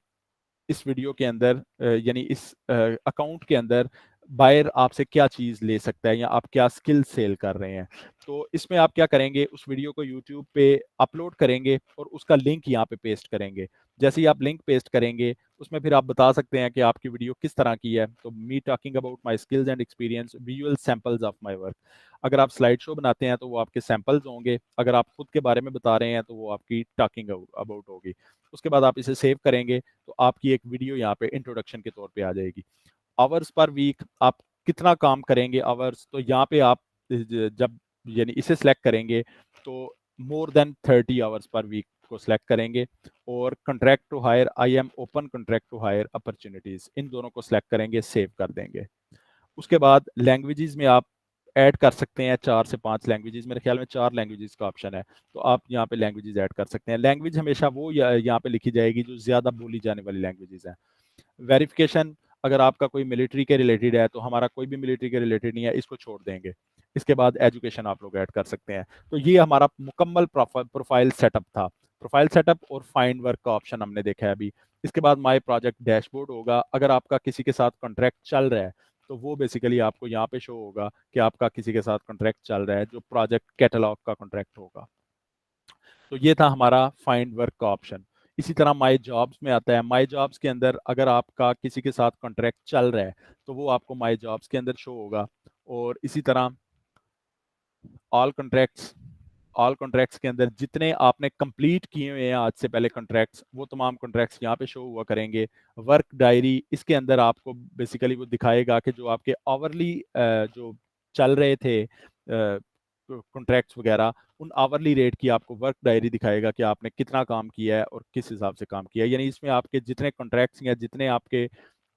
इस वीडियो के अंदर यानी इस अकाउंट के अंदर बायर आपसे क्या चीज़ ले सकता है या आप क्या स्किल सेल कर रहे हैं। तो इसमें आप क्या करेंगे, उस वीडियो को यूट्यूब पे अपलोड करेंगे और उसका लिंक यहाँ पे पेस्ट करेंगे। जैसे ही आप लिंक पेस्ट करेंगे उसमें फिर आप बता सकते हैं कि आपकी वीडियो किस तरह की है। तो me talking about my skills and experience, visual samples of my work. अगर आप स्लाइड शो बनाते हैं तो वो आपके सैम्पल्स होंगे, अगर आप खुद के बारे में बता रहे हैं तो वो आपकी टॉकिंग अबाउट होगी। उसके बाद आप इसे सेव करेंगे तो आपकी एक वीडियो यहाँ पे इंट्रोडक्शन के तौर पे आ जाएगी। आवर्स पर वीक, आप कितना काम करेंगे आवर्स, तो यहाँ पे आप जब यानी इसे सिलेक्ट करेंगे तो more than 30 hours per week को सिलेक्ट करेंगे और contract to hire, I am open contract to hire opportunities, इन दोनों को सिलेक्ट करेंगे, सेव कर देंगे। उसके बाद लैंग्वेजेस में आप ऐड कर सकते हैं 4 से 5 लैंग्वेजेस, मेरे ख्याल में 4 लैंग्वेजेस का ऑप्शन है, तो आप यहाँ पे लैंग्वेजेस ऐड कर सकते हैं। लैंग्वेज हमेशा वो यहाँ पे लिखी जाएगी जो ज़्यादा बोली जाने वाली लैंग्वेजेस हैं। वेरिफिकेशन, अगर आपका कोई मिलिट्री के रिलेटेड है, तो हमारा कोई भी मिलिट्री के रिलेटेड नहीं है, इसको छोड़ देंगे। इसके बाद एजुकेशन आप लोग ऐड कर सकते हैं। तो ये हमारा मुकम्मल प्रोफाइल सेटअप था। प्रोफाइल सेटअप और फाइंड वर्क का ऑप्शन हमने देखा है अभी। इसके बाद माय प्रोजेक्ट डैशबोर्ड होगा, अगर आपका किसी के साथ कॉन्ट्रैक्ट चल रहा है तो वो बेसिकली आपको यहाँ पे शो होगा कि आपका किसी के साथ कॉन्ट्रैक्ट चल रहा है, जो प्रोजेक्ट कैटलॉग का कॉन्ट्रैक्ट होगा। तो ये था हमारा फाइंड वर्क का ऑप्शन। इसी तरह माई जॉब्स में आता है। माई जॉब्स के अंदर अगर आपका किसी के साथ कॉन्ट्रैक्ट चल रहा है तो वो आपको माई जॉब्स के अंदर शो होगा। और इसी तरह ऑल कॉन्ट्रैक्ट्स, ऑल कॉन्ट्रैक्ट्स के अंदर जितने आपने कंप्लीट किए हुए हैं आज से पहले कॉन्ट्रैक्ट्स, वो तमाम कॉन्ट्रैक्ट्स यहाँ पे शो हुआ करेंगे। वर्क डायरी, इसके अंदर आपको बेसिकली वो दिखाएगा कि जो आपके आवरली जो चल रहे थे कॉन्ट्रैक्ट्स वगैरह, उन आवरली रेट की आपको वर्क डायरी दिखाएगा कि आपने कितना काम किया है और किस हिसाब से काम किया है। यानी इसमें आपके जितने कॉन्ट्रैक्ट्स या जितने आपके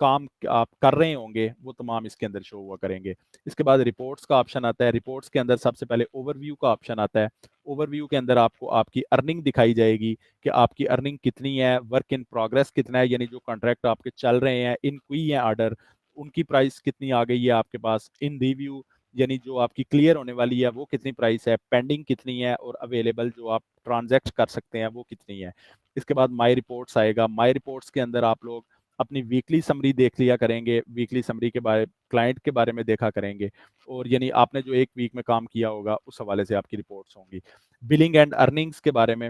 काम आप कर रहे होंगे वो तमाम इसके अंदर शो हुआ करेंगे। इसके बाद रिपोर्ट्स का ऑप्शन आता है। रिपोर्ट्स के अंदर सबसे पहले ओवरव्यू का ऑप्शन आता है। ओवरव्यू के अंदर आपको आपकी अर्निंग दिखाई जाएगी कि आपकी अर्निंग कितनी है, वर्क इन प्रोग्रेस कितना है, यानी जो कॉन्ट्रैक्ट आपके चल रहे हैं, इन क्वी है ऑर्डर, उनकी प्राइस कितनी आ गई है आपके पास, इन रिव्यू यानी जो आपकी क्लियर होने वाली है वो कितनी प्राइस है, पेंडिंग कितनी है, और अवेलेबल जो आप ट्रांजैक्ट कर सकते हैं वो कितनी है। इसके बाद माई रिपोर्ट्स आएगा। माई रिपोर्ट्स के अंदर आप लोग अपनी वीकली समरी देख लिया करेंगे, वीकली समरी के बारे, क्लाइंट के बारे में देखा करेंगे, और यानी आपने जो एक वीक में काम किया होगा उस हवाले से आपकी रिपोर्ट्स होंगी। बिलिंग एंड अर्निंग्स के बारे में,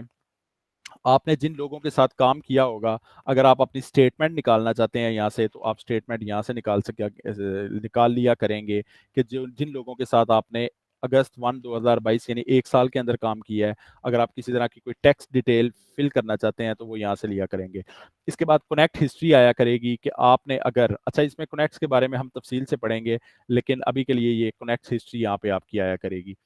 आपने जिन लोगों के साथ काम किया होगा, अगर आप अपनी स्टेटमेंट निकालना चाहते हैं यहाँ से, तो आप स्टेटमेंट यहाँ से निकाल लिया करेंगे कि जो जिन लोगों के साथ आपने अगस्त 2022 यानी 1 साल के अंदर काम किया है, अगर आप किसी तरह की कोई टैक्स डिटेल फिल करना चाहते हैं तो वो यहाँ से लिया करेंगे। इसके बाद कनेक्ट हिस्ट्री आया करेगी कि आपने अगर, अच्छा इसमें कनेक्ट्स के बारे में हम तफसील से पढ़ेंगे, लेकिन अभी के लिए ये कनेक्ट हिस्ट्री यहाँ पे आपकी आया करेगी।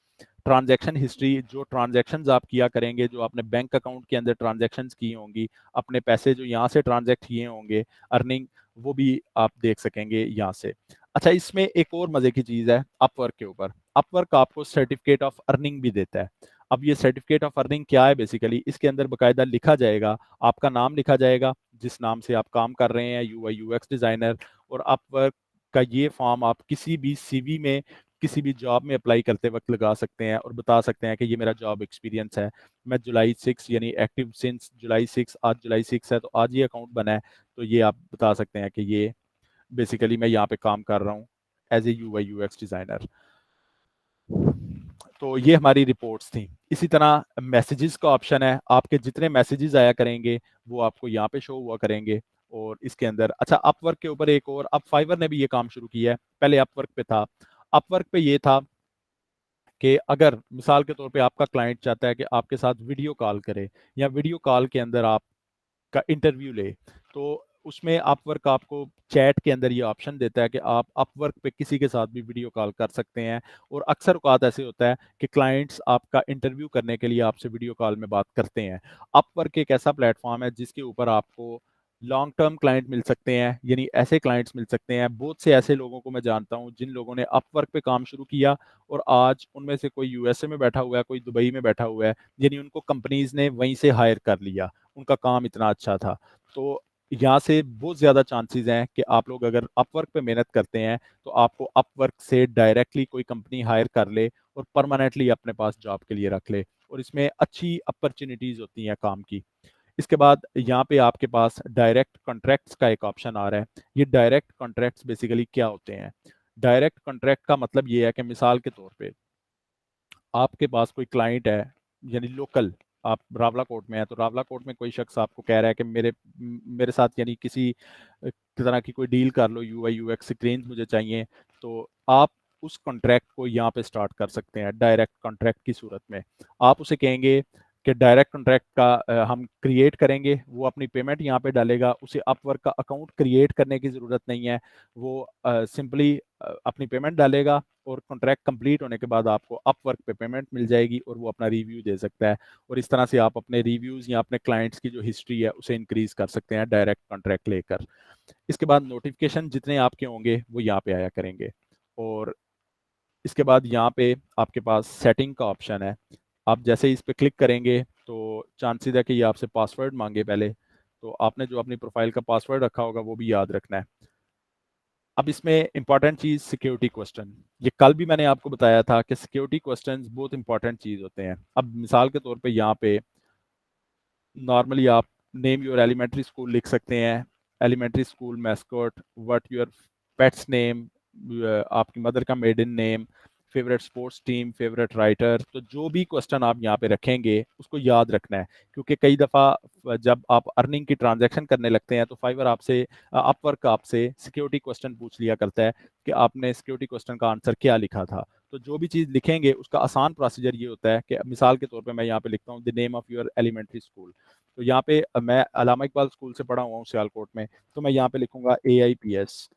ट्रांजैक्शन हिस्ट्री, जो ट्रांजैक्शंस आप किया करेंगे, जो आपने बैंक अकाउंट के अंदर ट्रांजैक्शंस की होंगी, अपने पैसे जो यहाँ से ट्रांजैक्ट किए होंगे, अर्निंग, वो भी आप देख सकेंगे यहाँ से। अच्छा, इसमें एक और मजे की चीज है अपवर्क के ऊपर। अपवर्क आपको सर्टिफिकेट ऑफ अर्निंग भी देता है। अब ये सर्टिफिकेट ऑफ अर्निंग क्या है, बेसिकली इसके अंदर बकायदा लिखा जाएगा, आपका नाम लिखा जाएगा जिस नाम से आप काम कर रहे हैं, यूआई यूएक्स डिजाइनर, और अपवर्क का ये फॉर्म आप किसी भी सीवी में, किसी भी जॉब में अप्लाई करते वक्त लगा सकते हैं और बता सकते हैं कि ये मेरा जॉब एक्सपीरियंस है, मैं जुलाई 6 यानी एक्टिव सिंस जुलाई 6, आज जुलाई 6 है तो आज ये अकाउंट बना है, तो ये आप बता सकते हैं कि ये बेसिकली मैं यहाँ पे काम कर रहा हूँ as a UI UX designer. तो ये हमारी रिपोर्ट्स थी। इसी तरह मैसेजेस का ऑप्शन है, आपके जितने मैसेजेस आया करेंगे वो आपको यहाँ पे शो हुआ करेंगे। और इसके अंदर, अच्छा अपवर्क के ऊपर एक और, अब फाइवर ने भी ये काम शुरू किया है, पहले अपवर्क पे था। अपवर्क पे ये था कि अगर मिसाल के तौर पे आपका क्लाइंट चाहता है कि आपके साथ वीडियो कॉल करे, या वीडियो कॉल के अंदर आपका इंटरव्यू ले, तो उसमें अपवर्क आपको चैट के अंदर ये ऑप्शन देता है कि आप अपवर्क पे किसी के साथ भी वीडियो कॉल कर सकते हैं। और अक्सर औकात ऐसे होता है कि क्लाइंट्स आपका इंटरव्यू करने के लिए आपसे वीडियो कॉल में बात करते हैं। अपवर्क एक ऐसा प्लेटफॉर्म है जिसके ऊपर आपको लॉन्ग टर्म क्लाइंट मिल सकते हैं, यानी ऐसे क्लाइंट्स मिल सकते हैं। बहुत से ऐसे लोगों को मैं जानता हूं जिन लोगों ने अपवर्क पे काम शुरू किया और आज उनमें से कोई यूएसए में बैठा हुआ है, कोई दुबई में बैठा हुआ है, यानी उनको कंपनीज ने वहीं से हायर कर लिया, उनका काम इतना अच्छा था। तो यहाँ से बहुत ज़्यादा चांसेस हैं कि आप लोग अगर अपवर्क पे मेहनत करते हैं तो आपको अपवर्क से डायरेक्टली कोई कंपनी हायर कर ले और परमानेंटली अपने पास जॉब के लिए रख ले, और इसमें अच्छी अपॉर्चुनिटीज़ होती हैं काम की। इसके बाद यहाँ पे आपके पास डायरेक्ट कॉन्ट्रैक्ट्स का एक ऑप्शन आ रहा है। ये डायरेक्ट कॉन्ट्रैक्ट्स बेसिकली क्या होते हैं? डायरेक्ट कॉन्ट्रैक्ट का मतलब ये है कि मिसाल के तौर पे आपके पास कोई क्लाइंट है, यानी लोकल, आप रावला कोट में है, तो रावला कोट में कोई शख्स आपको कह रहा है कि मेरे मेरे साथ यानी किसी तरह की कोई डील कर लो, यूआई यूएक्स स्क्रीन मुझे चाहिए, तो आप उस कॉन्ट्रैक्ट को यहाँ पे स्टार्ट कर सकते हैं डायरेक्ट कॉन्ट्रैक्ट की सूरत में। आप उसे कहेंगे कि डायरेक्ट कॉन्ट्रैक्ट का हम क्रिएट करेंगे, वो अपनी पेमेंट यहाँ पे डालेगा, उसे अपवर्क का अकाउंट क्रिएट करने की ज़रूरत नहीं है, वो सिंपली अपनी पेमेंट डालेगा और कॉन्ट्रैक्ट कंप्लीट होने के बाद आपको अपवर्क पे पेमेंट मिल जाएगी और वो अपना रिव्यू दे सकता है। और इस तरह से आप अपने रिव्यूज़ या अपने क्लाइंट्स की जो हिस्ट्री है उसे इंक्रीज कर सकते हैं डायरेक्ट कॉन्ट्रैक्ट लेकर। इसके बाद नोटिफिकेशन जितने आपके होंगे वो यहाँ पे आया करेंगे। और इसके बाद यहाँ पे आपके पास सेटिंग का ऑप्शन है। आप जैसे ही इस पे क्लिक करेंगे तो चांसेस है कि ये आपसे पासवर्ड मांगे पहले, तो आपने जो अपनी प्रोफाइल का पासवर्ड रखा होगा वो भी याद रखना है। अब इसमें इंपॉर्टेंट चीज़ सिक्योरिटी क्वेश्चन, ये कल भी मैंने आपको बताया था कि सिक्योरिटी क्वेश्चंस बहुत इंपॉर्टेंट चीज़ होते हैं। अब मिसाल के तौर पे यहाँ पे नॉर्मली आप नेम योर एलिमेंट्री स्कूल लिख सकते हैं, elementary school mascot, what your pet's name, आपकी मदर का maiden name, favourite sports team, favourite writer. तो जो भी क्वेश्चन आप यहाँ पे रखेंगे उसको याद रखना है, क्योंकि कई दफ़ा जब आप अर्निंग की ट्रांजैक्शन करने लगते हैं तो फाइवर आपसे, अपवर्क आपसे सिक्योरिटी क्वेश्चन पूछ लिया करता है कि आपने सिक्योरिटी क्वेश्चन का आंसर क्या लिखा था। तो जो भी चीज़ लिखेंगे उसका आसान प्रोसीजर ये होता है कि मिसाल के तौर पे मैं यहाँ पे लिखता हूँ the name of your elementary school. तो यहाँ पे मैं अलामा इकबाल स्कूल से पढ़ा हुआ हूँ सियालकोट में, तो मैं यहाँ पे लिखूंगा AIPS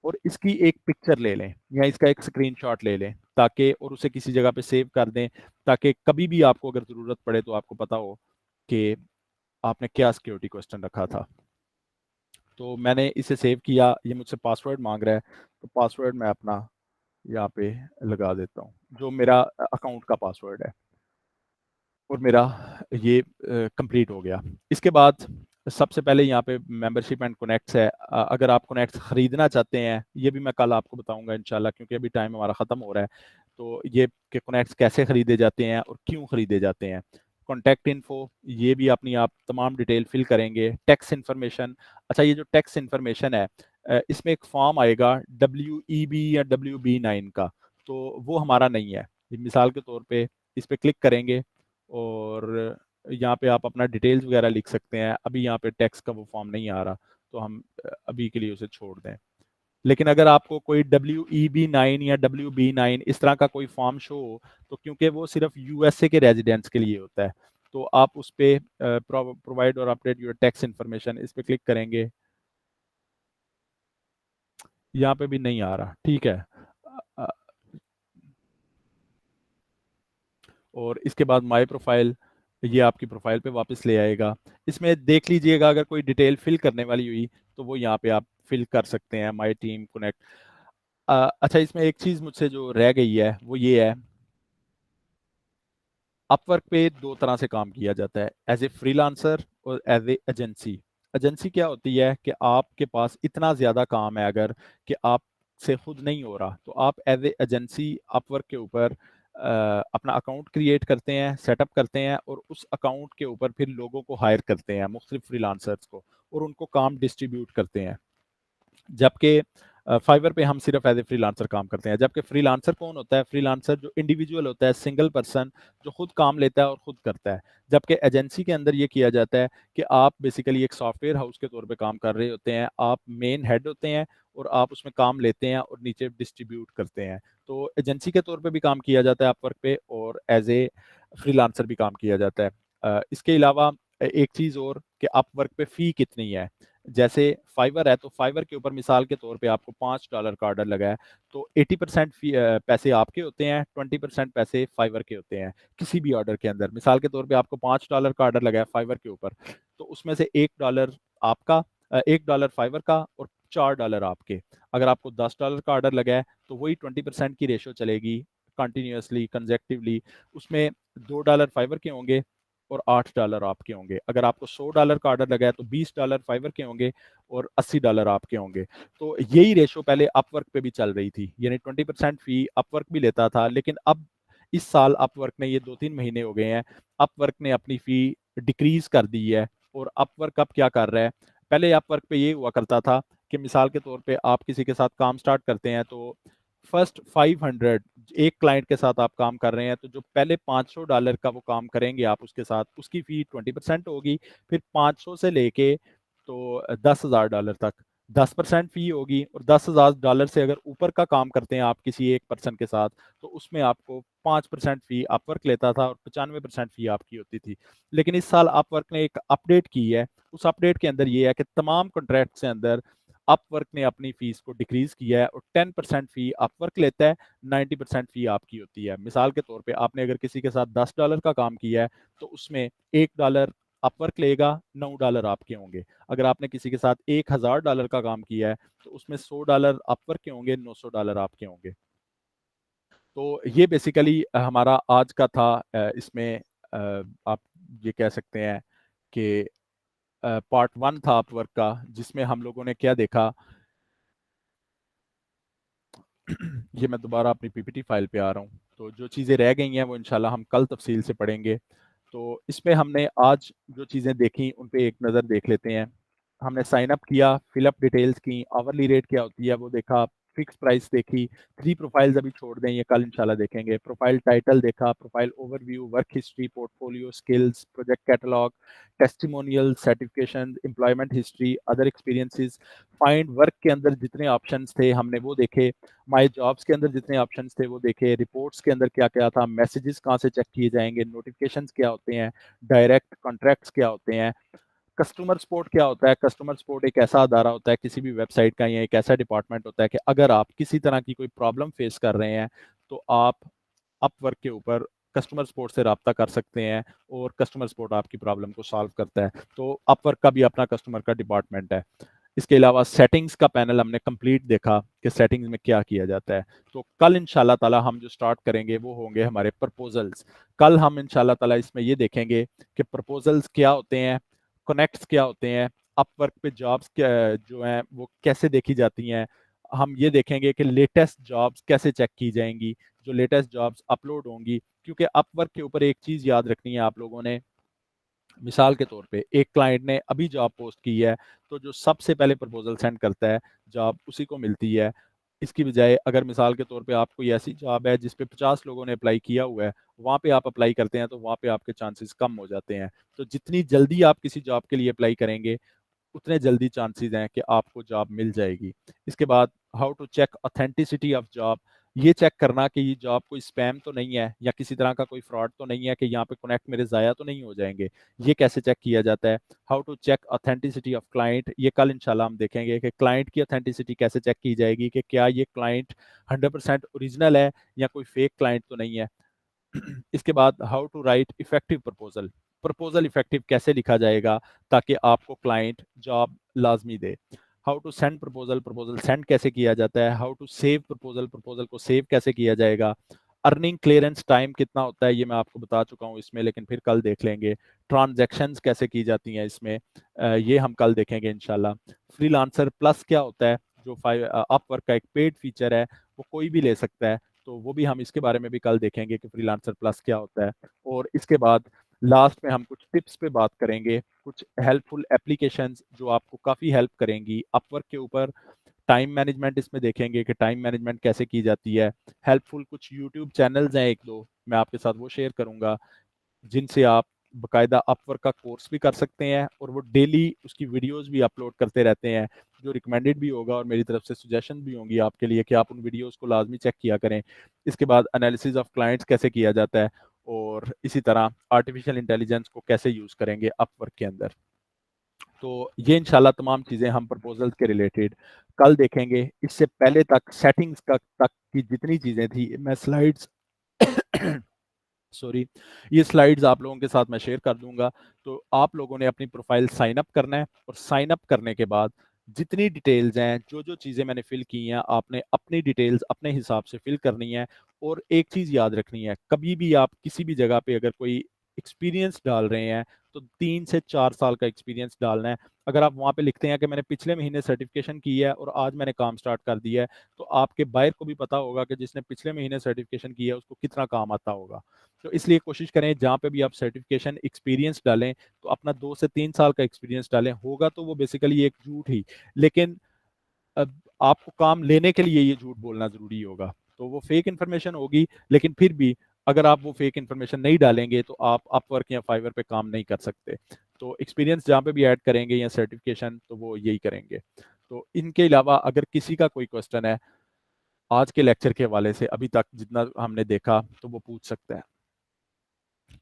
और इसकी एक पिक्चर ले लें या इसका एक स्क्रीनशॉट ले लें, ताकि और उसे किसी जगह पे सेव कर दें, ताकि कभी भी आपको अगर ज़रूरत पड़े तो आपको पता हो कि आपने क्या सिक्योरिटी क्वेश्चन रखा था। तो मैंने इसे सेव किया, ये मुझसे पासवर्ड मांग रहा है, तो पासवर्ड मैं अपना यहाँ पे लगा देता हूँ जो मेरा अकाउंट का पासवर्ड है और मेरा ये कंप्लीट हो गया। इसके बाद सबसे पहले यहाँ पे मेंबरशिप एंड कनेक्ट्स है। अगर आप कनेक्ट्स खरीदना चाहते हैं, ये भी मैं कल आपको बताऊंगा इंशाल्लाह, क्योंकि अभी टाइम हमारा ख़त्म हो रहा है। तो ये कि कनेक्ट्स कैसे खरीदे जाते हैं और क्यों खरीदे जाते हैं। कॉन्टैक्ट इन्फो, ये भी अपनी आप तमाम डिटेल फिल करेंगे। टैक्स इन्फॉर्मेशन, अच्छा ये जो टैक्स इन्फॉर्मेशन है, इसमें एक फॉर्म आएगा WEB या WB9 का, तो वो हमारा नहीं है। मिसाल के तौर पे इस पर क्लिक करेंगे और यहाँ पे आप अपना डिटेल्स वगैरह लिख सकते हैं। अभी यहाँ पे टैक्स का वो फॉर्म नहीं आ रहा, तो हम अभी के लिए उसे छोड़ दें। लेकिन अगर आपको कोई WEB9 या WB9 इस तरह का कोई फॉर्म शो हो, तो क्योंकि वो सिर्फ USA के रेजिडेंट्स के लिए होता है, तो आप उस पे प्रोवाइड और अपडेट योर टैक्स इन्फॉर्मेशन इस पे क्लिक करेंगे। यहाँ पे भी नहीं आ रहा, ठीक है। अ, और इसके बाद माय प्रोफाइल, ये आपकी प्रोफाइल पे वापस ले आएगा। इसमें देख लीजिएगा अगर कोई डिटेल फिल करने वाली हुई तो वो यहाँ पे आप फिल कर सकते हैं, माय टीम कनेक्ट। अच्छा इसमें एक चीज़ मुझसे जो रह गई है वो ये है, अपवर्क पे दो तरह से काम किया जाता है, एज ए फ्रीलांसर और एज ए एजेंसी। एजेंसी क्या होती है कि आपके पास इतना ज़्यादा काम है अगर कि आप से खुद नहीं हो रहा, तो आप एज ए एजेंसी अपवर्क के ऊपर अपना अकाउंट क्रिएट करते हैं, सेटअप करते हैं और उस अकाउंट के ऊपर फिर लोगों को हायर करते हैं, मुख्तलिफ फ्रीलांसर्स को, और उनको काम डिस्ट्रीब्यूट करते हैं। जबकि फाइवर पे हम सिर्फ एज ए फ्रीलांसर काम करते हैं। जबकि फ्रीलांसर कौन होता है? फ्रीलांसर जो इंडिविजुअल होता है, सिंगल पर्सन, जो खुद काम लेता है और खुद करता है। जबकि एजेंसी के अंदर ये किया जाता है कि आप बेसिकली एक सॉफ्टवेयर हाउस के तौर पे काम कर रहे होते हैं, आप मेन हेड होते हैं और आप उसमें काम लेते हैं और नीचे डिस्ट्रीब्यूट करते हैं। तो एजेंसी के तौर पे भी काम किया जाता है अपवर्क पे और एज ए फ्रीलांसर भी काम किया जाता है। इसके अलावा एक चीज़ और कि अपवर्क पे फ़ी कितनी है। जैसे फाइवर है, तो फाइवर के ऊपर मिसाल के तौर पे आपको $5 का ऑर्डर लगा है, तो 80% पैसे आपके होते हैं, 20% पैसे फाइवर के होते हैं किसी भी ऑर्डर के अंदर। मिसाल के तौर पे आपको $5 का ऑर्डर लगा है फाइवर के ऊपर, तो उसमें से $1 आपका, $1 फाइवर का और $4 आपके। अगर आपको $10 का ऑर्डर लगा है तो वही 20% की रेशो चलेगी कंटिन्यूसली कंजेक्टिवली, उसमें $2 फाइवर के होंगे और $8 आपके होंगे। अगर आपको $100 का ऑर्डर लगा है तो $20 फाइवर के होंगे और $80 आपके होंगे। तो यही रेशो पहले अपवर्क पे भी चल रही थी, यानी 20% फी अपवर्क भी लेता था। लेकिन अब इस साल अपवर्क ने, ये 2-3 महीने हो गए हैं, अपवर्क ने अपनी फी डिक्रीज कर दी है। और अपवर्क अब क्या कर रहा है, पहले अपवर्क पे ये हुआ करता था कि मिसाल के तौर पे आप किसी के साथ काम स्टार्ट करते हैं तो फर्स्ट 500, एक क्लाइंट के साथ आप काम कर रहे हैं तो जो पहले $500 का वो काम करेंगे आप उसके साथ, उसकी फी 20% होगी। फिर 500 से लेके तो $10,000 तक 10% फी होगी, और $10,000 से अगर ऊपर का काम करते हैं आप किसी एक पर्सन के साथ, तो उसमें आपको 5% फी अपवर्क लेता था और 95% फी आपकी होती थी। लेकिन इस साल अपवर्क ने एक अपडेट की है, उस अपडेट के अंदर ये है कि तमाम कॉन्ट्रैक्ट के अंदर अपवर्क ने अपनी फीस को डिक्रीज किया है और 10% फी अपवर्क लेता है, 90% फी आपकी होती है। मिसाल के तौर पे आपने अगर किसी के साथ $10 का काम किया है, तो उसमें $1 अपवर्क लेगा, $9 आपके होंगे। अगर आपने किसी के साथ $1,000 का काम किया है, तो उसमें $100 अपवर्क के होंगे, $900 आपके होंगे। तो ये बेसिकली हमारा आज का था। इसमें आप ये कह सकते हैं कि पार्ट 1 था अपवर्क का, जिसमें हम लोगों ने क्या देखा। ये मैं दोबारा अपनी पीपीटी फाइल पे आ रहा हूँ, तो जो चीज़ें रह गई हैं वो इंशाल्लाह हम कल तफसील से पढ़ेंगे। तो इसमें हमने आज जो चीज़ें देखी उन पे एक नज़र देख लेते हैं। हमने साइन अप किया, फिलअप डिटेल्स की, आवरली रेट क्या होती है वो देखा, फिक्स प्राइस देखी, 3 प्रोफाइल्स अभी छोड़ दें, ये कल इंशाल्लाह देखेंगे। प्रोफाइल टाइटल देखा, profile overview, work history, portfolio, skills, project catalogue, testimonial, certification, employment history, other experiences, find work के अंदर जितने ऑप्शंस थे हमने वो देखे, माई जॉब्स के अंदर जितने ऑप्शंस थे वो देखे, रिपोर्ट्स के अंदर क्या क्या था, मैसेजेस कहाँ से चेक किए जाएंगे, नोटिफिकेशंस क्या होते हैं, डायरेक्ट कॉन्ट्रैक्ट्स क्या होते हैं, कस्टमर सपोर्ट क्या होता है। कस्टमर सपोर्ट एक ऐसा अदारा होता है किसी भी वेबसाइट का, या एक ऐसा डिपार्टमेंट होता है कि अगर आप किसी तरह की कोई प्रॉब्लम फेस कर रहे हैं, तो आप अपवर्क के ऊपर कस्टमर सपोर्ट से रब्ता कर सकते हैं और कस्टमर सपोर्ट आपकी प्रॉब्लम को सॉल्व करता है। तो अपवर्क का भी अपना कस्टमर का डिपार्टमेंट है। इसके अलावा सेटिंग्स का पैनल हमने कंप्लीट देखा कि सेटिंग्स में क्या किया जाता है। तो कल इंशाल्लाह ताला हम जो स्टार्ट करेंगे वो होंगे हमारे प्रपोजल्स। कल हम इंशाल्लाह ताला इसमें ये देखेंगे कि प्रपोजल्स क्या होते हैं, कनेक्ट्स क्या होते हैं, अपवर्क पे जॉब्स क्या जो हैं वो कैसे देखी जाती हैं। हम ये देखेंगे कि लेटेस्ट जॉब्स कैसे चेक की जाएंगी, जो लेटेस्ट जॉब्स अपलोड होंगी। क्योंकि अपवर्क के ऊपर एक चीज़ याद रखनी है आप लोगों ने, मिसाल के तौर पे एक क्लाइंट ने अभी जॉब पोस्ट की है, तो जो सबसे पहले प्रपोजल सेंड करता है जॉब उसी को मिलती है। इसकी बजाय अगर मिसाल के तौर पे आप कोई ऐसी जॉब है जिस पे 50 लोगों ने अप्लाई किया हुआ है, वहाँ पे आप अप्लाई करते हैं, तो वहाँ पे आपके चांसेस कम हो जाते हैं। तो जितनी जल्दी आप किसी जॉब के लिए अप्लाई करेंगे, उतने जल्दी चांसेस हैं कि आपको जॉब मिल जाएगी। इसके बाद how to check authenticity of job, ये चेक करना कि ये जॉब कोई स्पैम तो नहीं है या किसी तरह का कोई फ्रॉड तो नहीं है कि यहाँ पे कनेक्ट मेरे ज़ाया तो नहीं हो जाएंगे, ये कैसे चेक किया जाता है। How to check authenticity of client, ये कल इंशाल्लाह हम देखेंगे कि क्लाइंट की ऑथेंटिसिटी कैसे चेक की जाएगी कि क्या ये क्लाइंट 100% ओरिजिनल है या कोई फेक क्लाइंट तो नहीं है। इसके बाद how to write effective proposal, proposal effective कैसे लिखा जाएगा ताकि आपको क्लाइंट जॉब लाजमी दे। How to send proposal, proposal send कैसे किया जाता है। How to save proposal, proposal को सेव कैसे किया जाएगा। अर्निंग क्लियरेंस टाइम कितना होता है ये मैं आपको बता चुका हूँ इसमें, लेकिन फिर कल देख लेंगे। ट्रांजैक्शंस कैसे की जाती हैं इसमें, ये हम कल देखेंगे इंशाल्लाह। फ्रीलांसर प्लस क्या होता है, जो अपवर्क का एक पेड फीचर है, वो कोई भी ले सकता है, तो वो भी हम इसके बारे में भी कल देखेंगे कि फ्रीलांसर प्लस क्या होता है। और इसके बाद लास्ट में हम कुछ टिप्स पे बात करेंगे, कुछ हेल्पफुल एप्लीकेशंस जो आपको काफ़ी हेल्प करेंगी अपवर्क के ऊपर। टाइम मैनेजमेंट इसमें देखेंगे कि टाइम मैनेजमेंट कैसे की जाती है। हेल्पफुल कुछ यूट्यूब चैनल्स हैं एक दो, मैं आपके साथ वो शेयर करूंगा, जिनसे आप बकायदा अपवर्क का कोर्स भी कर सकते हैं और वो डेली उसकी वीडियोस भी अपलोड करते रहते हैं, जो रिकमेंडेड भी होगा और मेरी तरफ से सजेशन भी होंगी आपके लिए कि आप उन वीडियोस को लाजमी चेक किया करें। इसके बाद एनालिसिस ऑफ क्लाइंट्स कैसे किया जाता है, और इसी तरह आर्टिफिशियल इंटेलिजेंस को कैसे यूज़ करेंगे अपवर्क के अंदर। तो ये इंशाल्लाह तमाम चीज़ें हम प्रपोजल्स के रिलेटेड कल देखेंगे। इससे पहले तक सेटिंग्स का तक की जितनी चीज़ें थी मैं स्लाइड्स सॉरी, ये स्लाइड्स आप लोगों के साथ मैं शेयर कर दूंगा। तो आप लोगों ने अपनी प्रोफाइल साइन अप करना है, और साइन अप करने के बाद जितनी डिटेल्स हैं, जो जो चीज़ें मैंने फिल की हैं, आपने अपनी डिटेल्स अपने हिसाब से फिल करनी है। और एक चीज़ याद रखनी है, कभी भी आप किसी भी जगह पे अगर कोई एक्सपीरियंस डाल रहे हैं, तो 3 से 4 साल का एक्सपीरियंस डालना है। अगर आप वहाँ पे लिखते हैं कि मैंने पिछले महीने सर्टिफिकेशन की है और आज मैंने काम स्टार्ट कर दिया है, तो आपके बायर को भी पता होगा कि जिसने पिछले महीने सर्टिफिकेशन की है उसको कितना काम आता होगा। तो इसलिए कोशिश करें जहाँ पे भी आप सर्टिफिकेशन एक्सपीरियंस डालें, तो अपना 2 से 3 साल का एक्सपीरियंस डालें। होगा तो वो बेसिकली एक झूठ ही, लेकिन अब आपको काम लेने के लिए ये झूठ बोलना ज़रूरी होगा, तो वो फेक इन्फॉर्मेशन होगी। लेकिन फिर भी अगर आप वो फेक इन्फॉर्मेशन नहीं डालेंगे, तो आप अपवर्क या फाइवर पे काम नहीं कर सकते। तो एक्सपीरियंस जहाँ पे भी ऐड करेंगे या सर्टिफिकेशन, तो वो यही करेंगे। तो इनके अलावा अगर किसी का कोई क्वेश्चन है आज के लेक्चर के हवाले से, अभी तक जितना हमने देखा, तो वो पूछ सकता है।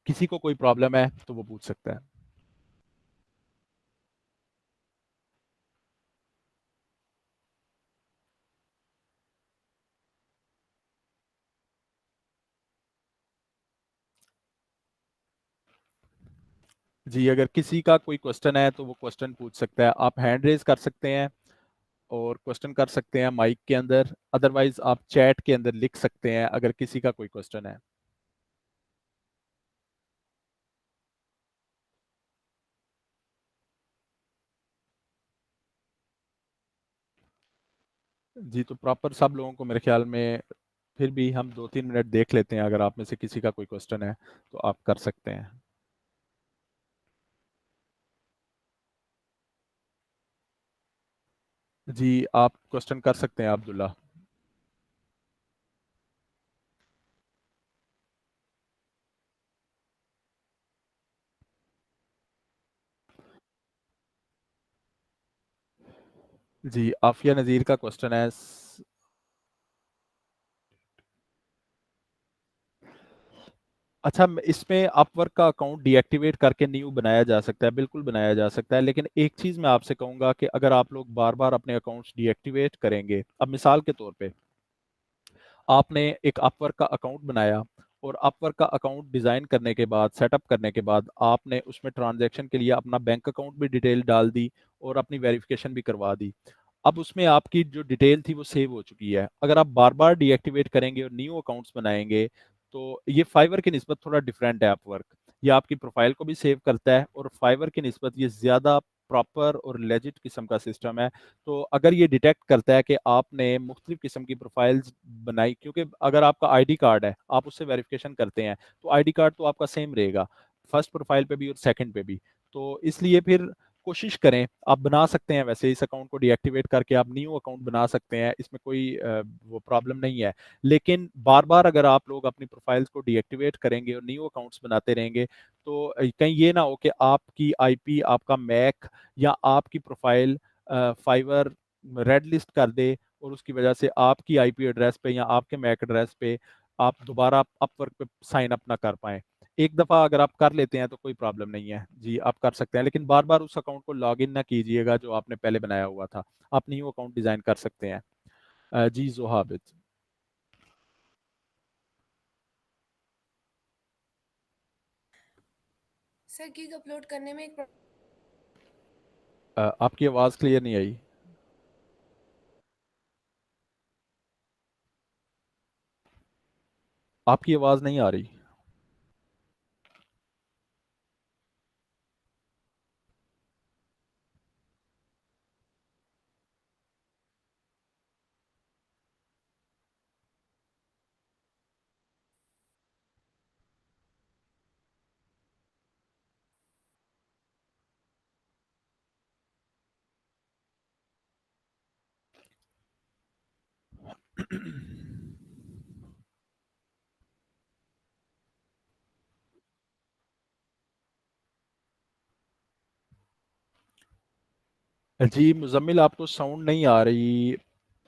किसी को कोई प्रॉब्लम है तो वो पूछ सकता है। जी, अगर किसी का कोई क्वेश्चन है तो वो क्वेश्चन पूछ सकता है। आप हैंड रेज कर सकते हैं और क्वेश्चन कर सकते हैं माइक के अंदर, अदरवाइज आप चैट के अंदर लिख सकते हैं अगर किसी का कोई क्वेश्चन है। जी, तो प्रॉपर सब लोगों को मेरे ख्याल में, फिर भी हम 2-3 मिनट देख लेते हैं, अगर आप में से किसी का कोई क्वेश्चन है तो आप कर सकते हैं। जी, आप क्वेश्चन कर सकते हैं अब्दुल्ला। जी, आफिया नज़ीर का क्वेश्चन है। अच्छा, इसमें अपवर्क का अकाउंट डीएक्टिवेट करके न्यू बनाया जा सकता है? बिल्कुल बनाया जा सकता है, लेकिन एक चीज़ मैं आपसे कहूँगा कि अगर आप लोग बार बार अपने अकाउंट्स डीएक्टिवेट करेंगे, अब मिसाल के तौर पे आपने एक अपवर्क का अकाउंट बनाया और अपवर्क का अकाउंट डिज़ाइन करने के बाद, सेटअप करने के बाद, आपने उसमें ट्रांजैक्शन के लिए अपना बैंक अकाउंट भी डिटेल डाल दी और अपनी वेरिफिकेशन भी करवा दी। अब उसमें आपकी जो डिटेल थी वो सेव हो चुकी है। अगर आप बार बार डीएक्टिवेट करेंगे और न्यू अकाउंट्स बनाएंगे, तो ये फाइवर की निस्बत थोड़ा डिफरेंट है अपवर्क। ये आपकी प्रोफाइल को भी सेव करता है और फाइवर की निस्बत ये ज़्यादा प्रॉपर और लेजिट किस्म का सिस्टम है। तो अगर ये डिटेक्ट करता है कि आपने मुख्तलिफ किस्म की प्रोफाइल्स बनाई, क्योंकि अगर आपका आईडी कार्ड है, आप उससे वेरिफिकेशन करते हैं, तो आईडी कार्ड तो आपका सेम रहेगा, फर्स्ट प्रोफाइल पे भी और सेकंड पे भी। तो इसलिए फिर कोशिश करें, आप बना सकते हैं वैसे इस अकाउंट को डीएक्टिवेट करके आप न्यू अकाउंट बना सकते हैं, इसमें कोई वो प्रॉब्लम नहीं है। लेकिन बार बार अगर आप लोग अपनी प्रोफाइल्स को डीएक्टिवेट करेंगे और न्यू अकाउंट्स बनाते रहेंगे, तो कहीं ये ना हो कि आपकी आईपी, आपका मैक या आपकी प्रोफाइल फाइवर रेड लिस्ट कर दे और उसकी वजह से आपकी आईपी एड्रेस पे या आपके मैक एड्रेस पे आप दोबारा अपवर्क पे साइन अप ना कर पाएं। एक दफ़ा अगर आप कर लेते हैं तो कोई प्रॉब्लम नहीं है जी, आप कर सकते हैं, लेकिन बार बार उस अकाउंट को लॉग इन ना कीजिएगा जो आपने पहले बनाया हुआ था। आप न्यू अकाउंट डिज़ाइन कर सकते हैं। जी जोहाबिद। सर गिग अपलोड करने में एक आपकी आवाज़ क्लियर नहीं आई। आपकी आवाज़ नहीं आ रही। जी मुजम्मिल, आपको साउंड नहीं आ रही।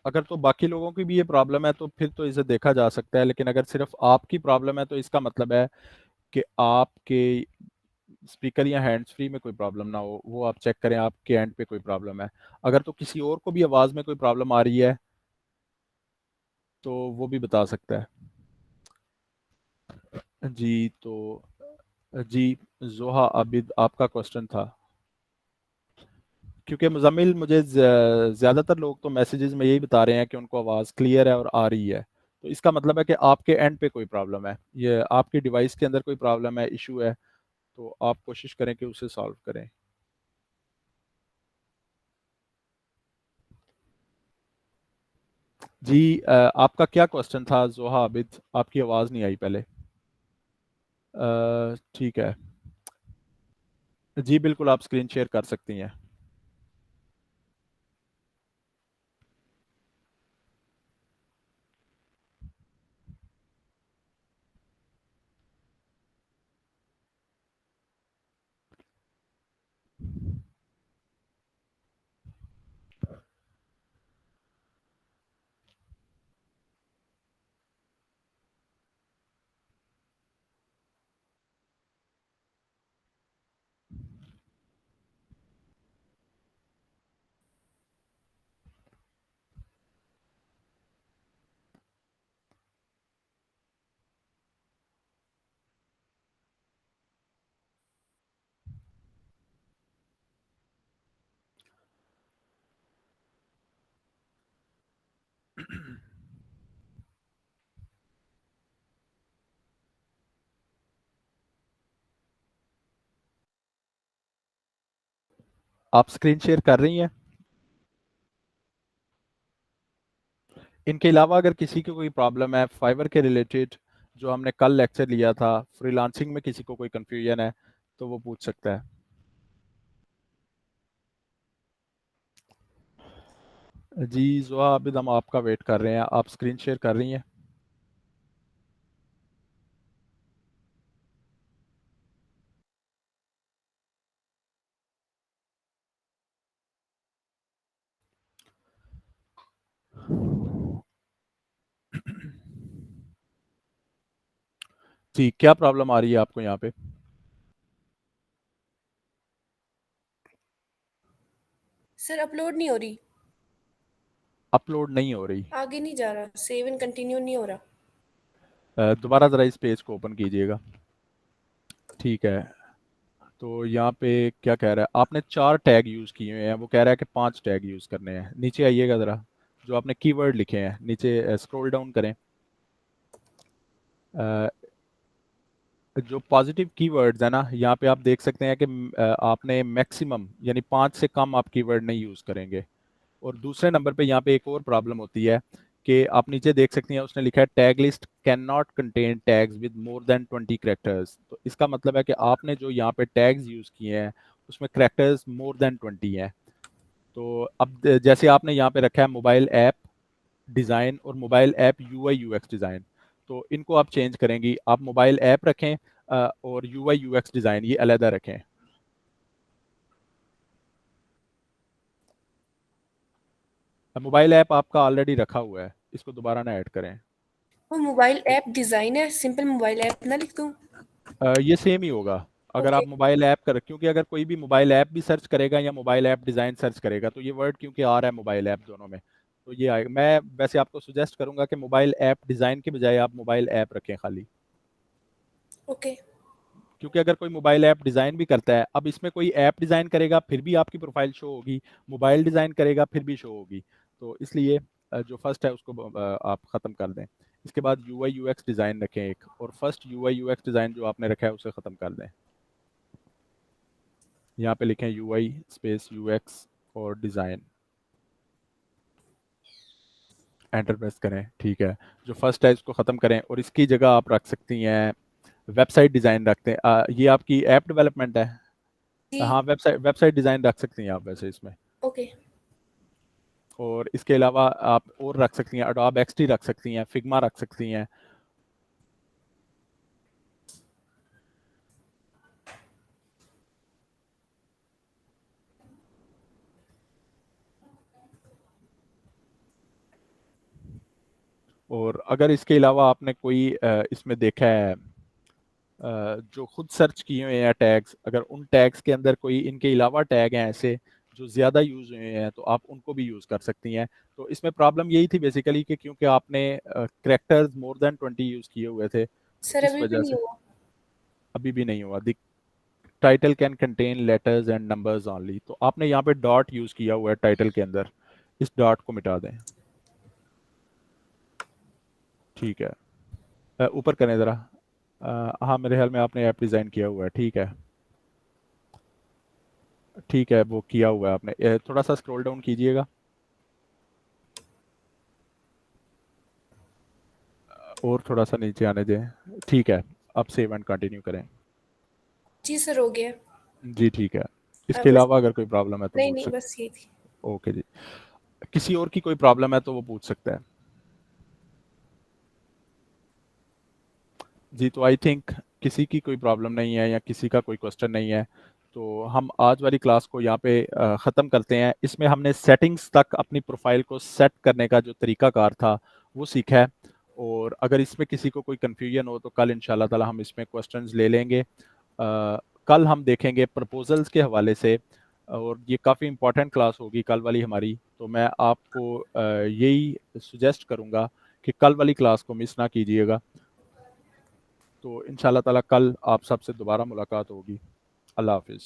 अगर तो बाकी लोगों की भी ये प्रॉब्लम है तो फिर तो इसे देखा जा सकता है, लेकिन अगर सिर्फ आपकी प्रॉब्लम है तो इसका मतलब है कि आपके स्पीकर या हैंड्स फ्री में कोई प्रॉब्लम ना हो, वो आप चेक करें आपके एंड पे कोई प्रॉब्लम है। अगर तो किसी और को भी आवाज़ में कोई प्रॉब्लम आ रही है तो वो भी बता सकता है। जी तो जी, जोहा आबिद आपका क्वेश्चन था। क्योंकि मुजम्मिल, मुझे ज़्यादातर लोग तो मैसेजेस में यही बता रहे हैं कि उनको आवाज़ क्लियर है और आ रही है, तो इसका मतलब है कि आपके एंड पे कोई प्रॉब्लम है, ये आपकी डिवाइस के अंदर कोई प्रॉब्लम है, इशू है। तो आप कोशिश करें कि उसे सॉल्व करें। जी, आपका क्या क्वेश्चन था जोहा आबिद? आपकी आवाज़ नहीं आई पहले। ठीक है। जी बिल्कुल, आप स्क्रीन शेयर कर सकती हैं। आप स्क्रीन शेयर कर रही हैं? इनके अलावा अगर किसी को कोई प्रॉब्लम है फाइवर के रिलेटेड, जो हमने कल लेक्चर लिया था, फ्रीलांसिंग में किसी को कोई कंफ्यूजन है तो वो पूछ सकता है। जी जुआ, अभी हम आपका वेट कर रहे हैं। आप स्क्रीन शेयर कर रही हैं? जी, क्या प्रॉब्लम आ रही है आपको यहाँ पे? सर अपलोड नहीं हो रही, अपलोड नहीं हो रही? आगे नहीं जा रहा, सेव एंड कंटिन्यू नहीं हो रहा। दोबारा ज़रा इस पेज को ओपन कीजिएगा। ठीक है, तो यहाँ पे क्या कह रहा है, आपने 4 टैग यूज़ किए हुए हैं, वो कह रहा है कि 5 टैग यूज़ करने हैं। नीचे आइएगा ज़रा, जो आपने कीवर्ड लिखे हैं नीचे स्क्रॉल डाउन करें। अ, जो पॉजिटिव कीवर्ड्स है ना, यहाँ पे आप देख सकते हैं कि आपने मैक्सिमम यानी 5 से कम आप कीवर्ड नहीं यूज़ करेंगे। और दूसरे नंबर पे यहाँ पे एक और प्रॉब्लम होती है कि आप नीचे देख सकते हैं, उसने लिखा है tag list can not contain tags with more than 20 characters. तो इसका मतलब है कि आपने जो यहाँ पे टैग्स यूज़ किए हैं उसमें कैरेक्टर्स मोर देन 20 हैं। तो अब जैसे आपने यहाँ पे रखा है मोबाइल ऐप डिज़ाइन और mobile app UI UX design, तो इनको आप चेंज करेंगी। आप मोबाइल ऐप रखें और यूआई यूएक्स डिज़ाइन ये अलहदा रखें। मोबाइल ऐप आपका ऑलरेडी रखा हुआ है, इसको दोबारा ना ऐड करें। वो मोबाइल ऐप डिजाइन है, सिंपल मोबाइल ऐप ना लिख दूं? ये सेम ही होगा अगर ओके। आप मोबाइल ऐप कर, क्योंकि अगर कोई भी मोबाइल ऐप भी सर्च करेगा या मोबाइल ऐप डिज़ाइन सर्च करेगा तो ये वर्ड क्योंकि आ रहा है मोबाइल ऐप दोनों में, तो ये आएगा। मैं वैसे आपको सुजेस्ट करूंगा कि मोबाइल ऐप डिज़ाइन के बजाय आप मोबाइल ऐप रखें खाली, ओके। क्योंकि अगर कोई मोबाइल ऐप डिज़ाइन भी करता है, अब इसमें कोई ऐप डिज़ाइन करेगा फिर भी आपकी प्रोफाइल शो होगी, मोबाइल डिज़ाइन करेगा फिर भी शो होगी। तो इसलिए जो फर्स्ट है उसको आप ख़त्म कर दें। इसके बाद यूआई यूएक्स डिज़ाइन रखें एक, और फर्स्ट यूआई यूएक्स डिज़ाइन जो आपने रखा है उसे ख़त्म कर दें। यहाँ पे लिखें यूआई स्पेस यूएक्स और डिज़ाइन, एंटर प्रेस करें। ठीक है, जो फर्स्ट है इसको ख़त्म करें और इसकी जगह आप रख सकती हैं वेबसाइट डिज़ाइन रखते हैं। ये आपकी ऐप डेवलपमेंट है? जी। हाँ, वेबसाइट वेबसाइट डिज़ाइन रख सकती हैं आप वैसे इसमें। ओके। और इसके अलावा आप और रख सकती हैं, अडोब एक्सटी रख सकती हैं, फिग्मा रख सकती हैं। और अगर इसके अलावा आपने कोई इसमें देखा है जो खुद सर्च किए हुए हैं टैग्स, अगर उन टैग्स के अंदर कोई इनके अलावा टैग हैं ऐसे जो ज़्यादा यूज़ हुए हैं तो आप उनको भी यूज़ कर सकती हैं। तो इसमें प्रॉब्लम यही थी बेसिकली कि क्योंकि आपने करेक्टर्स मोर देन 20 यूज़ किए हुए थे, तो सर इस अभी भी वजह नहीं से हुआ। अभी भी नहीं हुआ। The title can contain letters and numbers only, तो आपने यहाँ पे डॉट यूज़ किया हुआ है टाइटल के अंदर, इस डॉट को मिटा दें। ठीक है, ऊपर करें ज़रा। हाँ, मेरे ख्याल में आपने ऐप डिज़ाइन किया हुआ है। ठीक है, ठीक है, वो किया हुआ है आपने। थोड़ा सा स्क्रॉल डाउन कीजिएगा और थोड़ा सा नीचे आने दें। ठीक है, अब सेव एंड कंटिन्यू करें। जी सर हो गया। जी ठीक है, इसके अब बस। अलावा अगर कोई प्रॉब्लम है तो नहीं पूछ नहीं, सकते। बस ये थी। ओके जी, किसी और की कोई प्रॉब्लम है तो वो पूछ सकता है। जी, तो आई थिंक किसी की कोई प्रॉब्लम नहीं है या किसी का कोई क्वेश्चन नहीं है, तो हम आज वाली क्लास को यहाँ पे ख़त्म करते हैं। इसमें हमने सेटिंग्स तक अपनी प्रोफाइल को सेट करने का जो तरीकाकार था वो सीखा है। और अगर इसमें किसी को कोई कन्फ्यूजन हो तो कल इंशाल्लाह ताला हम इसमें क्वेश्चंस ले लेंगे। कल हम देखेंगे प्रपोजल्स के हवाले से, और ये काफ़ी इंपॉर्टेंट क्लास होगी कल वाली हमारी। तो मैं आपको यही सुजेस्ट करूँगा कि कल वाली क्लास को मिस ना कीजिएगा। तो इंशाल्लाह ताला कल आप सबसे दोबारा मुलाकात होगी। अल्लाह हाफिज़।